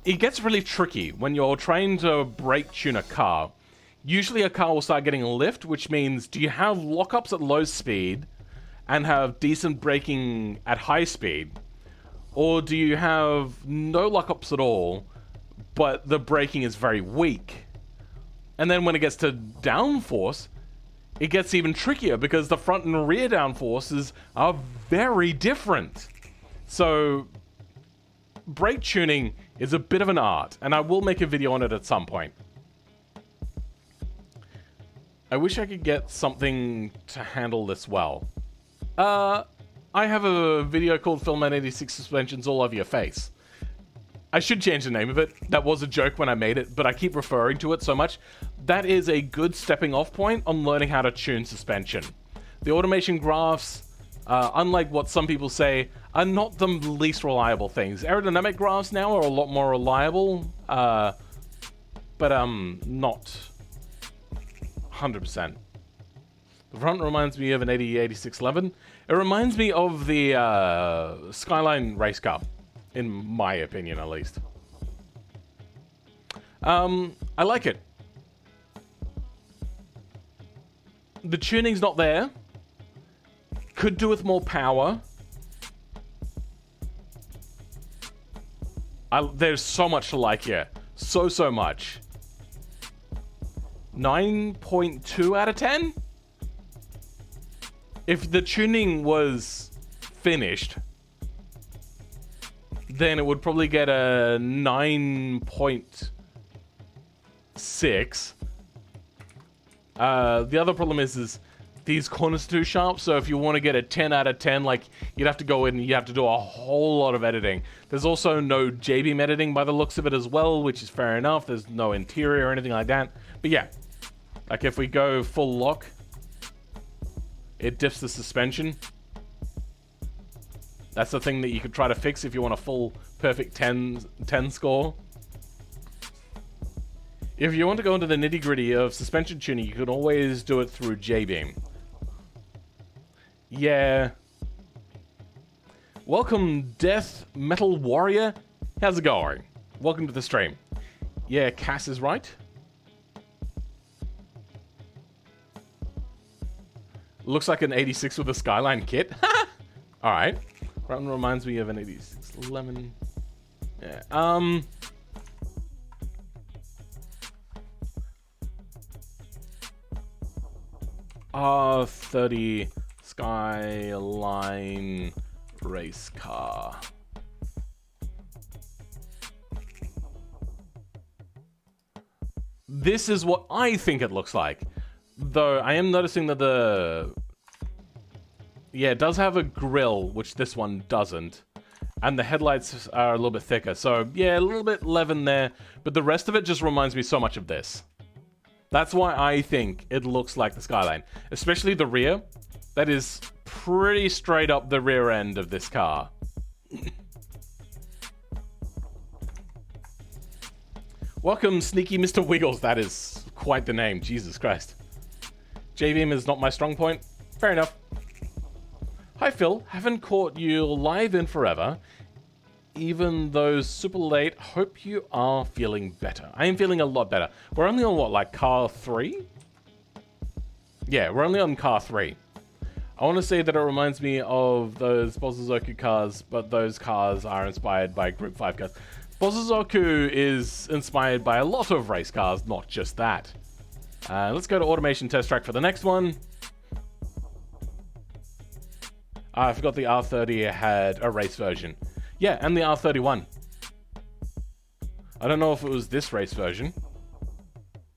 It gets really tricky when you're trying to brake tune a car. Usually a car will start getting a lift, which means do you have lockups at low speed and have decent braking at high speed? Or do you have no lockups at all, but the braking is very weak? And then when it gets to downforce, it gets even trickier because the front and rear downforces are very different. So brake tuning is a bit of an art, and I will make a video on it at some point. I wish I could get something to handle this well. I have a video called Filmman 86 Suspensions All Over Your Face. I should change the name of it. That was a joke when I made it, but I keep referring to it so much. That is a good stepping off point on learning how to tune suspension. The automation graphs, unlike what some people say, are not the least reliable things. Aerodynamic graphs now are a lot more reliable, but not 100%. The front reminds me of an 8611. It reminds me of the Skyline race car, in my opinion at least. I like it. The tuning's not there. Could do with more power. There's so much to like here. So much. 9.2 out of 10? If the tuning was finished, then it would probably get a 9.6. The other problem is these corners are too sharp, so if you want to get a 10 out of 10, like, you'd have to go in and you have to do a whole lot of editing. There's also no J-beam editing by the looks of it as well, which is fair enough. There's no interior or anything like that. But yeah, like if we go full lock, it diffs the suspension. That's the thing that you could try to fix if you want a full perfect 10 score. If you want to go into the nitty-gritty of suspension tuning, you can always do it through J-beam. Yeah. Welcome, Death Metal Warrior. How's it going? Welcome to the stream. Yeah, Cass is right. Looks like an 86 with a Skyline kit. Alright. That reminds me of an 86 Lemon. Yeah. R30 Skyline race car. This is what I think it looks like. Though I am noticing that yeah, it does have a grille, which this one doesn't. And the headlights are a little bit thicker. So yeah, a little bit Levin there. But the rest of it just reminds me so much of this. That's why I think it looks like the Skyline. Especially the rear. That is pretty straight up the rear end of this car. Welcome, Sneaky Mr. Wiggles. That is quite the name. Jesus Christ. J-Beam is not my strong point. Fair enough. Hi, Phil. Haven't caught you live in forever. Even though super late, hope you are feeling better. I am feeling a lot better. We're only on what, like car 3? Yeah, we're only on car 3. I want to say that it reminds me of those Bosozoku cars, but those cars are inspired by Group 5 cars. Bosozoku is inspired by a lot of race cars, not just that. Let's go to Automation Test Track for the next one. I forgot the R30 had a race version. Yeah, and the R31. I don't know if it was this race version.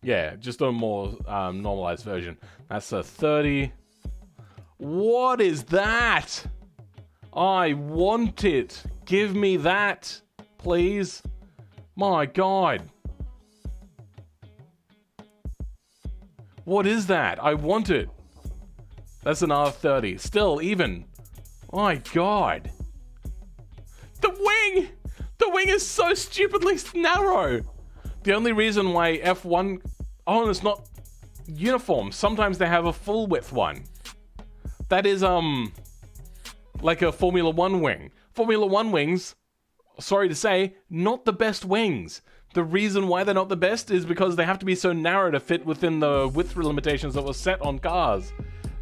Yeah, just a more normalized version. That's a 30. What is that? I want it. Give me that, please. My God. What is that? I want it. That's an R30. Still, even. My God. The wing! The wing is so stupidly narrow. The only reason why F1... Oh, and it's not uniform. Sometimes they have a full width one. That is, like a Formula 1 wing. Formula 1 wings, sorry to say, not the best wings. The reason why they're not the best is because they have to be so narrow to fit within the width limitations that were set on cars.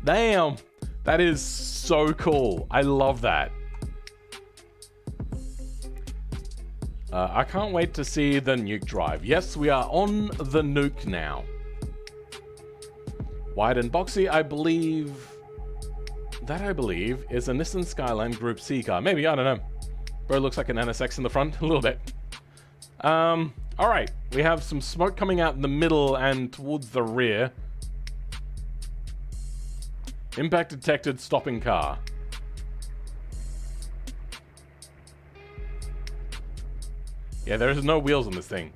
Damn. That is so cool. I love that. I can't wait to see the Nuke drive. Yes, we are on the Nuke now. Wide and boxy, I believe, is a Nissan Skyline Group C car. Maybe, I don't know. Bro looks like an NSX in the front, a little bit. Alright, we have some smoke coming out in the middle and towards the rear. Impact detected, stopping car. Yeah, there's no wheels on this thing.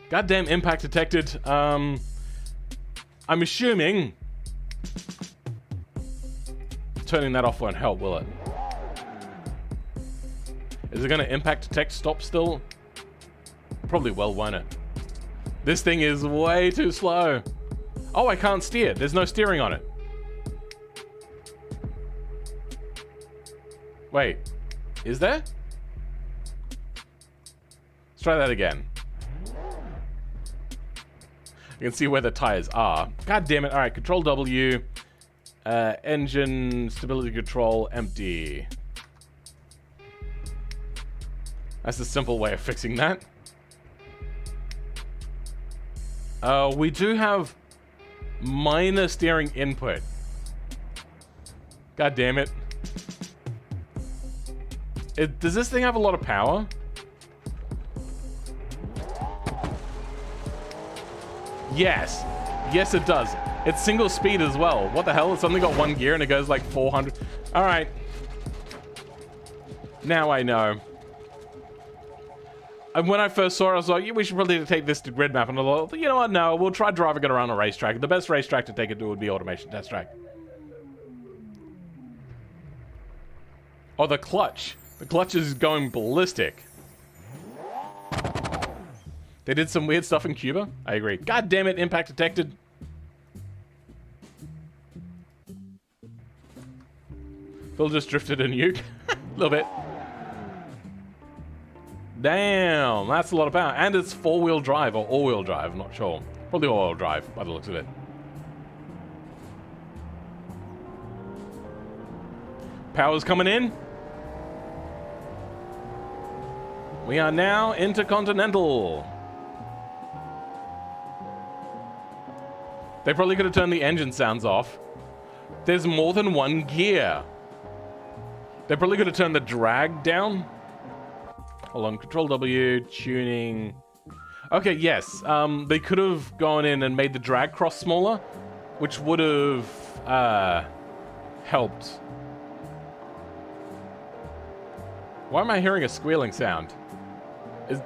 Goddamn impact detected. I'm assuming turning that off won't help, will it? Is it going to impact detect stop still? Probably will, won't it? This thing is way too slow. Oh, I can't steer. There's no steering on it. Wait, is there? Let's try that again. You can see where the tires are. God damn it. All right, Control W. Engine stability control empty. That's a simple way of fixing that. We do have minor steering input. God damn it. Does this thing have a lot of power? Yes. Yes, it does. It's single speed as well. What the hell? It's only got one gear and it goes like 400. All right. Now I know. And when I first saw it, I was like, yeah, we should probably take this to grid map. And I thought, you know what? No, we'll try driving it around a racetrack. The best racetrack to take it to would be Automation Test Track. Oh, the clutch. The clutch is going ballistic. They did some weird stuff in Cuba. I agree. God damn it, impact detected. Phil just drifted a nuke. A little bit. Damn, that's a lot of power. And it's four-wheel drive or all-wheel drive, I'm not sure. Probably all-wheel drive by the looks of it. Power's coming in. We are now intercontinental. They probably could have turned the engine sounds off. There's more than one gear. They probably could have turned the drag down. Hold on, Control W, tuning. Okay, yes. They could have gone in and made the drag cross smaller, which would have helped. Why am I hearing a squealing sound?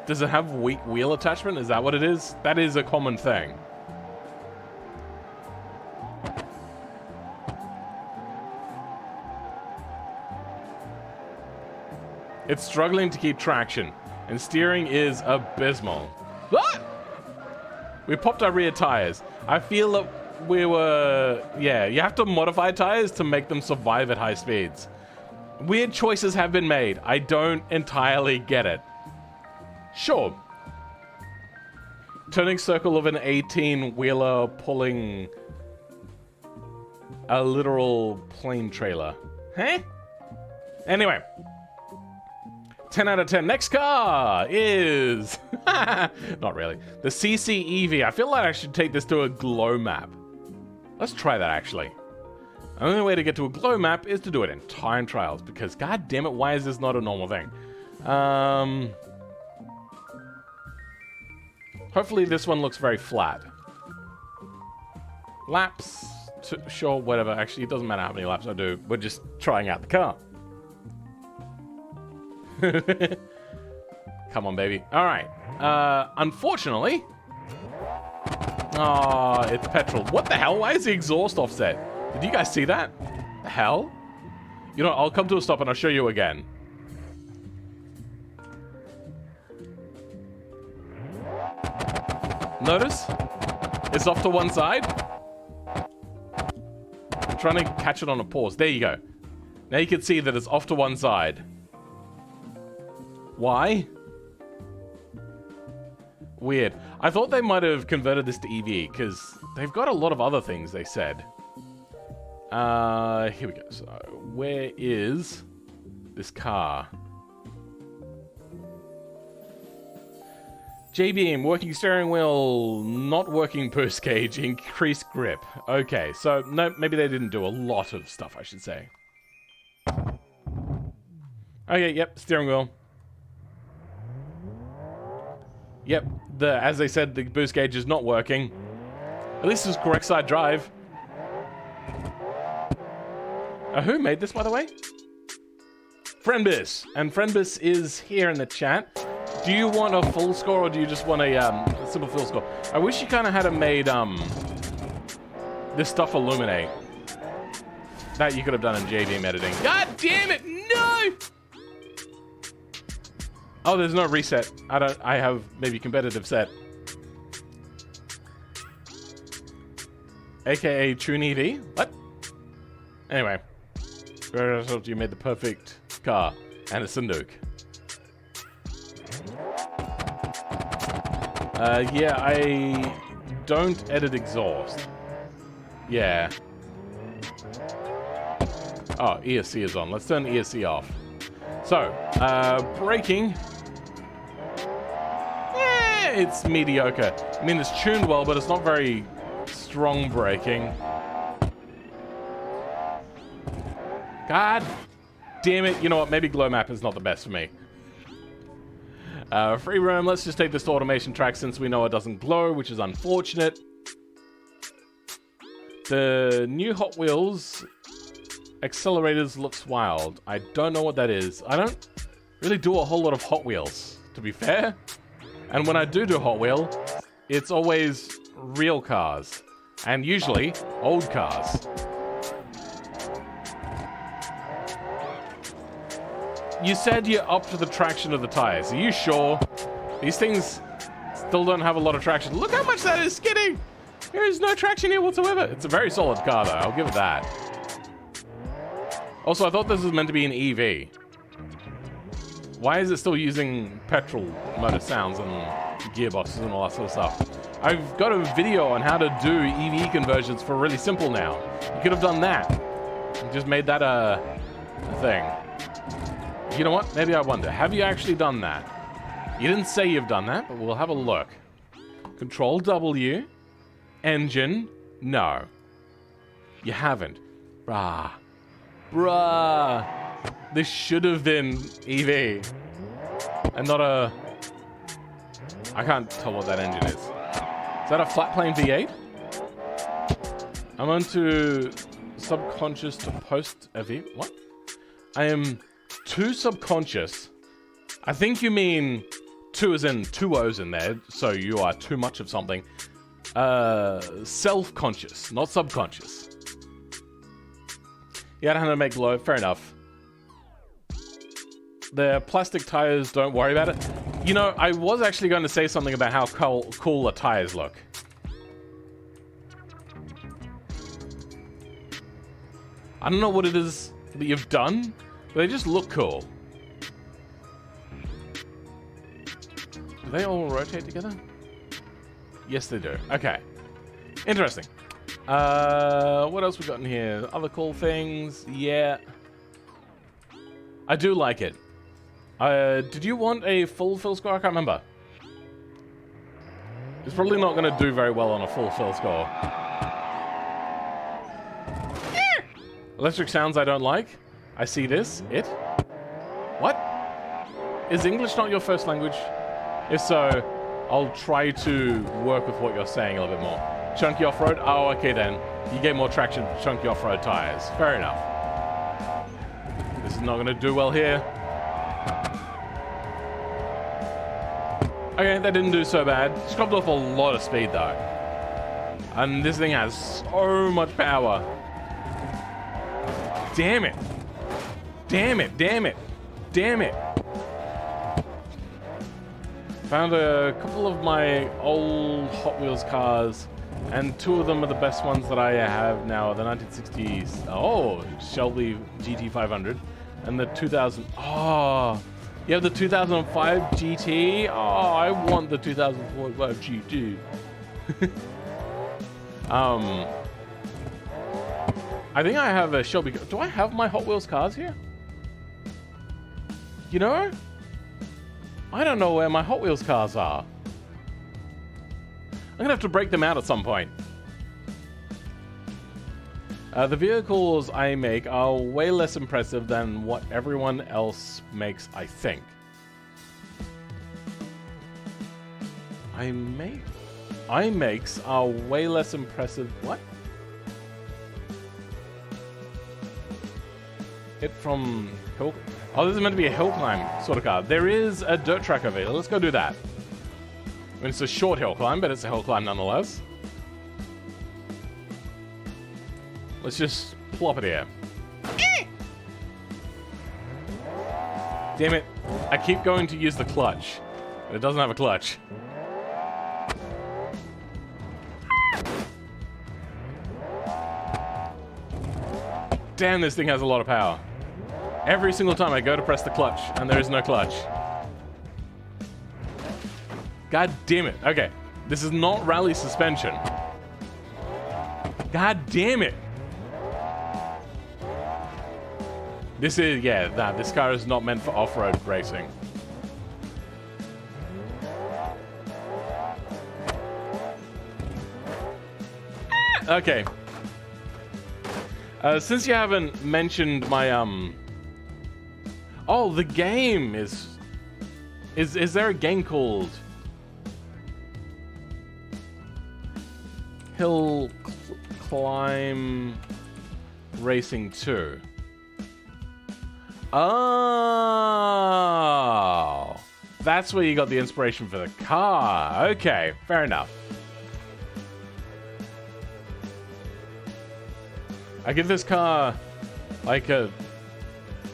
Does it have weak wheel attachment? Is that what it is? That is a common thing. It's struggling to keep traction, and steering is abysmal. What? We popped our rear tires. I feel that we were... Yeah, you have to modify tires to make them survive at high speeds. Weird choices have been made. I don't entirely get it. Sure. Turning circle of an 18-wheeler pulling a literal plane trailer. Huh? Anyway. 10 out of 10. Next car is... Not really. The CC-EV. I feel like I should take this to a glow map. Let's try that, actually. The only way to get to a glow map is to do it in time trials, because god damn it, why is this not a normal thing? Hopefully this one looks very flat. Laps, sure, whatever. Actually, it doesn't matter how many laps I do. We're just trying out the car. Come on, baby. All right. Unfortunately... Oh, it's petrol. What the hell? Why is the exhaust offset? Did you guys see that? The hell? You know, I'll come to a stop and I'll show you again. Notice? It's off to one side. I'm trying to catch it on a pause. There you go. Now you can see that it's off to one side. Why? Weird. I thought they might have converted this to EV, because they've got a lot of other things, they said. Here we go. So, where is this car? J-beam, working steering wheel, not working boost gauge, increased grip. Okay, so no, maybe they didn't do a lot of stuff, I should say. Okay, yep, steering wheel. Yep, as they said, the boost gauge is not working. At least it's correct side drive. Who made this, by the way? Friendbus. And Friendbus is here in the chat. Do you want a full score, or do you just want a simple full score? I wish you kind of had made this stuff illuminate. That you could have done in JDM editing. God damn it! No! Oh, there's no reset. I have maybe competitive set. AKA Tune EV? What? Anyway. You made the perfect car. And a Sunduk. Yeah, I don't edit exhaust. Yeah. Oh, ESC is on. Let's turn ESC off. So, braking. It's mediocre. I mean, it's tuned well, but it's not very strong braking. God damn it. You know what? Maybe glow map is not the best for me. Free roam. Let's just take this to automation track since we know it doesn't glow, which is unfortunate. The new Hot Wheels accelerators looks wild. I don't know what that is. I don't really do a whole lot of Hot Wheels, to be fair. And when I do Hot Wheel, it's always real cars. And usually, old cars. You said you're up to the traction of the tires. Are you sure? These things still don't have a lot of traction. Look how much that is skidding! There is no traction here whatsoever. It's a very solid car, though. I'll give it that. Also, I thought this was meant to be an EV. Why is it still using petrol motor sounds and gearboxes and all that sort of stuff? I've got a video on how to do EV conversions for really simple now. You could have done that. You just made that a thing. You know what? Maybe I wonder. Have you actually done that? You didn't say you've done that, but we'll have a look. Control W. Engine. No. You haven't. Bruh. This should have been EV. And not a... I can't tell what that engine is. Is that a flat plane V8? I'm on to subconscious to post a V... What? I am too subconscious. I think you mean two as in two O's in there, so you are too much of something. Self-conscious, not subconscious. You gotta know how to make glow, fair enough. The plastic tires, don't worry about it. You know, I was actually going to say something about how cool the tires look. I don't know what it is that you've done, but they just look cool. Do they all rotate together? Yes, they do. Okay. Interesting. What else we got in here? Other cool things? Yeah. I do like it. Did you want a full fill score? I can't remember. It's probably not going to do very well on a full fill score. Electric sounds I don't like. I see this. It. What? Is English not your first language? If so, I'll try to work with what you're saying a little bit more. Chunky off-road? Oh, okay then. You get more traction with chunky off-road tires. Fair enough. This is not going to do well here. Okay, that didn't do so bad. Scrubbed off a lot of speed though. And this thing has so much power. Damn it. Damn it, damn it, damn it. Found a couple of my old Hot Wheels cars, and two of them are the best ones that I have now. The 1960s, oh, Shelby GT500, and the 2000, oh, you have the 2005 GT? Oh, I want the 2005 GT. I think I have a Shelby. Do I have my Hot Wheels cars here? You know? I don't know where my Hot Wheels cars are. I'm gonna have to break them out at some point. The vehicles I make are way less impressive than what everyone else makes, I think. I makes are way less impressive. What? It from hill. Oh, this is meant to be a hill climb sort of car. There is a dirt track over here. Let's go do that. I mean, it's a short hill climb, but it's a hill climb nonetheless. Let's just plop it here. Damn it. I keep going to use the clutch, but it doesn't have a clutch. Damn, this thing has a lot of power. Every single time I go to press the clutch, and there is no clutch. God damn it. Okay, this is not rally suspension. God damn it. This is, yeah, nah, this car is not meant for off-road racing. Okay. Since you haven't mentioned my, oh, the game is there a game called Hill Climb Racing 2? Oh, that's where you got the inspiration for the car. Okay, fair enough. I give this car like a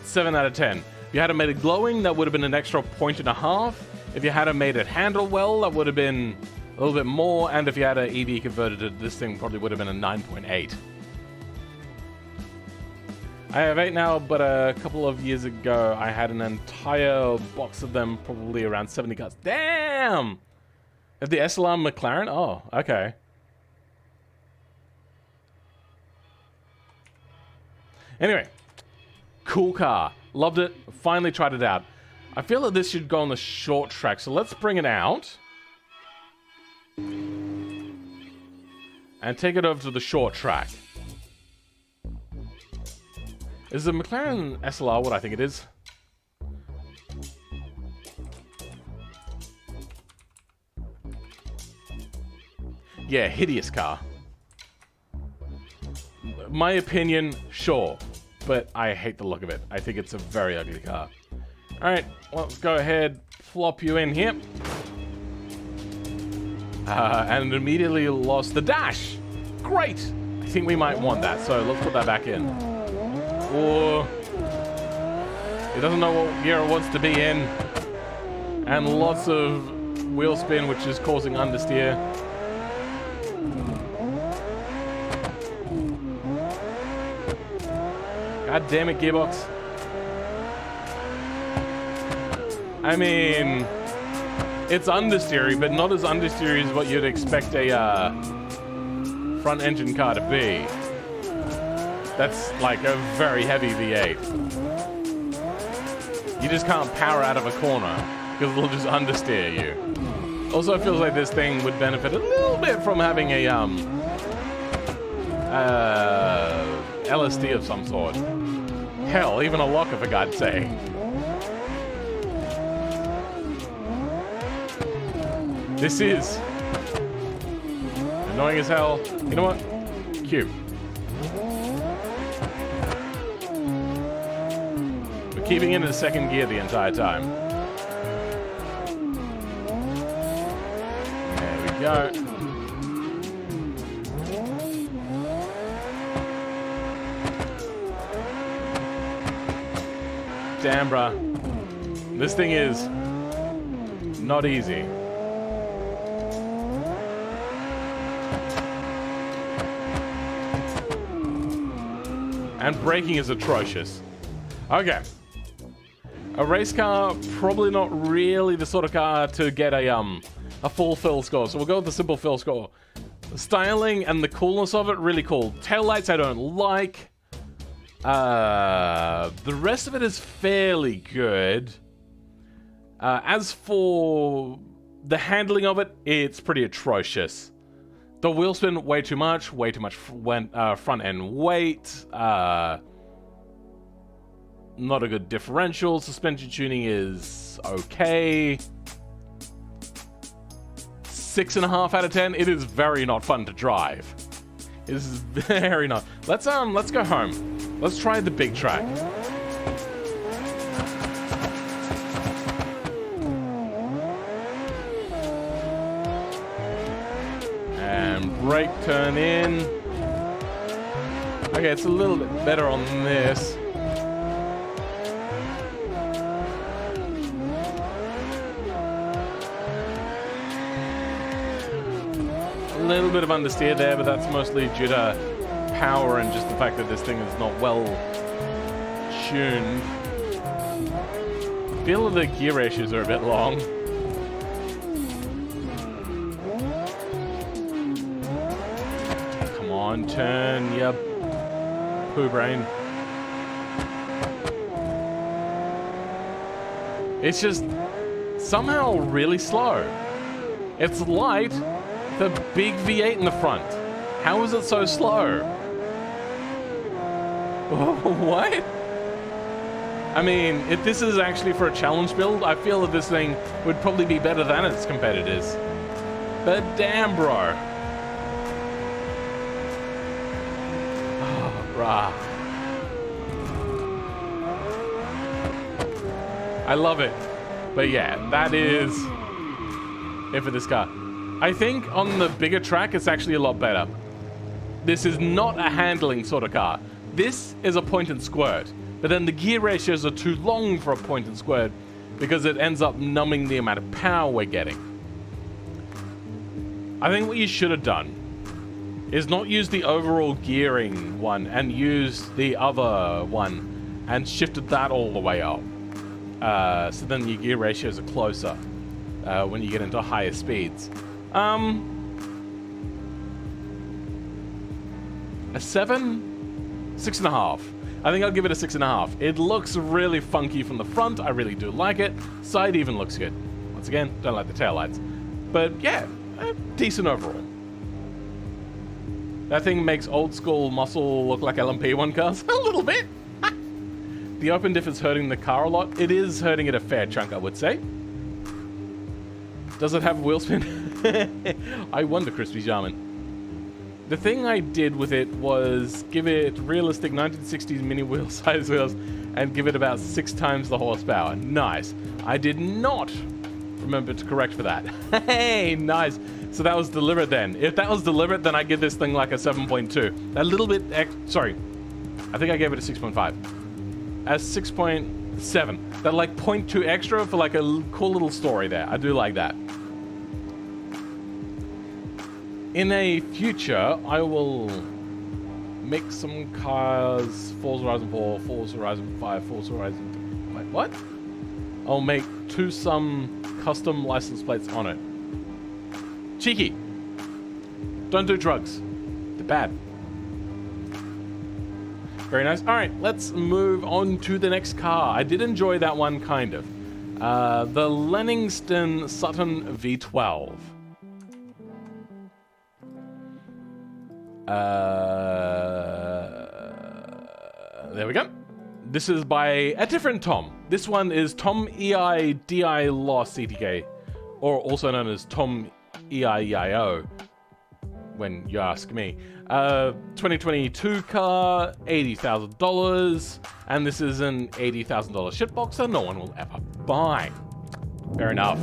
7 out of 10. If you had it made it glowing, that would have been an extra 1.5. If you had it made it handle well, that would have been a little bit more. And if you had an EV converted, this thing probably would have been a 9.8. I have 8 now, but a couple of years ago, I had an entire box of them, probably around 70 cars. Damn! Of the SLR McLaren? Oh, okay. Anyway, cool car. Loved it. Finally tried it out. I feel that this should go on the short track, so let's bring it out. And take it over to the short track. Is the McLaren SLR what I think it is? Yeah, hideous car. My opinion, sure. But I hate the look of it. I think it's a very ugly car. Alright, let's go ahead, flop you in here. And immediately lost the dash. Great! I think we might want that, so let's put that back in. Or it doesn't know what gear it wants to be in. And lots of wheel spin, which is causing understeer. God damn it, gearbox. I mean, it's understeery, but not as understeery as what you'd expect a front engine car to be. That's like a very heavy V8. You just can't power out of a corner because it'll just understeer you. Also, it feels like this thing would benefit a little bit from having a LSD of some sort. Hell, even a locker, for God's sake. This is annoying as hell. You know what? Cute. We're keeping it in second gear the entire time. There we go. Damn, bruh. This thing is not easy. And braking is atrocious. Okay. A race car, probably not really the sort of car to get a full fill score. So we'll go with the simple fill score. The styling and the coolness of it, really cool. Taillights I don't like. The rest of it is fairly good. As for the handling of it, it's pretty atrocious. The wheel spin, way too much front end weight. Not a good differential. Suspension tuning is okay. 6.5 out of 10. It is very not fun to drive. It is very not. Let's go home. Let's try the big track. And brake turn in. Okay, it's a little bit better on this. A little bit of understeer there, but that's mostly due to power and just the fact that this thing is not well tuned. I feel the gear ratios are a bit long. Come on, turn, ya poo brain. It's just somehow really slow. It's light. The big V8 in the front. How is it so slow? What? I mean, if this is actually for a challenge build, I feel that this thing would probably be better than its competitors. But damn, bro. Oh, brah. I love it. But yeah, that is it for this car. I think on the bigger track, it's actually a lot better. This is not a handling sort of car. This is a point and squirt. But then the gear ratios are too long for a point and squirt because it ends up numbing the amount of power we're getting. I think what you should have done is not use the overall gearing one and use the other one and shifted that all the way up. So then your gear ratios are closer when you get into higher speeds. A 7? 6.5. I think I'll give it a 6.5. It looks really funky from the front. I really do like it. Side even looks good. Once again, don't like the taillights. But yeah, decent overall. That thing makes old school muscle look like LMP1 cars. A little bit. The open diff is hurting the car a lot. It is hurting it a fair chunk, I would say. Does it have wheel spin? I wonder, Crispy Jarman. The thing I did with it was give it realistic 1960s mini wheel size wheels and give it about 6 times the horsepower. Nice. I did not remember to correct for that. Hey, nice. So that was deliberate then. If that was deliberate, then I give this thing like a 7.2. A little bit, sorry. I think I gave it a 6.5. A 6.7. That like 0.2 extra for like a cool little story there. I do like that. In a future, I will make some cars, Forza Horizon 4, Forza Horizon 5, Forza Horizon 2. Wait, what? I'll make some custom license plates on it. Cheeky. Don't do drugs. They're bad. Very nice. All right, let's move on to the next car. I did enjoy that one, kind of. The Lenningston Sutton V12. There we go. This is by a different Tom. This one is Tom EIDI Law CTK, or also known as Tom EIEIO, when you ask me. 2022 car, $80,000, and this is an $80,000 shitbox that no one will ever buy. Fair enough.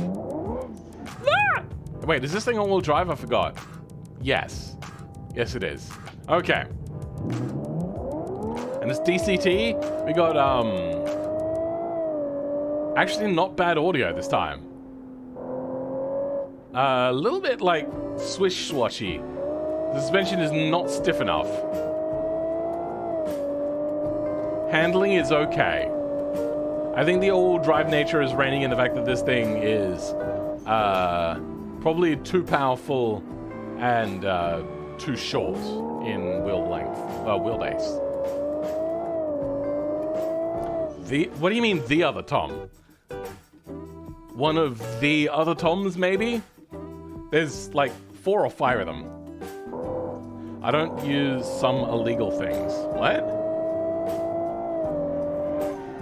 Ah! Wait, is this thing all-wheel drive? I forgot. Yes. Yes, it is. Okay. And this DCT, we got, actually not bad audio this time. A little bit like swish-swashy. The suspension is not stiff enough. Handling is okay. I think the all-wheel drive nature is reigning in the fact that this thing is probably too powerful and too short in wheelbase. What do you mean the other Tom? One of the other Toms, maybe? There's like 4 or 5 of them. I don't use some illegal things. What?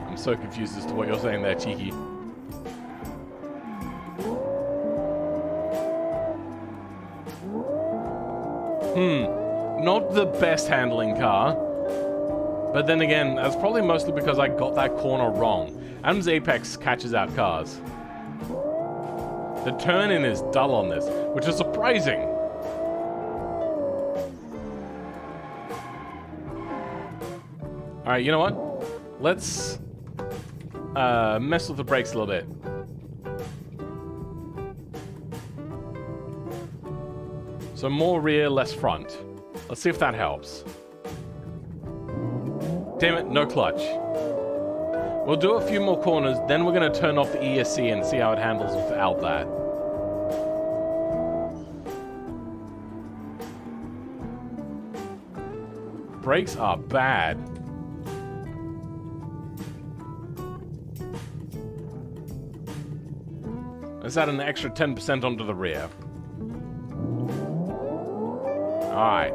I'm so confused as to what you're saying there, Cheeky. Not the best handling car. But then again, that's probably mostly because I got that corner wrong. Adam's Apex catches out cars. The turn-in is dull on this, which is surprising. Alright, you know what? Let's mess with the brakes a little bit. So more rear, less front. Let's see if that helps. Damn it, no clutch. We'll do a few more corners, then we're going to turn off the ESC and see how it handles without that. Brakes are bad. Let's add an extra 10% onto the rear. Alright.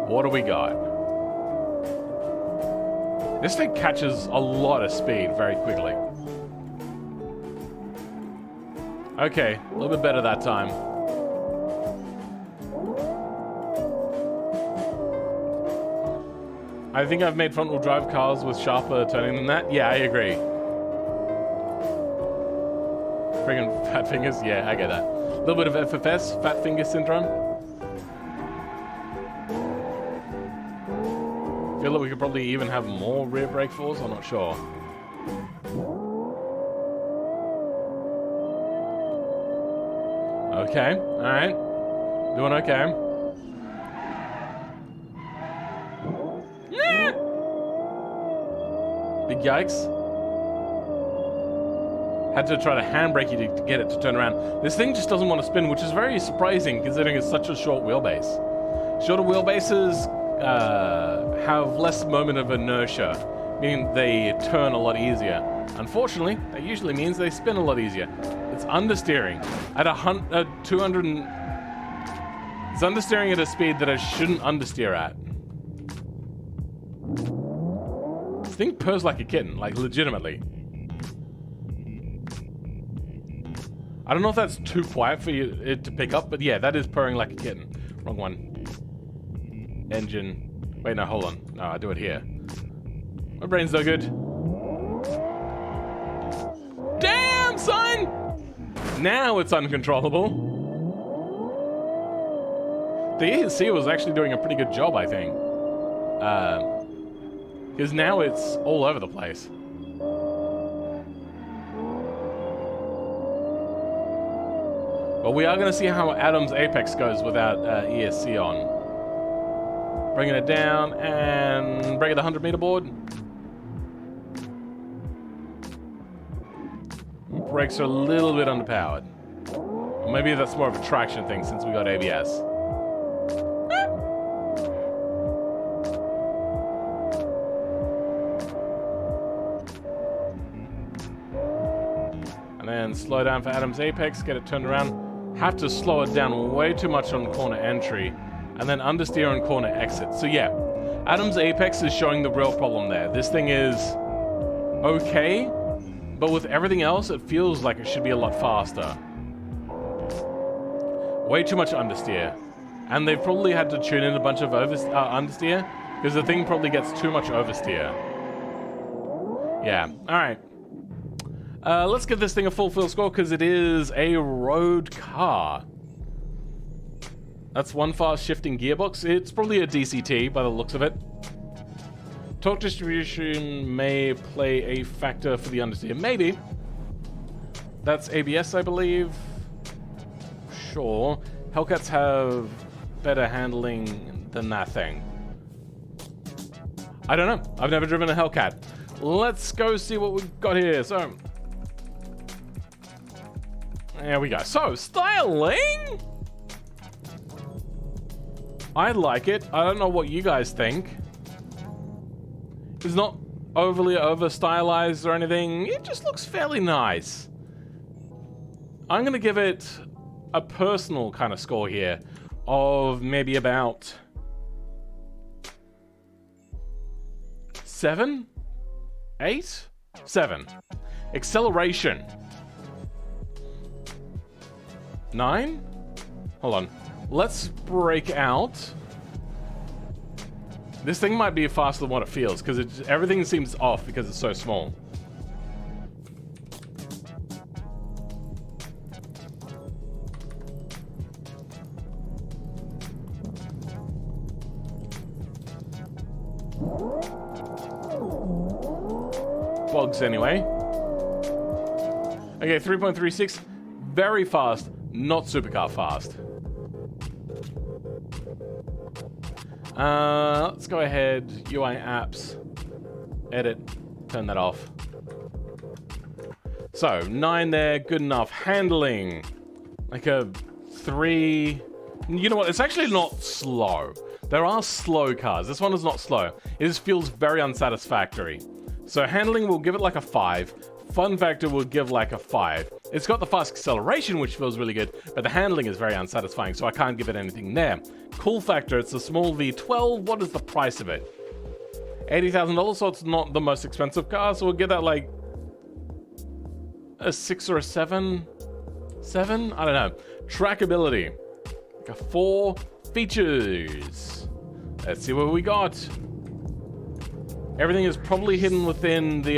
What do we got? This thing catches a lot of speed very quickly. Okay, a little bit better that time. I think I've made front-wheel drive cars with sharper turning than that. Yeah, I agree. Friggin' fat fingers? Yeah, I get that. A little bit of FFS, fat finger syndrome. I feel like we could probably even have more rear brake force, I'm not sure. Okay, alright. Doing okay. yikes. Had to try to handbrake you to get it to turn around. This thing just doesn't want to spin, which is very surprising considering it's such a short wheelbase. Shorter wheelbases have less moment of inertia, meaning they turn a lot easier. Unfortunately, that usually means they spin a lot easier. It's understeering at 200. It's understeering at a speed that I shouldn't understeer at. This thing purrs like a kitten, like legitimately. I don't know if that's too quiet for it to pick up, but yeah, that is purring like a kitten. Wrong one. Engine. Wait, no, hold on. No, I do it here. My brain's no good. Damn, son! Now it's uncontrollable. The ESC was actually doing a pretty good job, I think. Because now it's all over the place. But we are going to see how Adam's Apex goes without ESC on. Bringing it down and bring it the 100-meter board. Brakes are a little bit underpowered. Or maybe that's more of a traction thing since we got ABS. And then slow down for Adam's Apex, get it turned around. Have to slow it down way too much on corner entry, and then understeer on corner exit. So yeah, Adam's Apex is showing the real problem there. This thing is okay, but with everything else, it feels like it should be a lot faster. Way too much understeer. And they've probably had to tune in a bunch of understeer, because the thing probably gets too much oversteer. Yeah, alright. Let's give this thing a full field score because it is a road car. That's one fast shifting gearbox. It's probably a DCT by the looks of it. Torque distribution may play a factor for the understeer. Maybe. That's ABS, I believe. Sure. Hellcats have better handling than that thing. I don't know. I've never driven a Hellcat. Let's go see what we've got here. So, there we go. So, styling? I like it. I don't know what you guys think. It's not overly over-stylized or anything. It just looks fairly nice. I'm going to give it a personal kind of score here of maybe about 7? 8? 7. Acceleration. 9? Hold on. Let's break out. This thing might be faster than what it feels because everything seems off because it's so small. Bugs anyway. Okay, 3.36. Very fast, not supercar fast. Let's go ahead, UI apps, edit, turn that off. So, 9 there, good enough. Handling, like a 3. You know what, it's actually not slow. There are slow cars. This one is not slow. It just feels very unsatisfactory. So handling, will give it like a 5. Fun factor will give like a 5. It's got the fast acceleration, which feels really good, but the handling is very unsatisfying, so I can't give it anything there. Cool factor, it's a small V12. What is the price of it? $80,000, so it's not the most expensive car, so we'll give that like a 6 or a 7? 7? I don't know. Trackability. Like a 4. Features. Let's see what we got. Everything is probably hidden within the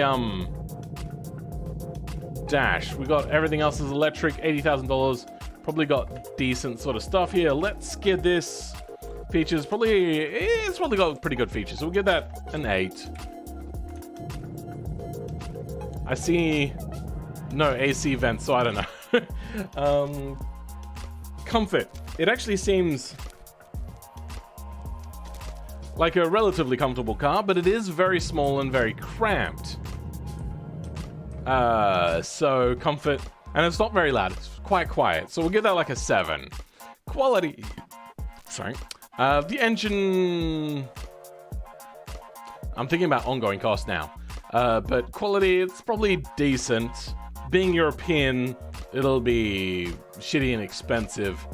dash. We got everything else is electric, $80,000. Probably got decent sort of stuff here. Let's give this features it's probably got pretty good features. So we'll give that an 8. I see no AC vents, so I don't know. Comfort. It actually seems like a relatively comfortable car, but it is very small and very cramped. So comfort, and it's not very loud. It's quite quiet. So we'll give that like a 7. Quality. Sorry. The engine. I'm thinking about ongoing cost now. But quality, it's probably decent. Being European, it'll be shitty and expensive.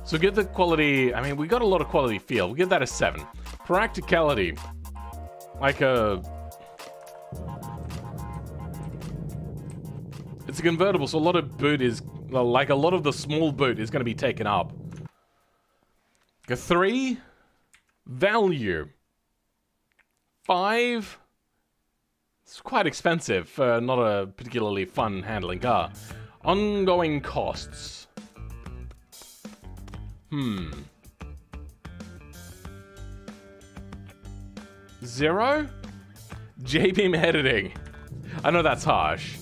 So give the quality, I mean, we got a lot of quality feel. We'll give that a 7. Practicality, like it's a convertible, so a lot of boot is, like a lot of the small boot is going to be taken up. A 3. Value. 5. It's quite expensive for not a particularly fun handling car. Ongoing costs. 0? J-beam editing. I know that's harsh.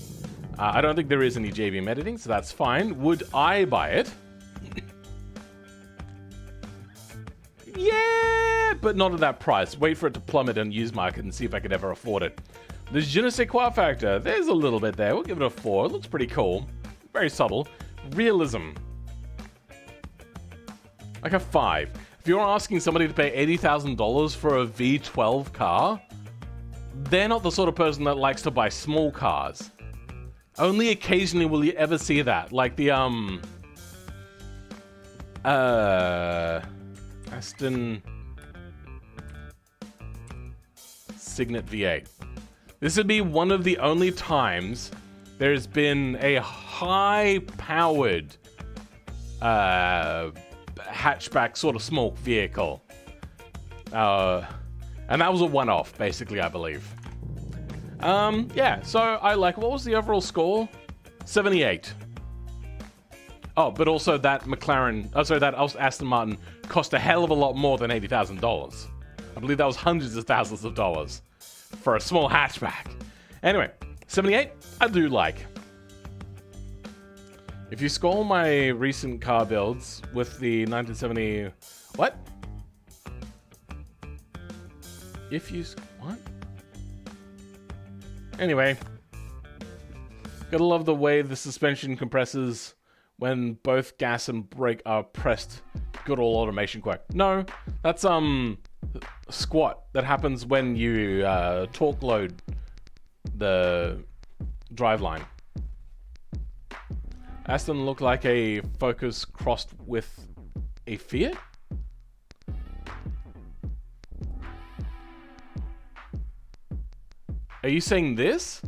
I don't think there is any J-beam editing, so that's fine. Would I buy it? Yeah, but not at that price. Wait for it to plummet on used market and see if I could ever afford it. The je ne sais quoi factor, there's a little bit there. We'll give it a 4. It looks pretty cool. Very subtle. Realism. Like a 5. If you're asking somebody to pay $80,000 for a V12 car, they're not the sort of person that likes to buy small cars. Only occasionally will you ever see that. Like the, Aston Signet V8. This would be one of the only times there's been a high-powered hatchback sort of smoke vehicle. And that was a one-off, basically, I believe. Yeah, so I like, what was the overall score? 78. Oh, but also that that Aston Martin cost a hell of a lot more than $80,000. I believe that was hundreds of thousands of dollars for a small hatchback. Anyway, 78, I do like. If you score my recent car builds with the 1970... What? What? Anyway. Gotta love the way the suspension compresses when both gas and brake are pressed. Good old automation quack. No, that's squat that happens when you torque load the driveline. Aston looked like a Focus crossed with a Fiat? Are you saying this?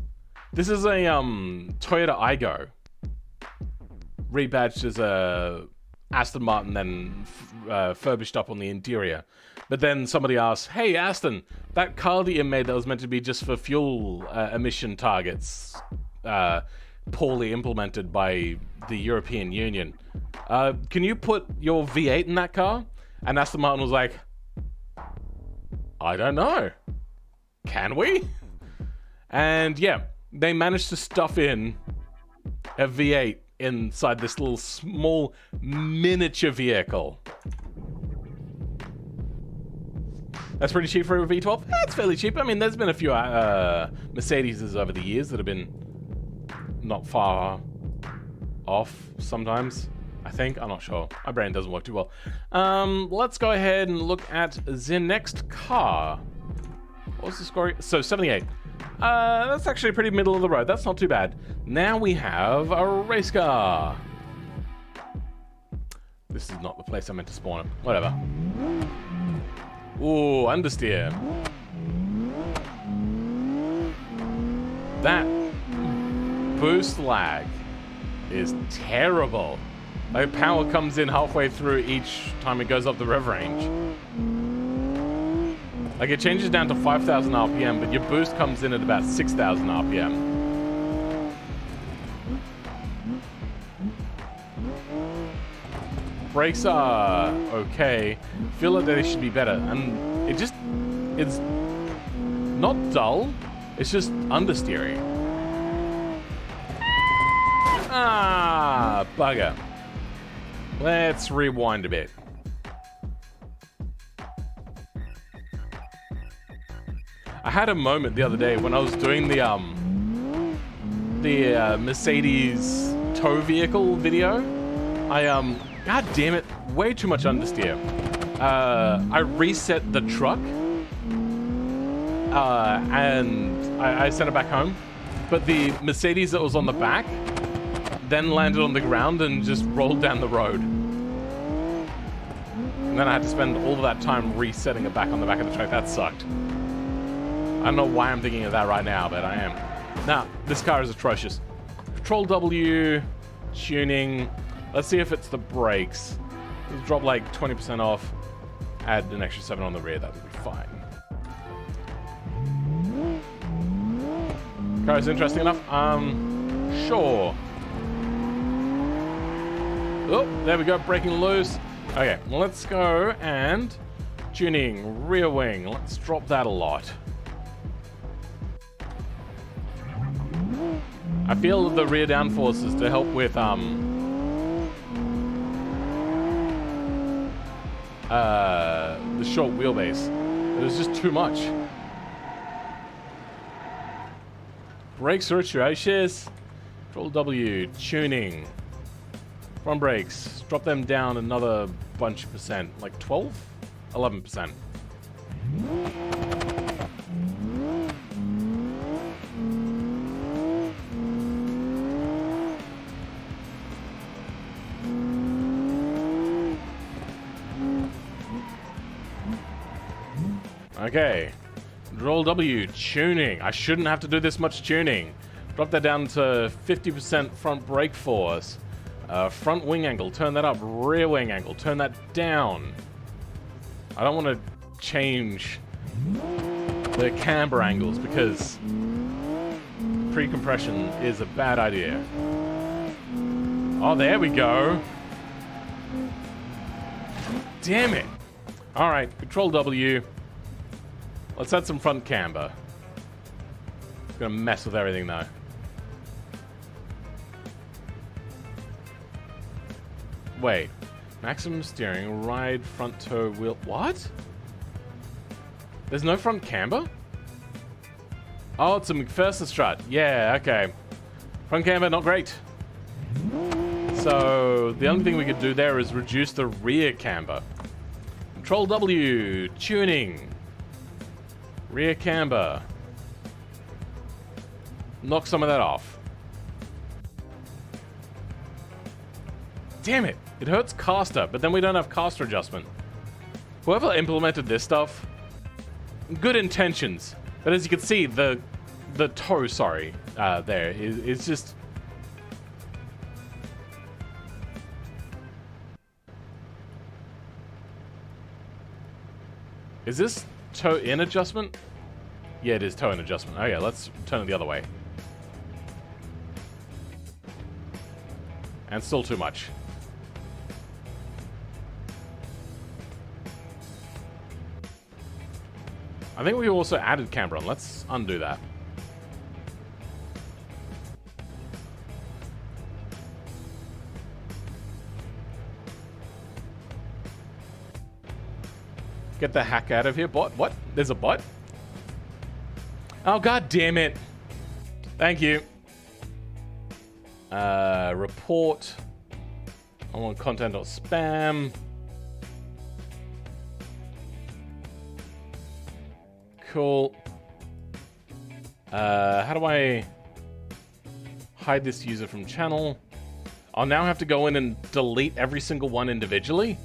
This is a Toyota Aygo. Rebadged as a Aston Martin, then furbished up on the interior. But then somebody asked, hey Aston, that car that you made that was meant to be just for fuel emission targets, poorly implemented by the European Union. Can you put your V8 in that car? And Aston Martin was like, I don't know. Can we? And yeah, they managed to stuff in a V8 inside this little small miniature vehicle. That's pretty cheap for a V12. That's fairly cheap. I mean, there's been a few Mercedes over the years that have been not far off sometimes, I think. I'm not sure. My brain doesn't work too well. Let's go ahead and look at the next car. What was the score? So, 78. That's actually pretty middle of the road. That's not too bad. Now we have a race car. This is not the place I meant to spawn it. Whatever. Ooh, understeer. That boost lag is terrible. Like, power comes in halfway through each time it goes up the rev range. Like, it changes down to 5,000 RPM, but your boost comes in at about 6,000 RPM. Brakes are okay. Feel like they should be better. And it's not dull, it's just understeering. Ah, bugger. Let's rewind a bit. I had a moment the other day when I was doing the the Mercedes tow vehicle video, God damn it, way too much understeer. I reset the truck, and I sent it back home, but the Mercedes that was on the back then landed on the ground and just rolled down the road. And then I had to spend all of that time resetting it back on the back of the truck. That sucked. I don't know why I'm thinking of that right now, but I am. Now, this car is atrocious. Control W, tuning. Let's see if it's the brakes. Let's drop like 20% off. Add an extra 7 on the rear. That would be fine. Car is interesting enough. Sure. Oh, there we go. Breaking loose. Okay, well, let's go and tuning rear wing. Let's drop that a lot. I feel the rear downforce is to help with the short wheelbase. It was just too much. Brakes are atrocious. Control W, tuning. Front brakes, drop them down another bunch of percent. Like 12? 11%. Okay. Control W, tuning. I shouldn't have to do this much tuning. Drop that down to 50% front brake force. Front wing angle, turn that up. Rear wing angle, turn that down. I don't want to change the camber angles because pre-compression is a bad idea. Oh, there we go. Damn it. All right, Control W. Let's add some front camber. It's gonna mess with everything though. Wait. Maximum steering, ride, front toe, wheel. What? There's no front camber? Oh, it's a McPherson strut. Yeah, okay. Front camber, not great. So, the only thing we could do there is reduce the rear camber. Control W, tuning. Rear camber. Knock some of that off. Damn it. It hurts caster, but then we don't have caster adjustment. Whoever implemented this stuff, good intentions. But as you can see, the toe, there is just... Is this toe in adjustment? Yeah, it is toe in adjustment. Okay, let's turn it the other way. And still too much. I think we also added camber on. Let's undo that. Get the heck out of here, bot. What? There's a bot? Oh, god damn it. Thank you. Report. I want content.spam. Cool. How do I hide this user from channel? I'll now have to go in and delete every single one individually.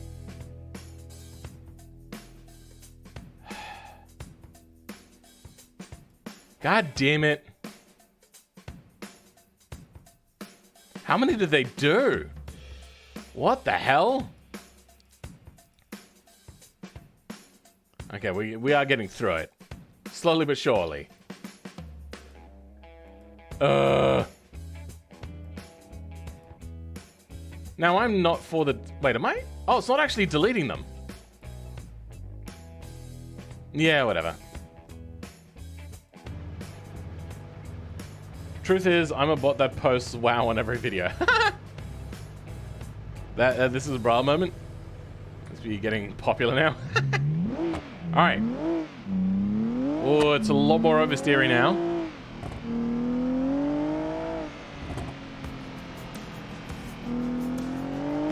God damn it. How many did they do? What the hell? Okay, we are getting through it. Slowly but surely. Now I'm not for the... Wait, am I? Oh, it's not actually deleting them. Yeah, whatever. Truth is, I'm a bot that posts WoW on every video. This is a bra moment. Must be getting popular now. Alright. Oh, it's a lot more oversteery now.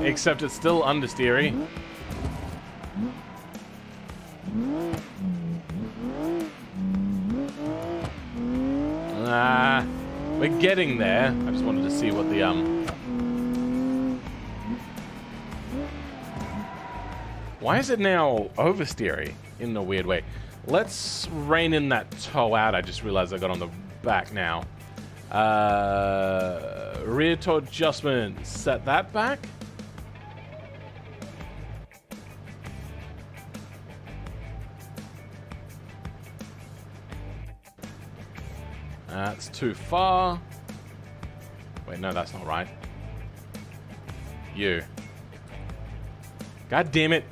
Except it's still understeery. We're getting there. I just wanted to see what the Why is it now oversteery in a weird way? Let's rein in that toe out. I just realized I got on the back now. Rear toe adjustment. Set that back. That's too far. Wait, no, that's not right. You. God damn it.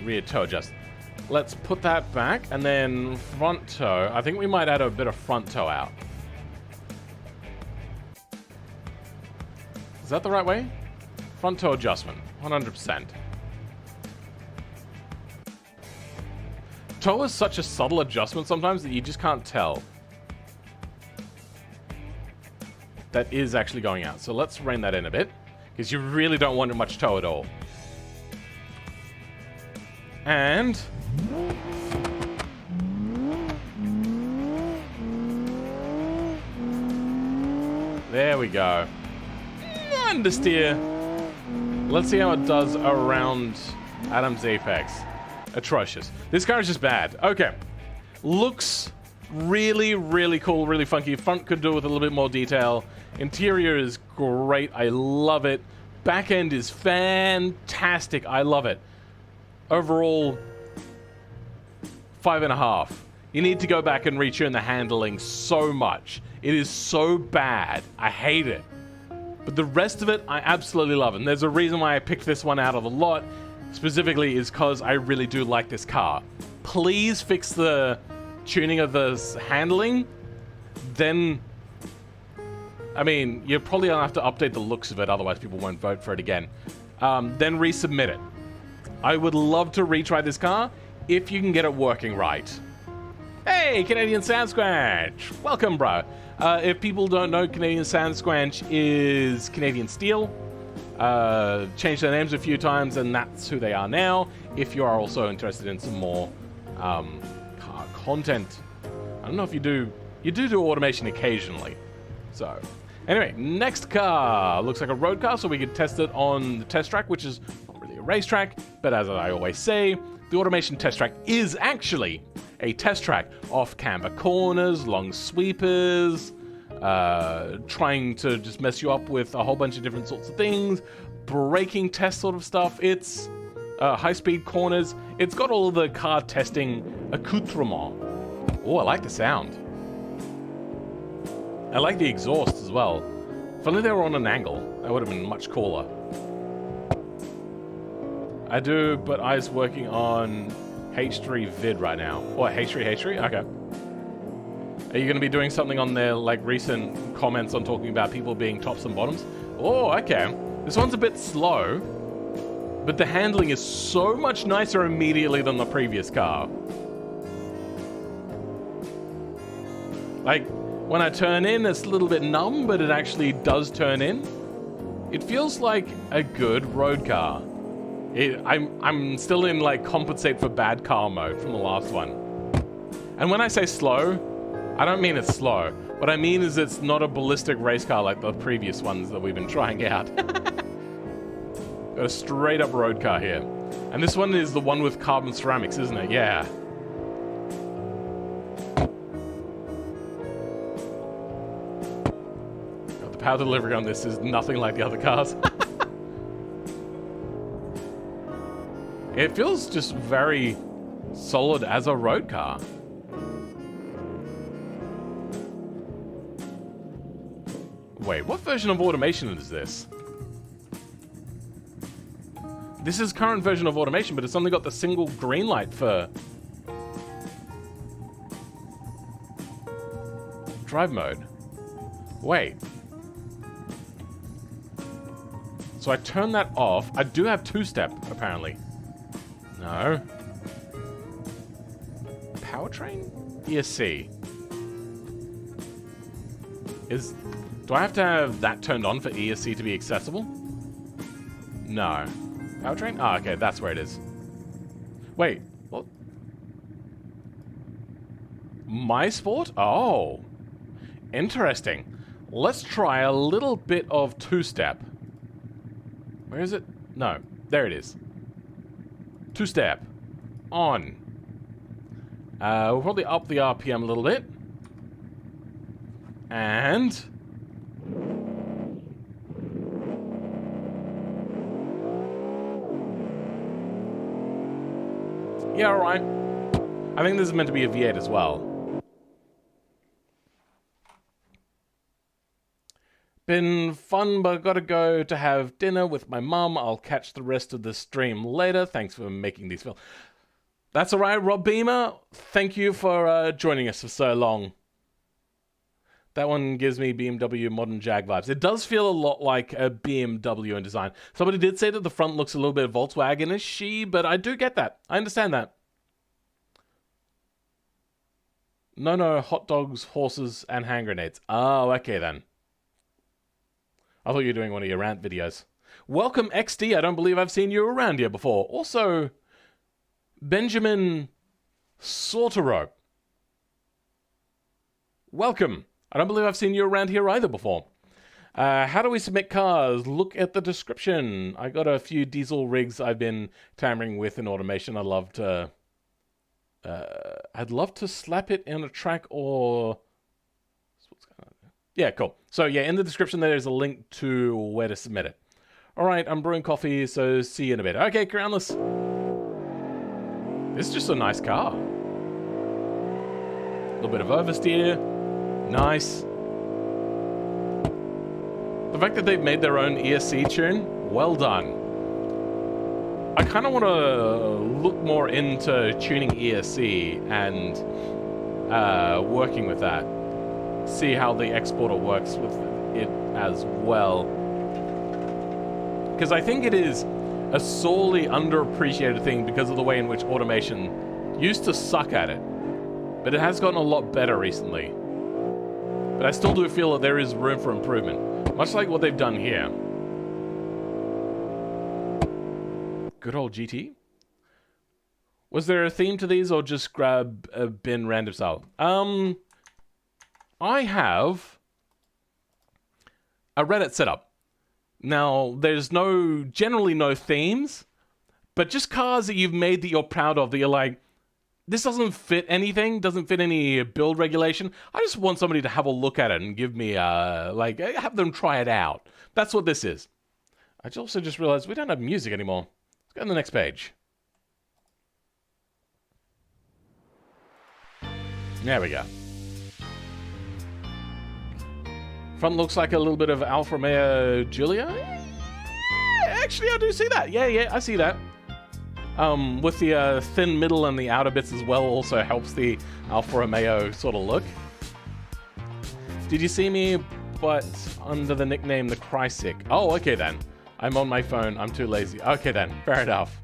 Rear toe adjust. Let's put that back, and then front toe. I think we might add a bit of front toe out. Is that the right way? Front toe adjustment, 100%. Toe is such a subtle adjustment sometimes that you just can't tell. That is actually going out. So let's rein that in a bit, because you really don't want much toe at all. And there we go. Understeer. Let's see how it does around Adam's apex. Atrocious. This car is just bad. Okay. Looks really, really cool, really funky. Front could do with a little bit more detail. Interior is great. I love it. Back end is fantastic. I love it. Overall, 5.5. You need to go back and retune the handling so much. It is so bad. I hate it. But the rest of it, I absolutely love. And there's a reason why I picked this one out of the lot. Specifically is because I really do like this car. Please fix the tuning of the handling. Then, I mean, you're probably going to have to update the looks of it. Otherwise, people won't vote for it again. Then resubmit it. I would love to retry this car if you can get it working right. Hey, Canadian Sandsquanch! Welcome, bro. If people don't know, Canadian Sandsquanch is Canadian Steel. Changed their names a few times, and that's who they are now. If you are also interested in some more car content, I don't know if you do. You do automation occasionally. So, anyway, next car looks like a road car, so we could test it on the test track, which is not really a racetrack, but as I always say, the automation test track is actually a test track off camber corners, long sweepers, trying to just mess you up with a whole bunch of different sorts of things, braking test sort of stuff. It's high-speed corners. It's got all of the car testing accoutrement. Oh, I like the sound. I like the exhaust as well. If only they were on an angle, that would have been much cooler. I do, but I's working on H3 vid right now. What, H3? Okay. Are you going to be doing something on their like recent comments on talking about people being tops and bottoms? Oh, okay. This one's a bit slow, but the handling is so much nicer immediately than the previous car. Like, when I turn in, it's a little bit numb, but it actually does turn in. It feels like a good road car. I'm still in like compensate for bad car mode from the last one. And when I say slow, I don't mean it's slow. What I mean is it's not a ballistic race car like the previous ones that we've been trying out. Got a straight up road car here. And this one is the one with carbon ceramics, isn't it? Yeah. God, the power delivery on this is nothing like the other cars. It feels just very solid as a road car. Wait, what version of automation is this? This is current version of automation, but it's only got the single green light for drive mode. Wait. So I turn that off. I do have two-step, apparently. No. Powertrain? ESC. Do I have to have that turned on for ESC to be accessible? No. Powertrain? Oh, okay, that's where it is. Wait, what? My Sport? Oh. Interesting. Let's try a little bit of two-step. Where is it? No, there it is. Two-step. On. We'll probably up the RPM a little bit. And... yeah, alright. I think this is meant to be a V8 as well. Been fun, but I've got to go to have dinner with my mum. I'll catch the rest of the stream later. Thanks for making these films. That's alright, Rob Beamer. Thank you for joining us for so long. That one gives me BMW Modern Jag vibes. It does feel a lot like a BMW in design. Somebody did say that the front looks a little bit Volkswagen-ish, but I do get that. I understand that. No, hot dogs, horses, and hand grenades. Oh, okay then. I thought you were doing one of your rant videos. Welcome, XD. I don't believe I've seen you around here before. Also, Benjamin Sortero. Welcome. I don't believe I've seen you around here either before. How do we submit cars? Look at the description. I got a few diesel rigs I've been tampering with in automation. I'd love to slap it in a track or... yeah, cool. So yeah, in the description there's a link to where to submit it. All right, I'm brewing coffee, so see you in a bit. Okay, Crownless. This is just a nice car. A little bit of oversteer. Nice. The fact that they've made their own ESC tune, well done. I kind of want to look more into tuning ESC and working with that. See how the exporter works with it as well. Because I think it is a sorely underappreciated thing because of the way in which automation used to suck at it. But it has gotten a lot better recently. But I still do feel that there is room for improvement. Much like what they've done here. Good old GT. Was there a theme to these or just grab a bin random style? I have a Reddit setup. Now, there's generally no themes, but just cars that you've made that you're proud of, that you're like, this doesn't fit anything, doesn't fit any build regulation. I just want somebody to have a look at it and give me, have them try it out. That's what this is. I also just realized we don't have music anymore. Let's go to the next page. There we go. Front looks like a little bit of Alfa Romeo Giulia. Yeah, actually, I do see that. Yeah, I see that. With the thin middle and the outer bits as well also helps the Alfa Romeo sort of look. Did you see me, but under the nickname The Crysick? Oh, okay then. I'm on my phone. I'm too lazy. Okay then. Fair enough.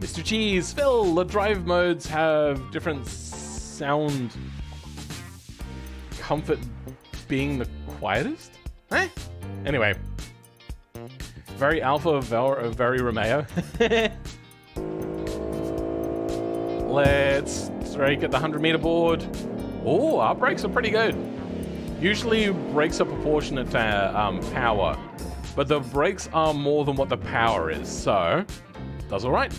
Mr. Cheese, Phil, the drive modes have different sound comfort being the quietest? Eh? Anyway. Very Alpha, very Romeo. Let's strike at the 100-meter board. Oh, our brakes are pretty good. Usually brakes are proportionate to power, but the brakes are more than what the power is, so does all right.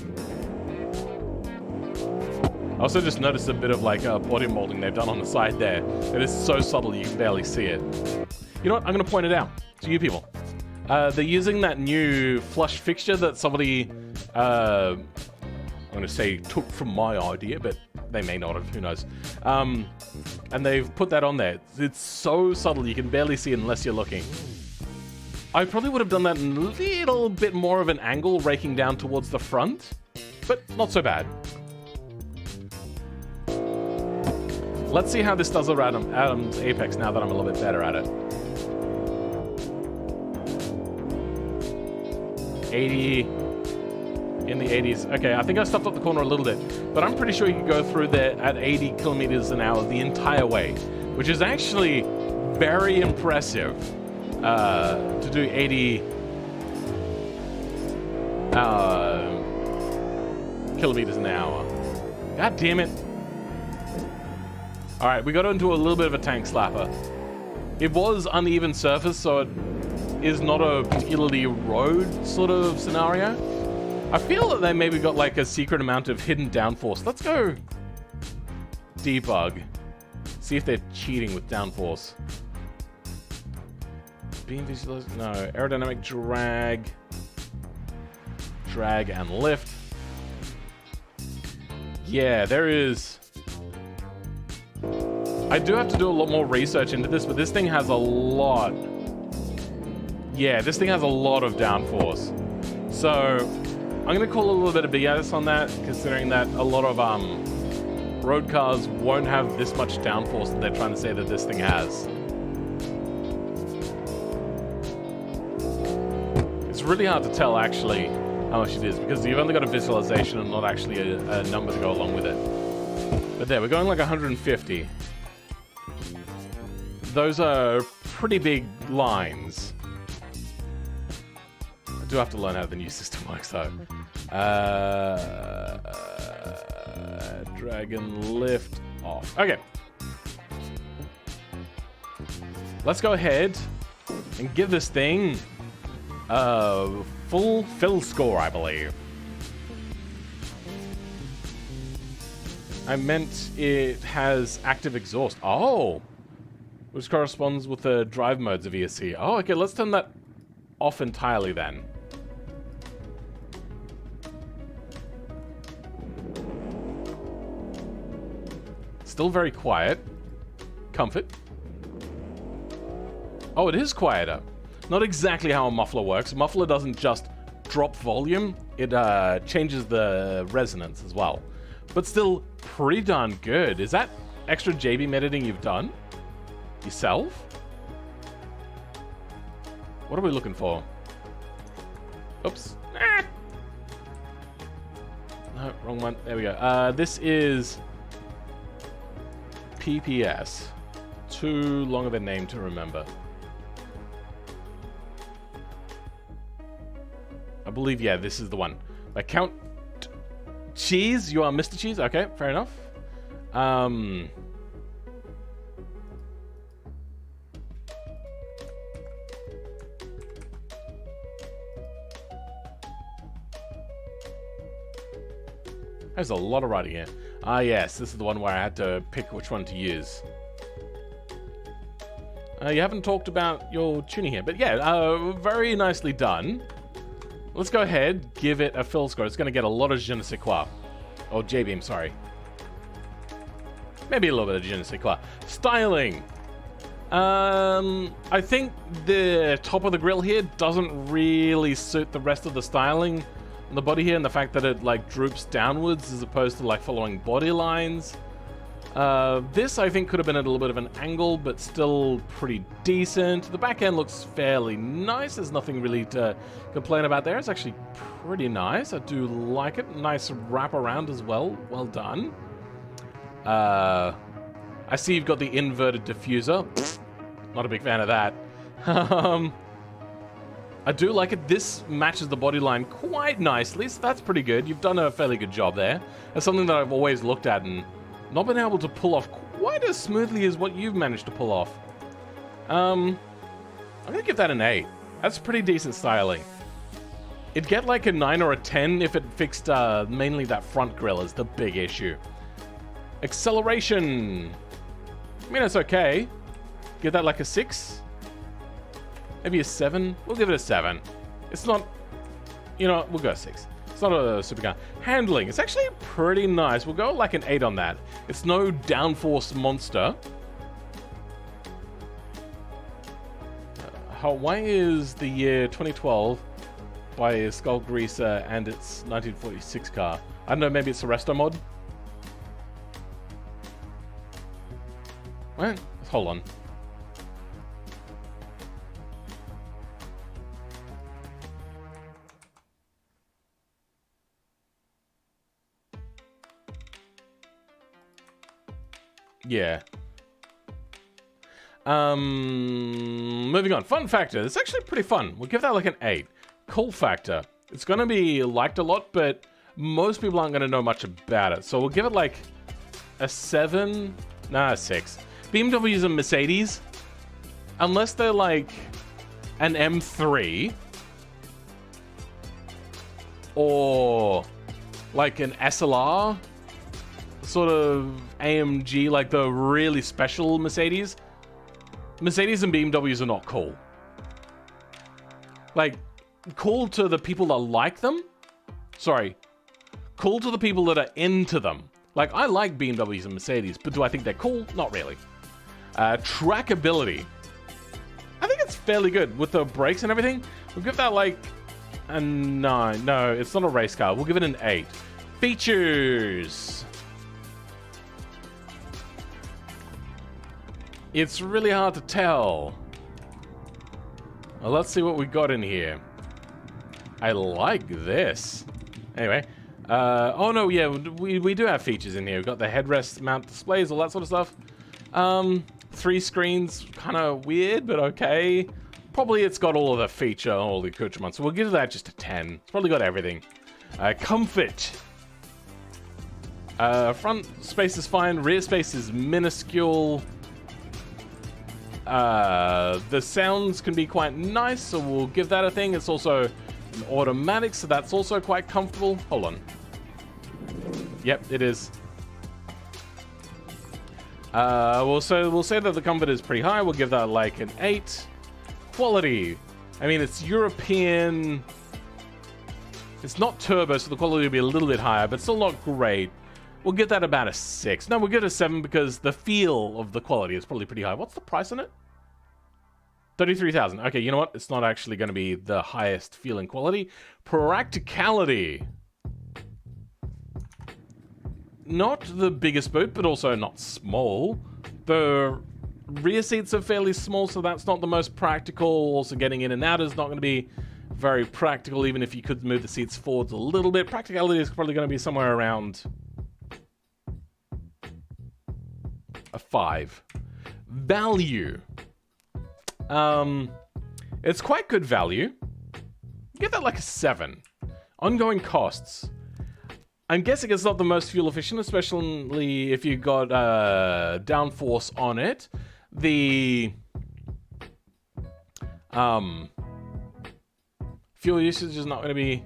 I also just noticed a bit of like body molding they've done on the side there. It is so subtle you can barely see it. You know what? I'm going to point it out to you people. They're using that new flush fixture that somebody, I'm going to say took from my idea, but they may not have, who knows. And they've put that on there. It's so subtle you can barely see it unless you're looking. I probably would have done that in a little bit more of an angle, raking down towards the front, but not so bad. Let's see how this does around Adam's Apex now that I'm a little bit better at it. 80 in the 80s. Okay, I think I stuffed up the corner a little bit, but I'm pretty sure you can go through there at 80 kilometers an hour the entire way, which is actually very impressive to do 80 kilometers an hour. God damn it. All right, we got into a little bit of a tank slapper. It was uneven surface, so it is not a particularly road sort of scenario. I feel that they maybe got like a secret amount of hidden downforce. Let's go debug. See if they're cheating with downforce. Beam visualization, no. Aerodynamic drag. Drag and lift. Yeah, there is. I do have to do a lot more research into this, but this thing has a lot. Yeah, this thing has a lot of downforce. So I'm going to call a little bit of BS on that, considering that a lot of road cars won't have this much downforce that they're trying to say that this thing has. It's really hard to tell, actually, how much it is, because you've only got a visualization and not actually a number to go along with it. But there, we're going like 150. Those are pretty big lines. I do have to learn how the new system works, though. Drag and lift off. Okay. Let's go ahead and give this thing a full fill score, I believe. I meant it has active exhaust. Oh! Which corresponds with the drive modes of ESC. Oh, okay, let's turn that off entirely then. Still very quiet. Comfort. Oh, it is quieter. Not exactly how a muffler works. A muffler doesn't just drop volume. It changes the resonance as well. But still pretty darn good. Is that extra JB editing you've done? Yourself? What are we looking for? Oops. Ah. No, wrong one. There we go. This is PPS. Too long of a name to remember. I believe, yeah, this is the one. By Count Cheese, you are Mr. Cheese? Okay, fair enough. There's a lot of writing here. Ah, yes, this is the one where I had to pick which one to use. You haven't talked about your tuning here, but yeah, very nicely done. Let's go ahead, give it a fill score. It's going to get a lot of je ne sais quoi. Oh, J-beam, sorry. Maybe a little bit of je ne sais quoi. Styling. I think the top of the grill here doesn't really suit the rest of the styling on the body here, and the fact that it like droops downwards as opposed to like following body lines. This I think could have been at a little bit of an angle, but still pretty decent. The back end looks fairly nice. There's nothing really to complain about there. It's actually pretty nice. I do like it. Nice wrap around as well. Well done. I see you've got the inverted diffuser. Not a big fan of that. I do like it. This matches the body line quite nicely, so that's pretty good. You've done a fairly good job there. That's something that I've always looked at and not been able to pull off quite as smoothly as what you've managed to pull off. I'm gonna give that an 8. That's pretty decent styling. It'd get like a 9 or a 10 if it fixed mainly that front grille is the big issue. Acceleration. I mean, it's okay. Give that like a 6. Maybe a 7. We'll give it a 7. It's not, you know, we'll go 6. It's not a supercar. Handling, it's actually pretty nice. We'll go like an 8 on that. It's no downforce monster. Why is the year 2012 by Skull Greaser and its 1946 car? I don't know, maybe it's a resto mod? Well, hold on. Yeah. Moving on. Fun factor. It's actually pretty fun. We'll give that like an 8. Cool factor. It's going to be liked a lot, but most people aren't going to know much about it. So we'll give it like a 7. Nah, a 6. BMWs and Mercedes, unless they're like an M3 or like an SLR sort of AMG, like the really special Mercedes and BMWs are not cool. Like, cool to the people that like them. Sorry. Cool to the people that are into them. Like, I like BMWs and Mercedes, but do I think they're cool? Not really. Trackability. I think it's fairly good with the brakes and everything. We'll give that like a 9. No, it's not a race car. We'll give it an 8. Features. It's really hard to tell. Well, let's see what we got in here. I like this. Anyway. Oh no, yeah, we do have features in here. We've got the headrest mount displays, all that sort of stuff. 3 screens, kind of weird, but okay. Probably it's got all of the feature, all the accoutrements. So we'll give that just a 10. It's probably got everything. Comfort. Front space is fine. Rear space is minuscule. The sounds can be quite nice, so we'll give that a thing. It's also an automatic, so that's also quite comfortable. Hold on. Yep, it is. We'll say that the comfort is pretty high. We'll give that like an 8. Quality. I mean, it's European. It's not turbo, so the quality will be a little bit higher, but still not great. We'll give that about a 6. No, we'll give it a 7 because the feel of the quality is probably pretty high. What's the price on it? 33,000. Okay, you know what? It's not actually going to be the highest feeling quality. Practicality. Not the biggest boot, but also not small. The rear seats are fairly small, so that's not the most practical. Also, getting in and out is not going to be very practical, even if you could move the seats forwards a little bit. Practicality is probably going to be somewhere around a 5. Value. It's quite good value. Give that like a 7. Ongoing costs. I'm guessing it's not the most fuel efficient, especially if you got downforce on it. The fuel usage is not going to be...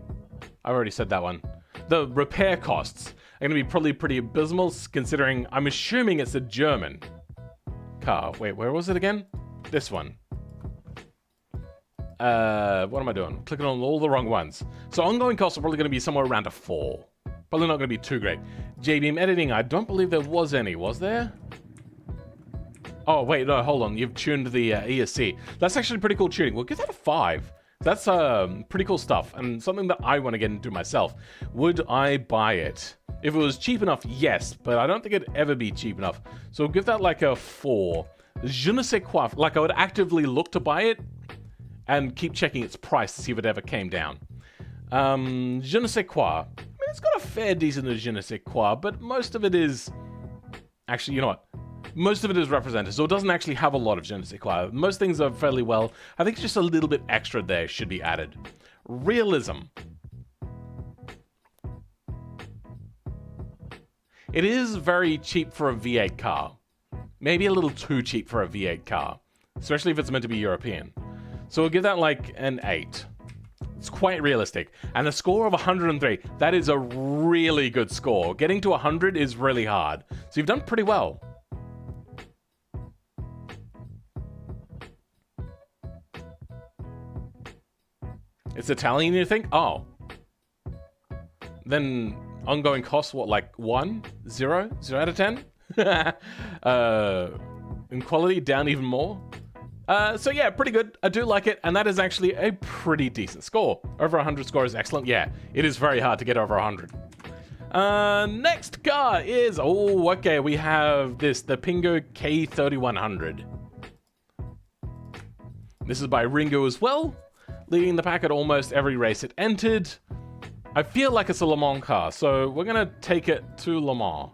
I already said that one. The repair costs are going to be probably pretty abysmal, considering I'm assuming it's a German car. Wait, where was it again? This one. What am I doing? Clicking on all the wrong ones. So ongoing costs are probably going to be somewhere around a 4. Probably not going to be too great. JBM editing, I don't believe there was any. Was there? Oh, wait, no, hold on. You've tuned the ESC. That's actually pretty cool tuning. We'll give that a 5. That's pretty cool stuff, and something that I want to get into myself. Would I buy it? If it was cheap enough, yes, but I don't think it'd ever be cheap enough. So we'll give that like a 4. Je ne sais quoi. Like, I would actively look to buy it and keep checking its price to see if it ever came down. Je ne sais quoi. I mean, it's got a fair decent je ne sais quoi, but most of it is... Actually, you know what? Most of it is represented, so it doesn't actually have a lot of je ne sais quoi. Most things are fairly well. I think just a little bit extra there should be added. Realism. It is very cheap for a V8 car. Maybe a little too cheap for a V8 car, especially if it's meant to be European. So we'll give that like an 8. It's quite realistic. And a score of 103, that is a really good score. Getting to 100 is really hard. So you've done pretty well. It's Italian, you think? Oh. Then ongoing costs, what, like 1? 0? 0 out of 10? In quality, down even more. So yeah, pretty good. I do like it, and that is actually a pretty decent score. Over 100 score is excellent. Yeah, it is very hard to get over 100. Next car is... Oh, okay, we have this, the Pingo K3100. This is by Ringo as well. Leading the pack at almost every race it entered. I feel like it's a Le Mans car, so we're going to take it to Le Mans.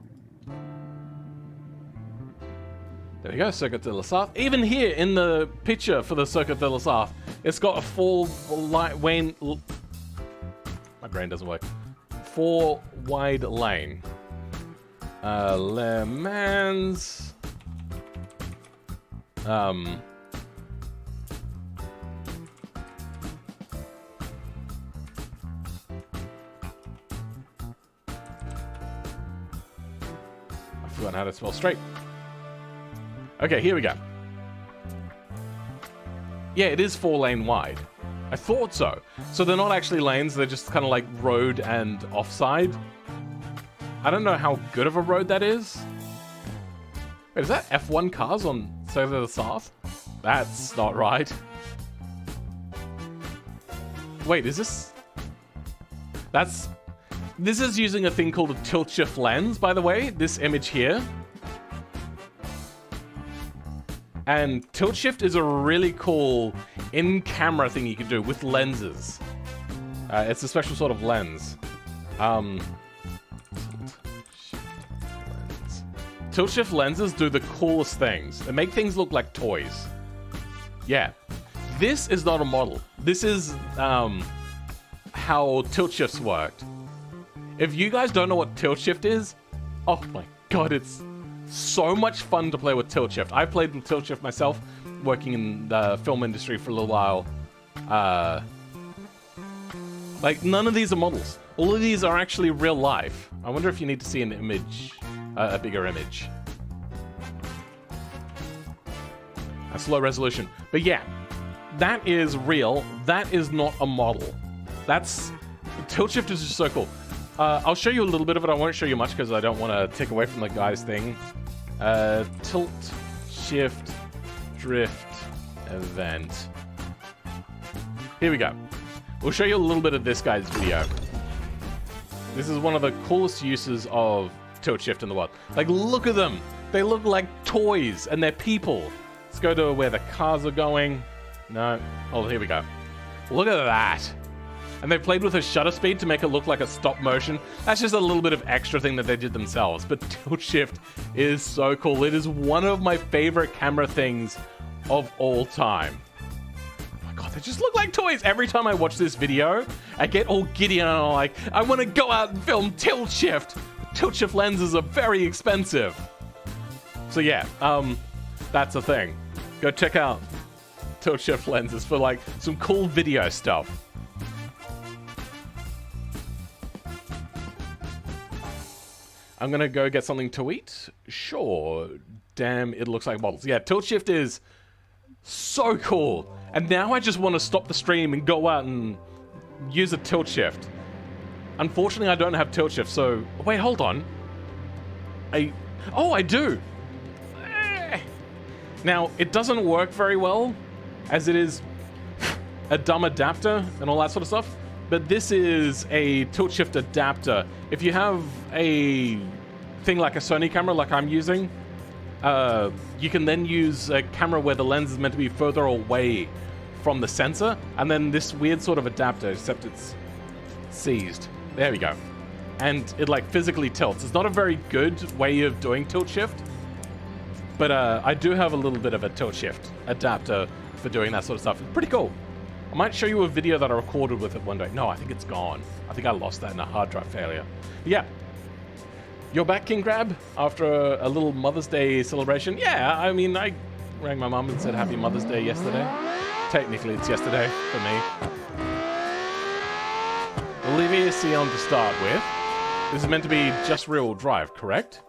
There we go, Circuit de la South. Even here in the picture for the Circuit de la South, it's got a full lane. My brain doesn't work. 4 wide lane. Le Mans. I've forgotten how to spell straight. Okay, here we go. Yeah, it is 4 lane wide. I thought so. So they're not actually lanes, they're just kind of like road and offside. I don't know how good of a road that is. Wait, is that F1 cars on Circuit de la South? That's not right. Wait, is this... This is using a thing called a tilt shift lens, by the way, this image here. And tilt shift is a really cool in-camera thing you can do with lenses. It's a special sort of lens. Tilt shift lenses do the coolest things. They make things look like toys. Yeah. This is not a model. This is how tilt shifts worked. If you guys don't know what tilt shift is, oh my god, it's so much fun to play with tilt shift. I played with tilt shift myself, working in the film industry for a little while. Like, none of these are models. All of these are actually real life. I wonder if you need to see an image, a bigger image. That's low resolution. But yeah, that is real. That is not a model. That's... Tilt shift is just so cool. I'll show you a little bit of it. I won't show you much because I don't want to take away from the guy's thing. Tilt, shift, drift, event. Here we go. We'll show you a little bit of this guy's video. This is one of the coolest uses of tilt shift in the world. Like, look at them. They look like toys and they're people. Let's go to where the cars are going. No. Oh, here we go. Look at that. And they played with a shutter speed to make it look like a stop motion. That's just a little bit of extra thing that they did themselves. But tilt shift is so cool. It is one of my favorite camera things of all time. Oh my god, they just look like toys. Every time I watch this video, I get all giddy and I'm like, I want to go out and film tilt shift. Tilt shift lenses are very expensive. So yeah, that's a thing. Go check out tilt shift lenses for like some cool video stuff. I'm gonna go get something to eat. Sure. Damn, it looks like models. Yeah, tilt shift is so cool. And now I just want to stop the stream and go out and use a tilt shift. Unfortunately, I don't have tilt shift, so... Wait, hold on. Oh, I do! Now, it doesn't work very well, as it is a dumb adapter and all that sort of stuff. But this is a tilt shift adapter. If you have a thing like a Sony camera like I'm using, you can then use a camera where the lens is meant to be further away from the sensor, and then this weird sort of adapter, except it's seized. There we go. And it like physically tilts. It's not a very good way of doing tilt shift, but I do have a little bit of a tilt shift adapter for doing that sort of stuff. It's pretty cool. I might show you a video that I recorded with it one day. No, I think it's gone. I think I lost that in a hard drive failure. But yeah. You're back, King Crab, after a little Mother's Day celebration? Yeah, I mean, I rang my mum and said Happy Mother's Day yesterday. Technically, it's yesterday for me. Olivia Sion to start with. This is meant to be just rear-wheel drive, correct?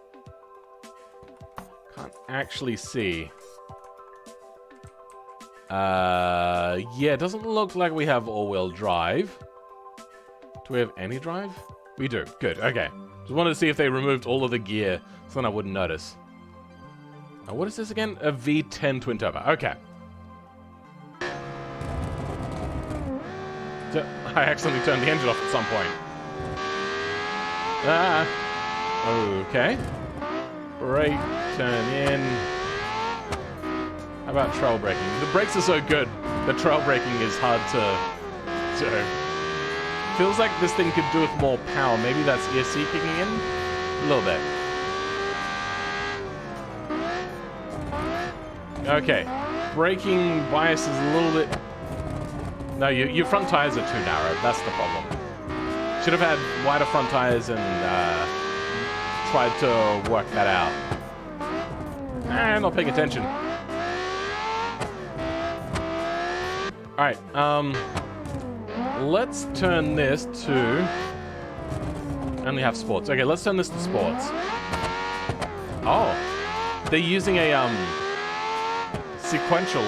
Can't actually see. Yeah, it doesn't look like we have all-wheel drive. Do we have any drive? We do. Good. Okay. Just wanted to see if they removed all of the gear so then I wouldn't notice. Now, what is this again? A V10 twin turbo. Okay. I accidentally turned the engine off at some point. Okay. Brake, turn in. How about trail braking? The brakes are so good, the trail braking is hard to do. Feels like this thing could do with more power. Maybe that's ESC kicking in? A little bit. Okay. Braking bias is a little bit... No, your front tires are too narrow. That's the problem. Should have had wider front tires and tried to work that out. Not paying attention. Alright, let's turn this to... I only have sports. Okay, let's turn this to sports. Oh. They're using a, sequential...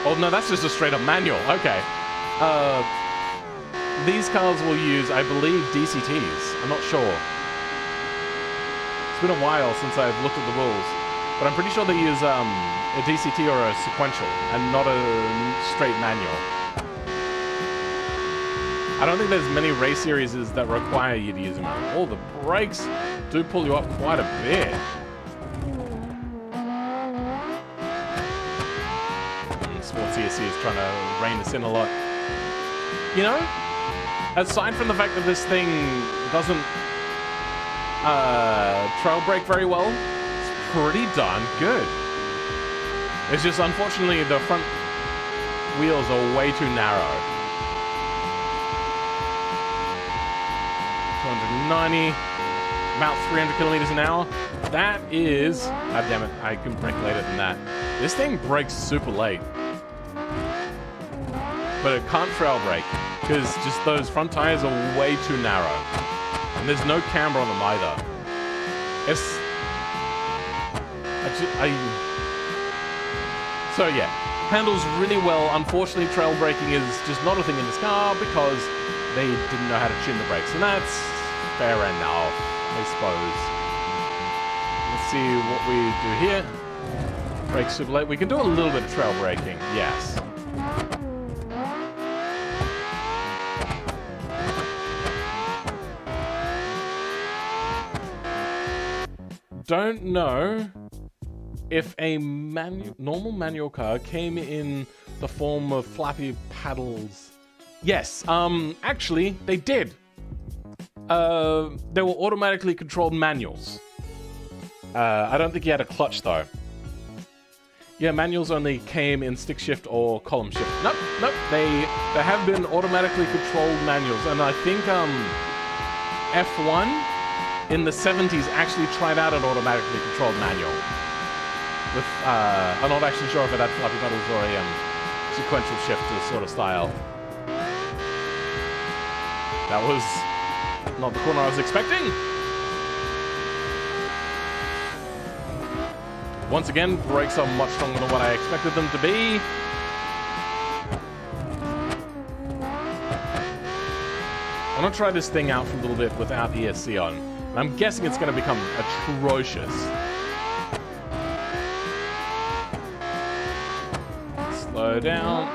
Oh, no, that's just a straight-up manual. Okay. These cars will use, I believe, DCTs. I'm not sure. It's been a while since I've looked at the rules. But I'm pretty sure they use, a DCT or a sequential, and not a straight manual. I don't think there's many race series that require you to use them. Oh, the brakes do pull you up quite a bit. Sports ESC is trying to rein us in a lot. You know, aside from the fact that this thing doesn't trail brake very well, it's pretty darn good. It's just, unfortunately, the front wheels are way too narrow. 290, about 300 kilometers an hour. That is... God damn it, I can brake later than that. This thing brakes super late. But it can't trail brake, because just those front tires are way too narrow. And there's no camber on them either. It's... So yeah, handles really well. Unfortunately, trail braking is just not a thing in this car because they didn't know how to tune the brakes. And that's fair enough, I suppose. Let's see what we do here. Brake super late. We can do a little bit of trail braking, yes. Don't know if a normal manual car came in the form of flappy paddles. Yes, actually, they did. They were automatically controlled manuals. I don't think you had a clutch, though. Yeah, manuals only came in stick shift or column shift. Nope. They have been automatically controlled manuals. And I think, F1 in the 70s actually tried out an automatically controlled manual. With, I'm not actually sure if it had flappy pedals or a sequential shift sort of style. That was not the corner I was expecting. Once again, brakes are much stronger than what I expected them to be. I'm gonna try this thing out for a little bit without ESC on. I'm guessing it's gonna become atrocious. Slow down.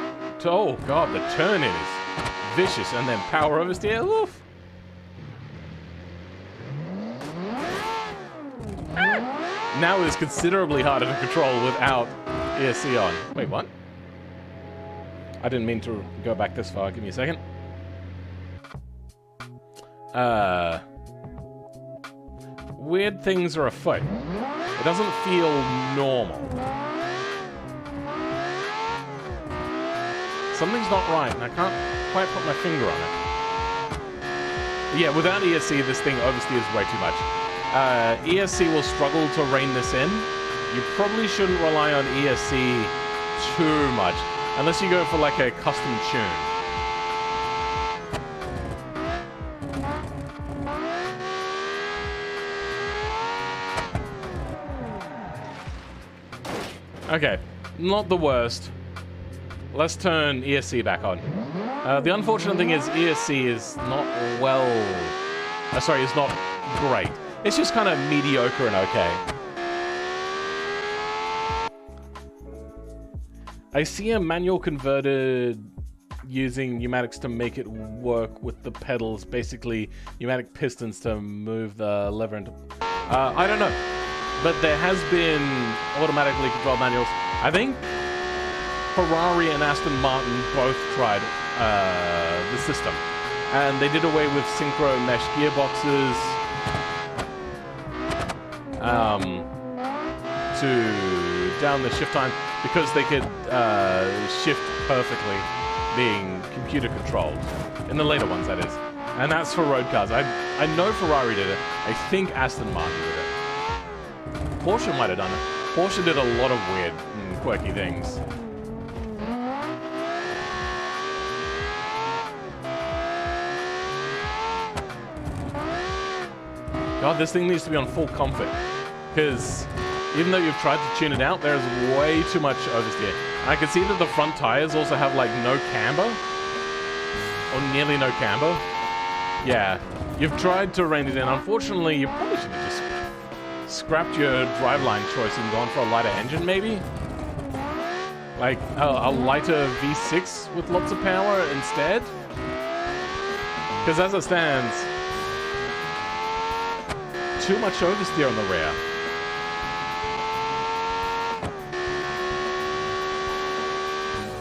Oh god, the turn in is vicious, and then power oversteer. Oof. Now it's considerably harder to control without ESC on. Wait, what? I didn't mean to go back this far. Give me a second. Weird things are afoot. It doesn't feel normal. Something's not right, and I can't quite put my finger on it. Yeah, without ESC, this thing oversteers way too much. ESC will struggle to rein this in. You probably shouldn't rely on ESC too much, unless you go for like a custom tune. Okay, not the worst. Let's turn ESC back on. The unfortunate thing is ESC is not is not great. It's just kind of mediocre and okay. I see a manual converted using pneumatics to make it work with the pedals, basically pneumatic pistons to move the lever into... I don't know. But there has been automatically controlled manuals. I think Ferrari and Aston Martin both tried the system. And they did away with synchro mesh gearboxes. to down the shift time because they could shift perfectly, being computer controlled. In the later ones, that is. And that's for road cars. I know Ferrari did it. I think Aston Martin did it. Porsche might have done it. Porsche did a lot of weird and quirky things. God, this thing needs to be on full comfort. Because even though you've tried to tune it out, there's way too much oversteer. I can see that the front tires also have like no camber. Or nearly no camber. Yeah, you've tried to rein it in. Unfortunately, you probably should have just scrapped your driveline choice and gone for a lighter engine, maybe? Like a lighter V6 with lots of power instead? Because as it stands, too much oversteer on the rear.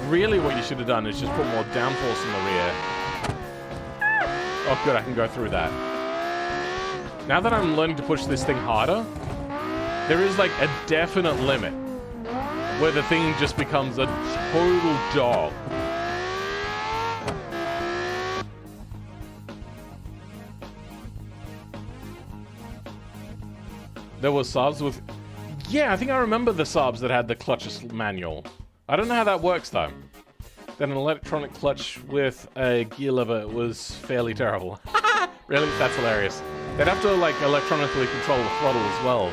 Really what you should have done is just put more downforce in the rear. Oh good, I can go through that. Now that I'm learning to push this thing harder, there is like a definite limit where the thing just becomes a total dog. There were Saabs with... Yeah, I think I remember the Saabs that had the clutchless manual. I don't know how that works though. Then an electronic clutch with a gear lever was fairly terrible. Really? That's hilarious. They'd have to like electronically control the throttle as well.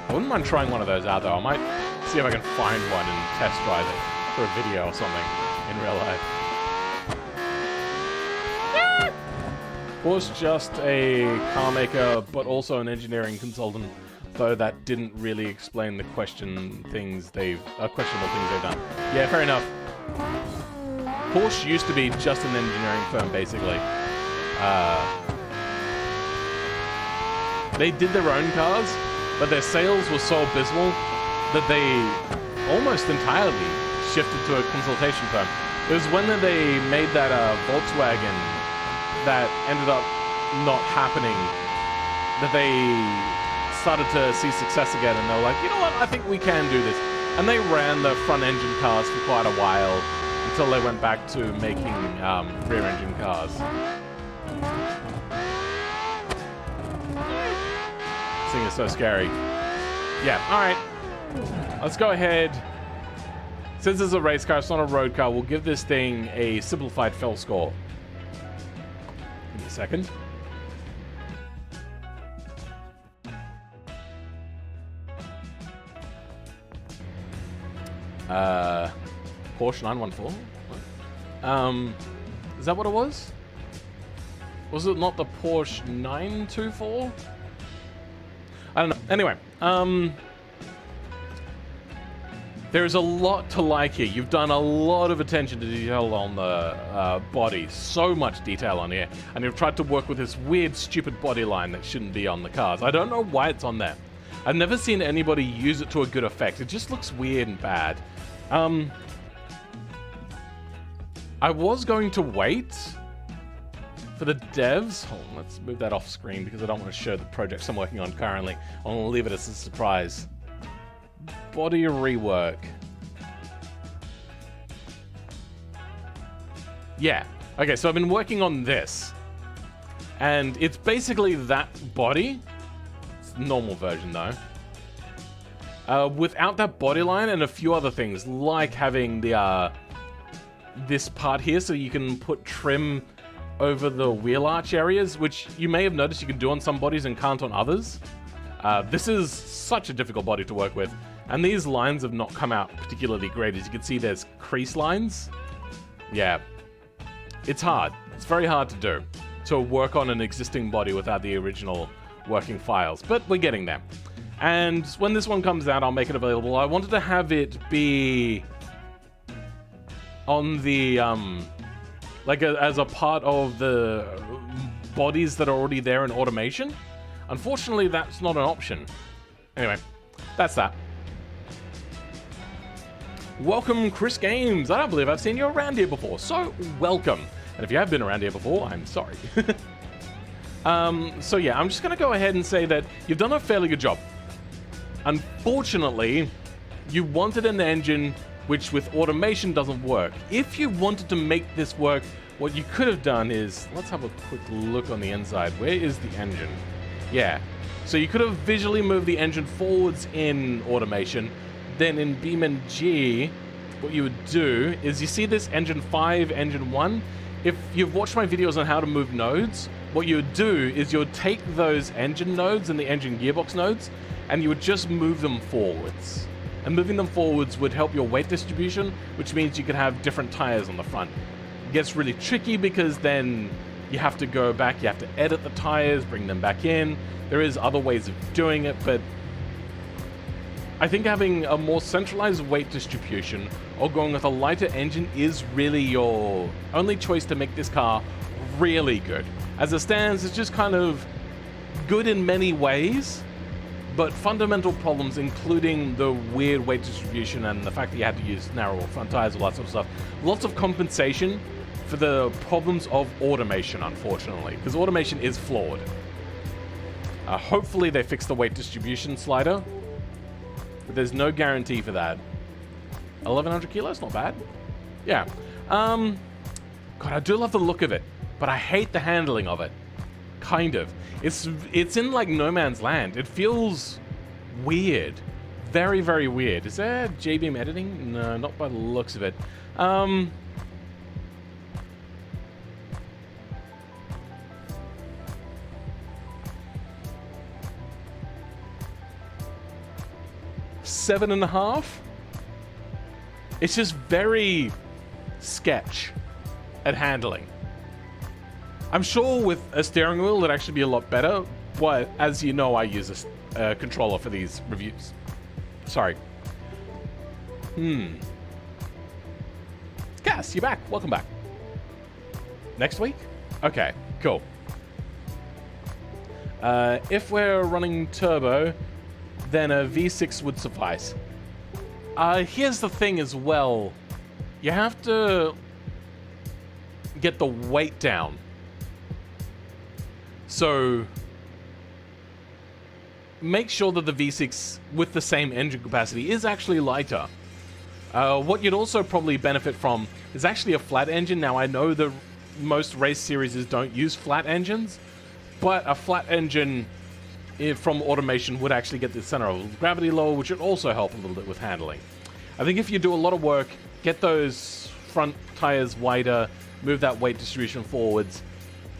I wouldn't mind trying one of those out though. I might see if I can find one and test drive it for a video or something in real life. Was just a car maker, but also an engineering consultant, though that didn't really explain the questionable things they've done. Yeah, fair enough. Porsche used to be just an engineering firm, basically. They did their own cars, but their sales were so abysmal that they almost entirely shifted to a consultation firm. It was when they made that Volkswagen that ended up not happening that they started to see success again, and they were like, you know what, I think we can do this. And they ran the front engine cars for quite a while until they went back to making rear engine cars. This thing is so scary. Yeah, alright. Let's go ahead. Since it's a race car, it's not a road car, we'll give this thing a simplified fell score. Give me a second. Porsche 914? Is that what it was? Was it not the Porsche 924? I don't know. Anyway, there's a lot to like here. You've done a lot of attention to detail on the body. So much detail on here. And you've tried to work with this weird, stupid body line that shouldn't be on the cars. I don't know why it's on there. I've never seen anybody use it to a good effect. It just looks weird and bad. I was going to wait for the devs. Hold on, let's move that off screen because I don't want to show the projects I'm working on currently. I want to leave it as a surprise. Body rework. Yeah. Okay, so I've been working on this. And it's basically that body. It's the normal version though. Without that body line and a few other things, like having the this part here so you can put trim over the wheel arch areas, which you may have noticed you can do on some bodies and can't on others. This is such a difficult body to work with, and these lines have not come out particularly great. As you can see, there's crease lines. Yeah, it's hard. It's very hard to do, to work on an existing body without the original working files, but we're getting there. And when this one comes out, I'll make it available. I wanted to have it be on the, like as a part of the bodies that are already there in automation. Unfortunately, that's not an option. Anyway, that's that. Welcome, Chris Games. I don't believe I've seen you around here before, so welcome. And if you have been around here before, I'm sorry. So yeah, I'm just going to go ahead and say that you've done a fairly good job. Unfortunately, you wanted an engine which with automation doesn't work. If you wanted to make this work, what you could have done is, let's have a quick look on the inside. Where is the engine? Yeah. So you could have visually moved the engine forwards in automation. Then in BeamNG, what you would do is you see this engine 5, engine 1. If you've watched my videos on how to move nodes, what you would do is you would take those engine nodes and the engine gearbox nodes, and you would just move them forwards. And moving them forwards would help your weight distribution, which means you could have different tires on the front. It gets really tricky because then you have to go back, you have to edit the tires, bring them back in. There is other ways of doing it, but I think having a more centralized weight distribution or going with a lighter engine is really your only choice to make this car really good. As it stands, it's just kind of good in many ways, but fundamental problems, including the weird weight distribution and the fact that you had to use narrower front tires, all that sort of stuff. Lots of compensation for the problems of automation, unfortunately, because automation is flawed. Hopefully they fix the weight distribution slider, but there's no guarantee for that. 1,100 kilos, not bad. Yeah. God, I do love the look of it, but I hate the handling of it. Kind of. It's in like no man's land. It feels weird. Very, very weird. Is there J-beam editing? No, not by the looks of it. Seven and a half. It's just very sketch at handling. I'm sure with a steering wheel it'd actually be a lot better, but as you know, I use a controller for these reviews. Sorry. Cass, you're back. Welcome back. Next week? Okay, cool. If we're running turbo, then a V6 would suffice. Here's the thing as well. You have to get the weight down. So make sure that the V6 with the same engine capacity is actually lighter. What you'd also probably benefit from is actually a flat engine. Now I know the most race series don't use flat engines, but a flat engine from automation would actually get the center of gravity lower, which would also help a little bit with handling. I think if you do a lot of work, get those front tires wider, move that weight distribution forwards,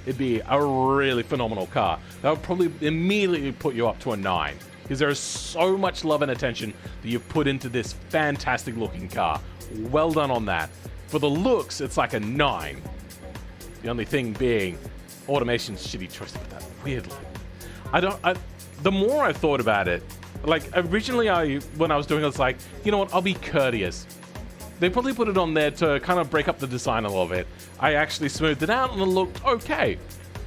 it'd be a really phenomenal car. That would probably immediately put you up to a 9, because there is so much love and attention that you've put into this fantastic looking car. Well done on that. For the looks, it's like a 9. The only thing being, automation's shitty choice to put that weird line. The more I thought about it, like originally when I was doing it, I was like, you know what, I'll be courteous. They probably put it on there to kind of break up the design a little bit. I actually smoothed it out and it looked okay.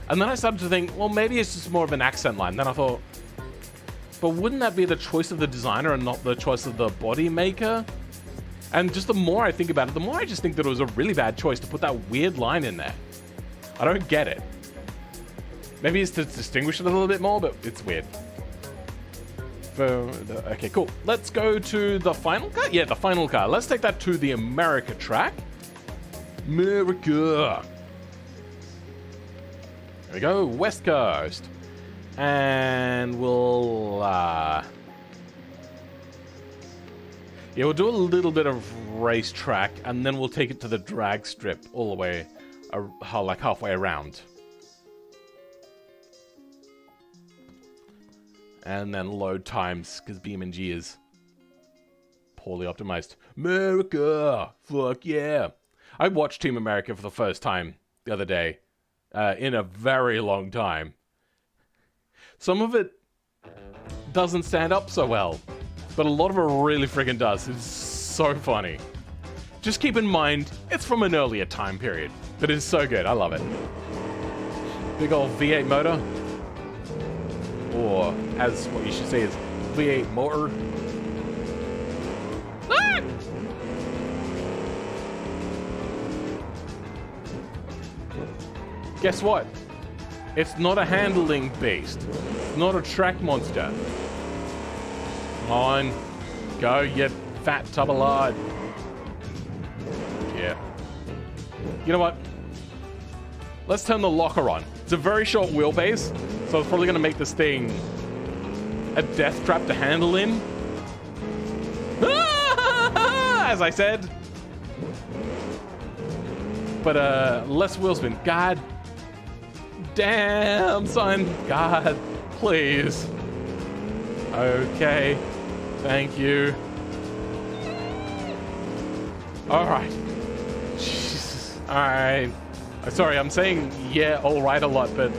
And then I started to think, well, maybe it's just more of an accent line. Then I thought, but wouldn't that be the choice of the designer and not the choice of the body maker? And just the more I think about it, the more I just think that it was a really bad choice to put that weird line in there. I don't get it. Maybe it's to distinguish it a little bit more, but it's weird. Okay, cool. Let's go to the final car? Yeah, the final car. Let's take that to the America track. America. There we go, West Coast. And we'll, yeah, we'll do a little bit of racetrack, and then we'll take it to the drag strip all the way, like halfway around. And then load times, because BeamNG is poorly optimized. America! Fuck yeah! I watched Team America for the first time the other day, in a very long time. Some of it doesn't stand up so well, but a lot of it really friggin' does. It's so funny. Just keep in mind, it's from an earlier time period, but it's so good. I love it. Big old V8 motor. Or, as what you should say is V8 motor. Ah! Guess what? It's not a handling beast. Not a track monster. Come on. Go, you fat tub of lard. Yeah. You know what? Let's turn the locker on. It's a very short wheelbase, so it's probably going to make this thing a death trap to handle in. As I said. But less wheel spin. God damn, son. God, please. Okay. Thank you. Alright. Jesus. Alright. Sorry, I'm saying yeah, alright a lot, but...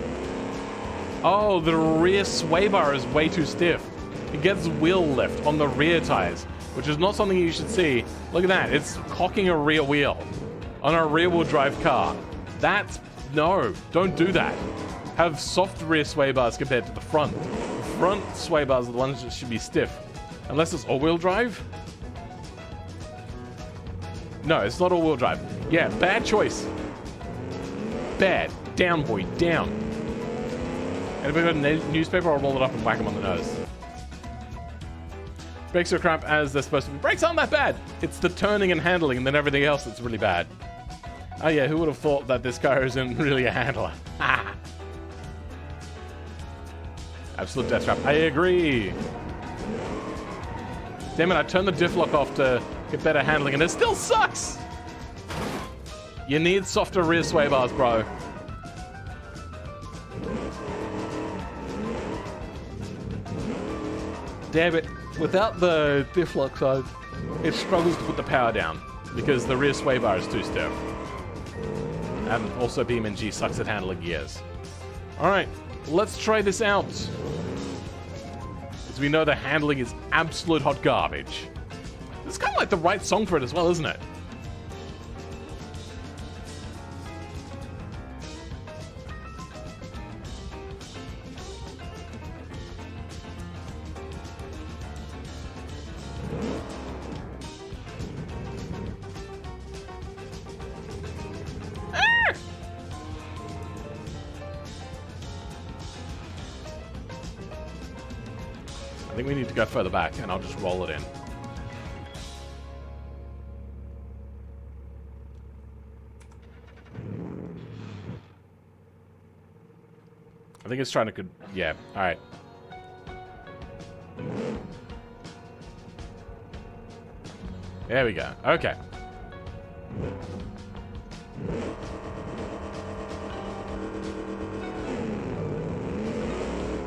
Oh, the rear sway bar is way too stiff. It gets wheel lift on the rear tires, which is not something you should see. Look at that. It's cocking a rear wheel on a rear-wheel drive car. That's... No, don't do that. Have soft rear sway bars compared to the front. The front sway bars are the ones that should be stiff. Unless it's all-wheel drive? No, it's not all-wheel drive. Yeah, bad choice. Bad. Down, boy, down. And if we've got a newspaper, I'll roll it up and whack him on the nose. Brakes are crap as they're supposed to be. Brakes aren't that bad. It's the turning and handling and then everything else that's really bad. Oh yeah, who would have thought that this car isn't really a handler? Ah. Absolute death trap. I agree. Damn it, I turned the diff lock off to get better handling and it still sucks! You need softer rear sway bars, bro. Damn it. Without the diff lock side, it struggles to put the power down because the rear sway bar is too stiff. And also BeamNG sucks at handling gears. Alright, let's try this out. As we know the handling is absolute hot garbage. It's kind of like the right song for it as well, isn't it? I think we need to go further back, and I'll just roll it in. I think it's trying to... Yeah, alright. There we go. Okay.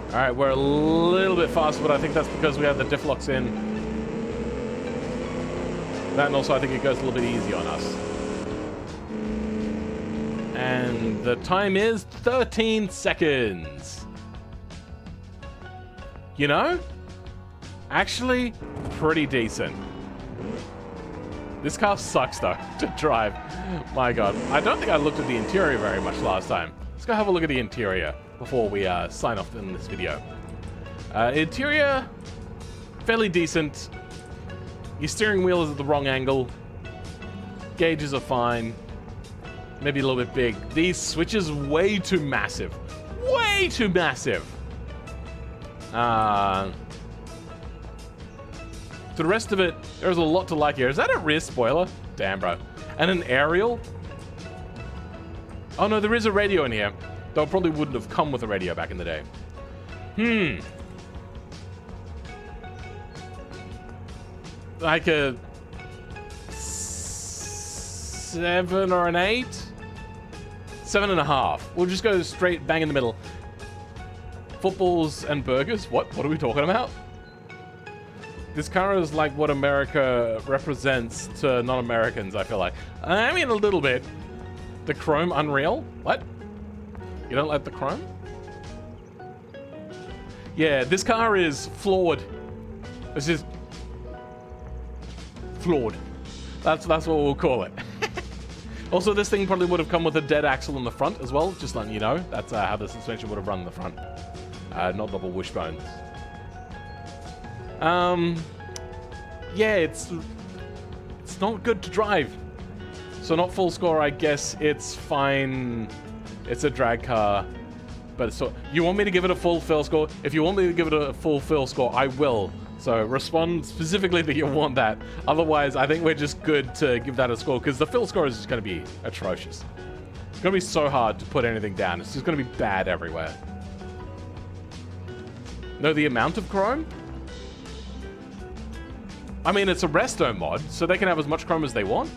Alright, we're a little bit faster, but I think that's because we have the diff locks in. That, and also I think it goes a little bit easy on us. And the time is 13 seconds. You know? Actually, pretty decent. This car sucks, though, to drive. My god. I don't think I looked at the interior very much last time. Let's go have a look at the interior before we sign off in this video. Interior, fairly decent. Your steering wheel is at the wrong angle. Gauges are fine. Maybe a little bit big. These switches way too massive. Way too massive. The rest of it, there's a lot to like here. Is that a rear spoiler? Damn, bro. And an aerial? Oh no, there is a radio in here. Though it probably wouldn't have come with a radio back in the day. Like a 7 or an 8? 7.5. We'll just go straight bang in the middle. Footballs and burgers? What? What are we talking about? This car is like what America represents to non-Americans, I feel like. I mean, a little bit. The chrome unreal? What? You don't like the chrome? Yeah, this car is flawed. It's just... flawed. That's what we'll call it. Also, this thing probably would have come with a dead axle in the front as well, just letting you know. That's how the suspension would have run in the front. Not double wishbones. Yeah, it's not good to drive. So not full score, I guess it's fine. It's a drag car. But so you want me to give it a full fill score? If you want me to give it a full fill score, I will. So respond specifically that you want that. Otherwise, I think we're just good to give that a score because the fill score is just going to be atrocious. It's going to be so hard to put anything down. It's just going to be bad everywhere. Know the amount of chrome? I mean, it's a resto mod, so they can have as much chrome as they want.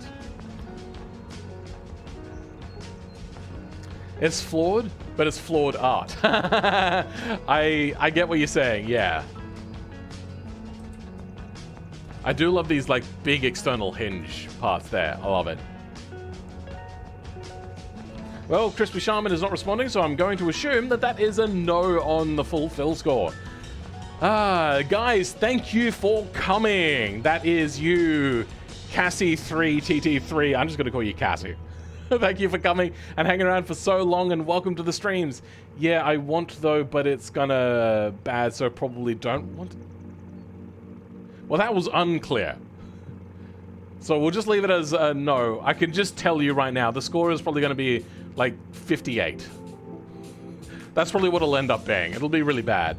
It's flawed, but it's flawed art. I get what you're saying, yeah. I do love these, like, big external hinge parts there. I love it. Well, Crispy Shaman is not responding, so I'm going to assume that that is a no on the full fill score. Guys, thank you for coming. That is you, Cassie3TT3. I'm just going to call you Cassie. Thank you for coming and hanging around for so long, and welcome to the streams. Yeah, I want though, but it's gonna bad, so probably don't want. Well, that was unclear. So we'll just leave it as a no. I can just tell you right now, the score is probably going to be like 58. That's probably what it'll end up being. It'll be really bad.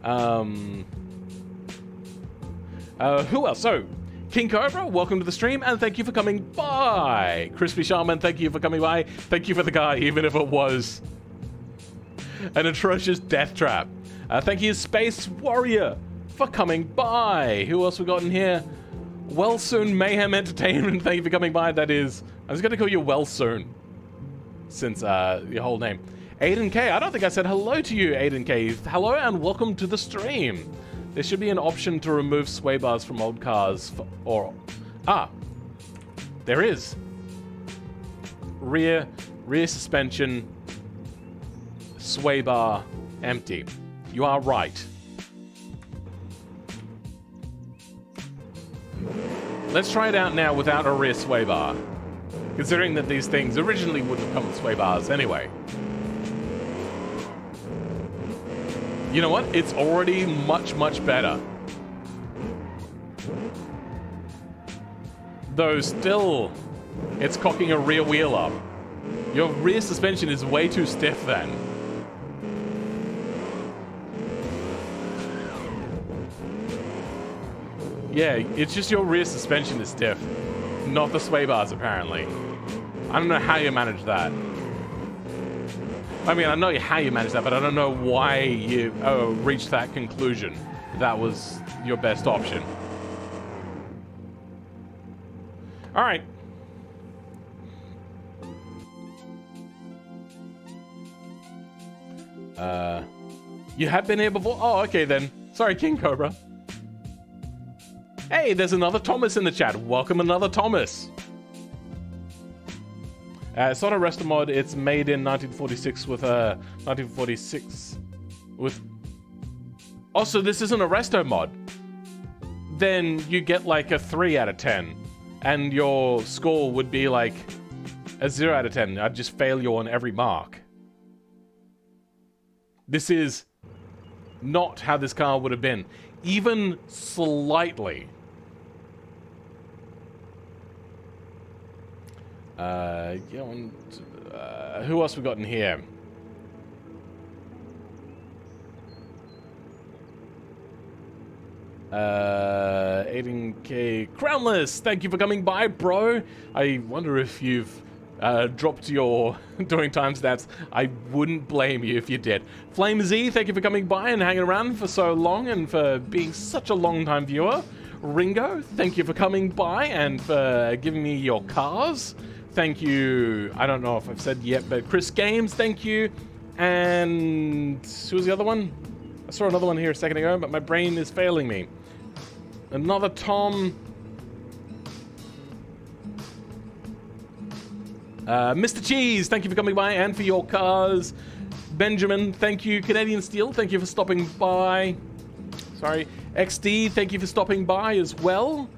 Who else? So, King Cobra, welcome to the stream, and thank you for coming by. Crispy Shaman, thank you for coming by. Thank you for the guy, even if it was an atrocious death trap. Thank you, Space Warrior, for coming by. Who else we got in here? Well Soon Mayhem Entertainment, thank you for coming by. That is, I was going to call you Well Soon, since your whole name. Aiden K, I don't think I said hello to you, Aiden K. Hello and welcome to the stream. There should be an option to remove sway bars from old cars there is. Rear suspension, sway bar, empty. You are right. Let's try it out now without a rear sway bar, considering that these things originally wouldn't come with sway bars anyway. You know what? It's already much, much better. Though still, it's cocking a rear wheel up. Your rear suspension is way too stiff then. Yeah, it's just your rear suspension is stiff, not the sway bars apparently. I don't know how you manage that. I mean, I know how you manage that, but I don't know why you reached that conclusion. That was your best option. All right. You have been here before? Oh, okay then. Sorry, King Cobra. Hey, there's another Thomas in the chat. Welcome another Thomas. It's not a resto mod. It's made in 1946 with a 1946 with. Also, this isn't a resto mod. Then you get like a 3 out of 10, and your score would be like a 0 out of 10. I'd just fail you on every mark. This is not how this car would have been, even slightly. Who else we got in here? Aiden K. Crownless, thank you for coming by, bro. I wonder if you've dropped your doing timestamps. I wouldn't blame you if you did. Flame Z, thank you for coming by and hanging around for so long and for being such a long-time viewer. Ringo, thank you for coming by and for giving me your cars. Thank you. I don't know if I've said yet, but Chris Games, thank you. And who was the other one? I saw another one here a second ago, but my brain is failing me. Another Tom. Mr. Cheese, thank you for coming by and for your cars. Benjamin, thank you. Canadian Steel, thank you for stopping by. Sorry. XD, thank you for stopping by as well.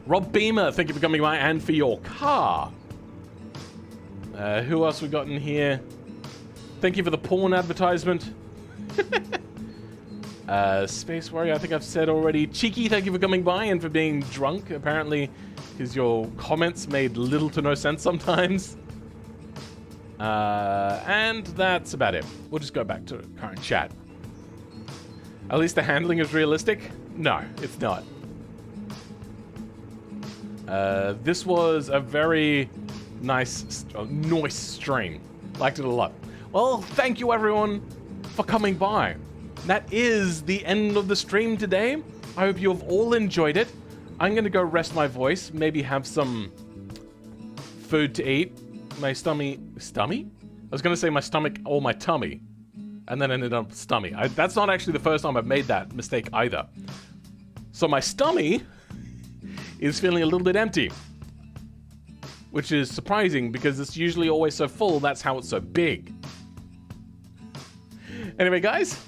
Rob Beamer, thank you for coming by and for your car. Who else we got in here? Thank you for the porn advertisement. Space Warrior, I think I've said already. Cheeky, thank you for coming by and for being drunk, apparently, because your comments made little to no sense sometimes. And that's about it. We'll just go back to current chat. At least the handling is realistic? No, it's not. This was a very nice stream. Liked it a lot. Well, thank you everyone for coming by. That is the end of the stream today. I hope you have all enjoyed it. I'm gonna go rest my voice, maybe have some food to eat. My stomach? I was gonna say my stomach or my tummy, and then ended up stomach. That's not actually the first time I've made that mistake either. So my stomach is feeling a little bit empty, which is surprising because it's usually always so full. That's how it's so big. Anyway, guys,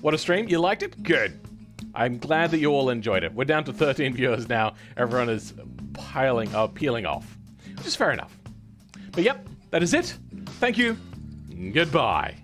what a stream. You liked it? Good. I'm glad that you all enjoyed it. We're down to 13 viewers now. Everyone is peeling off, which is fair enough. But yep, that is it. Thank you. Goodbye.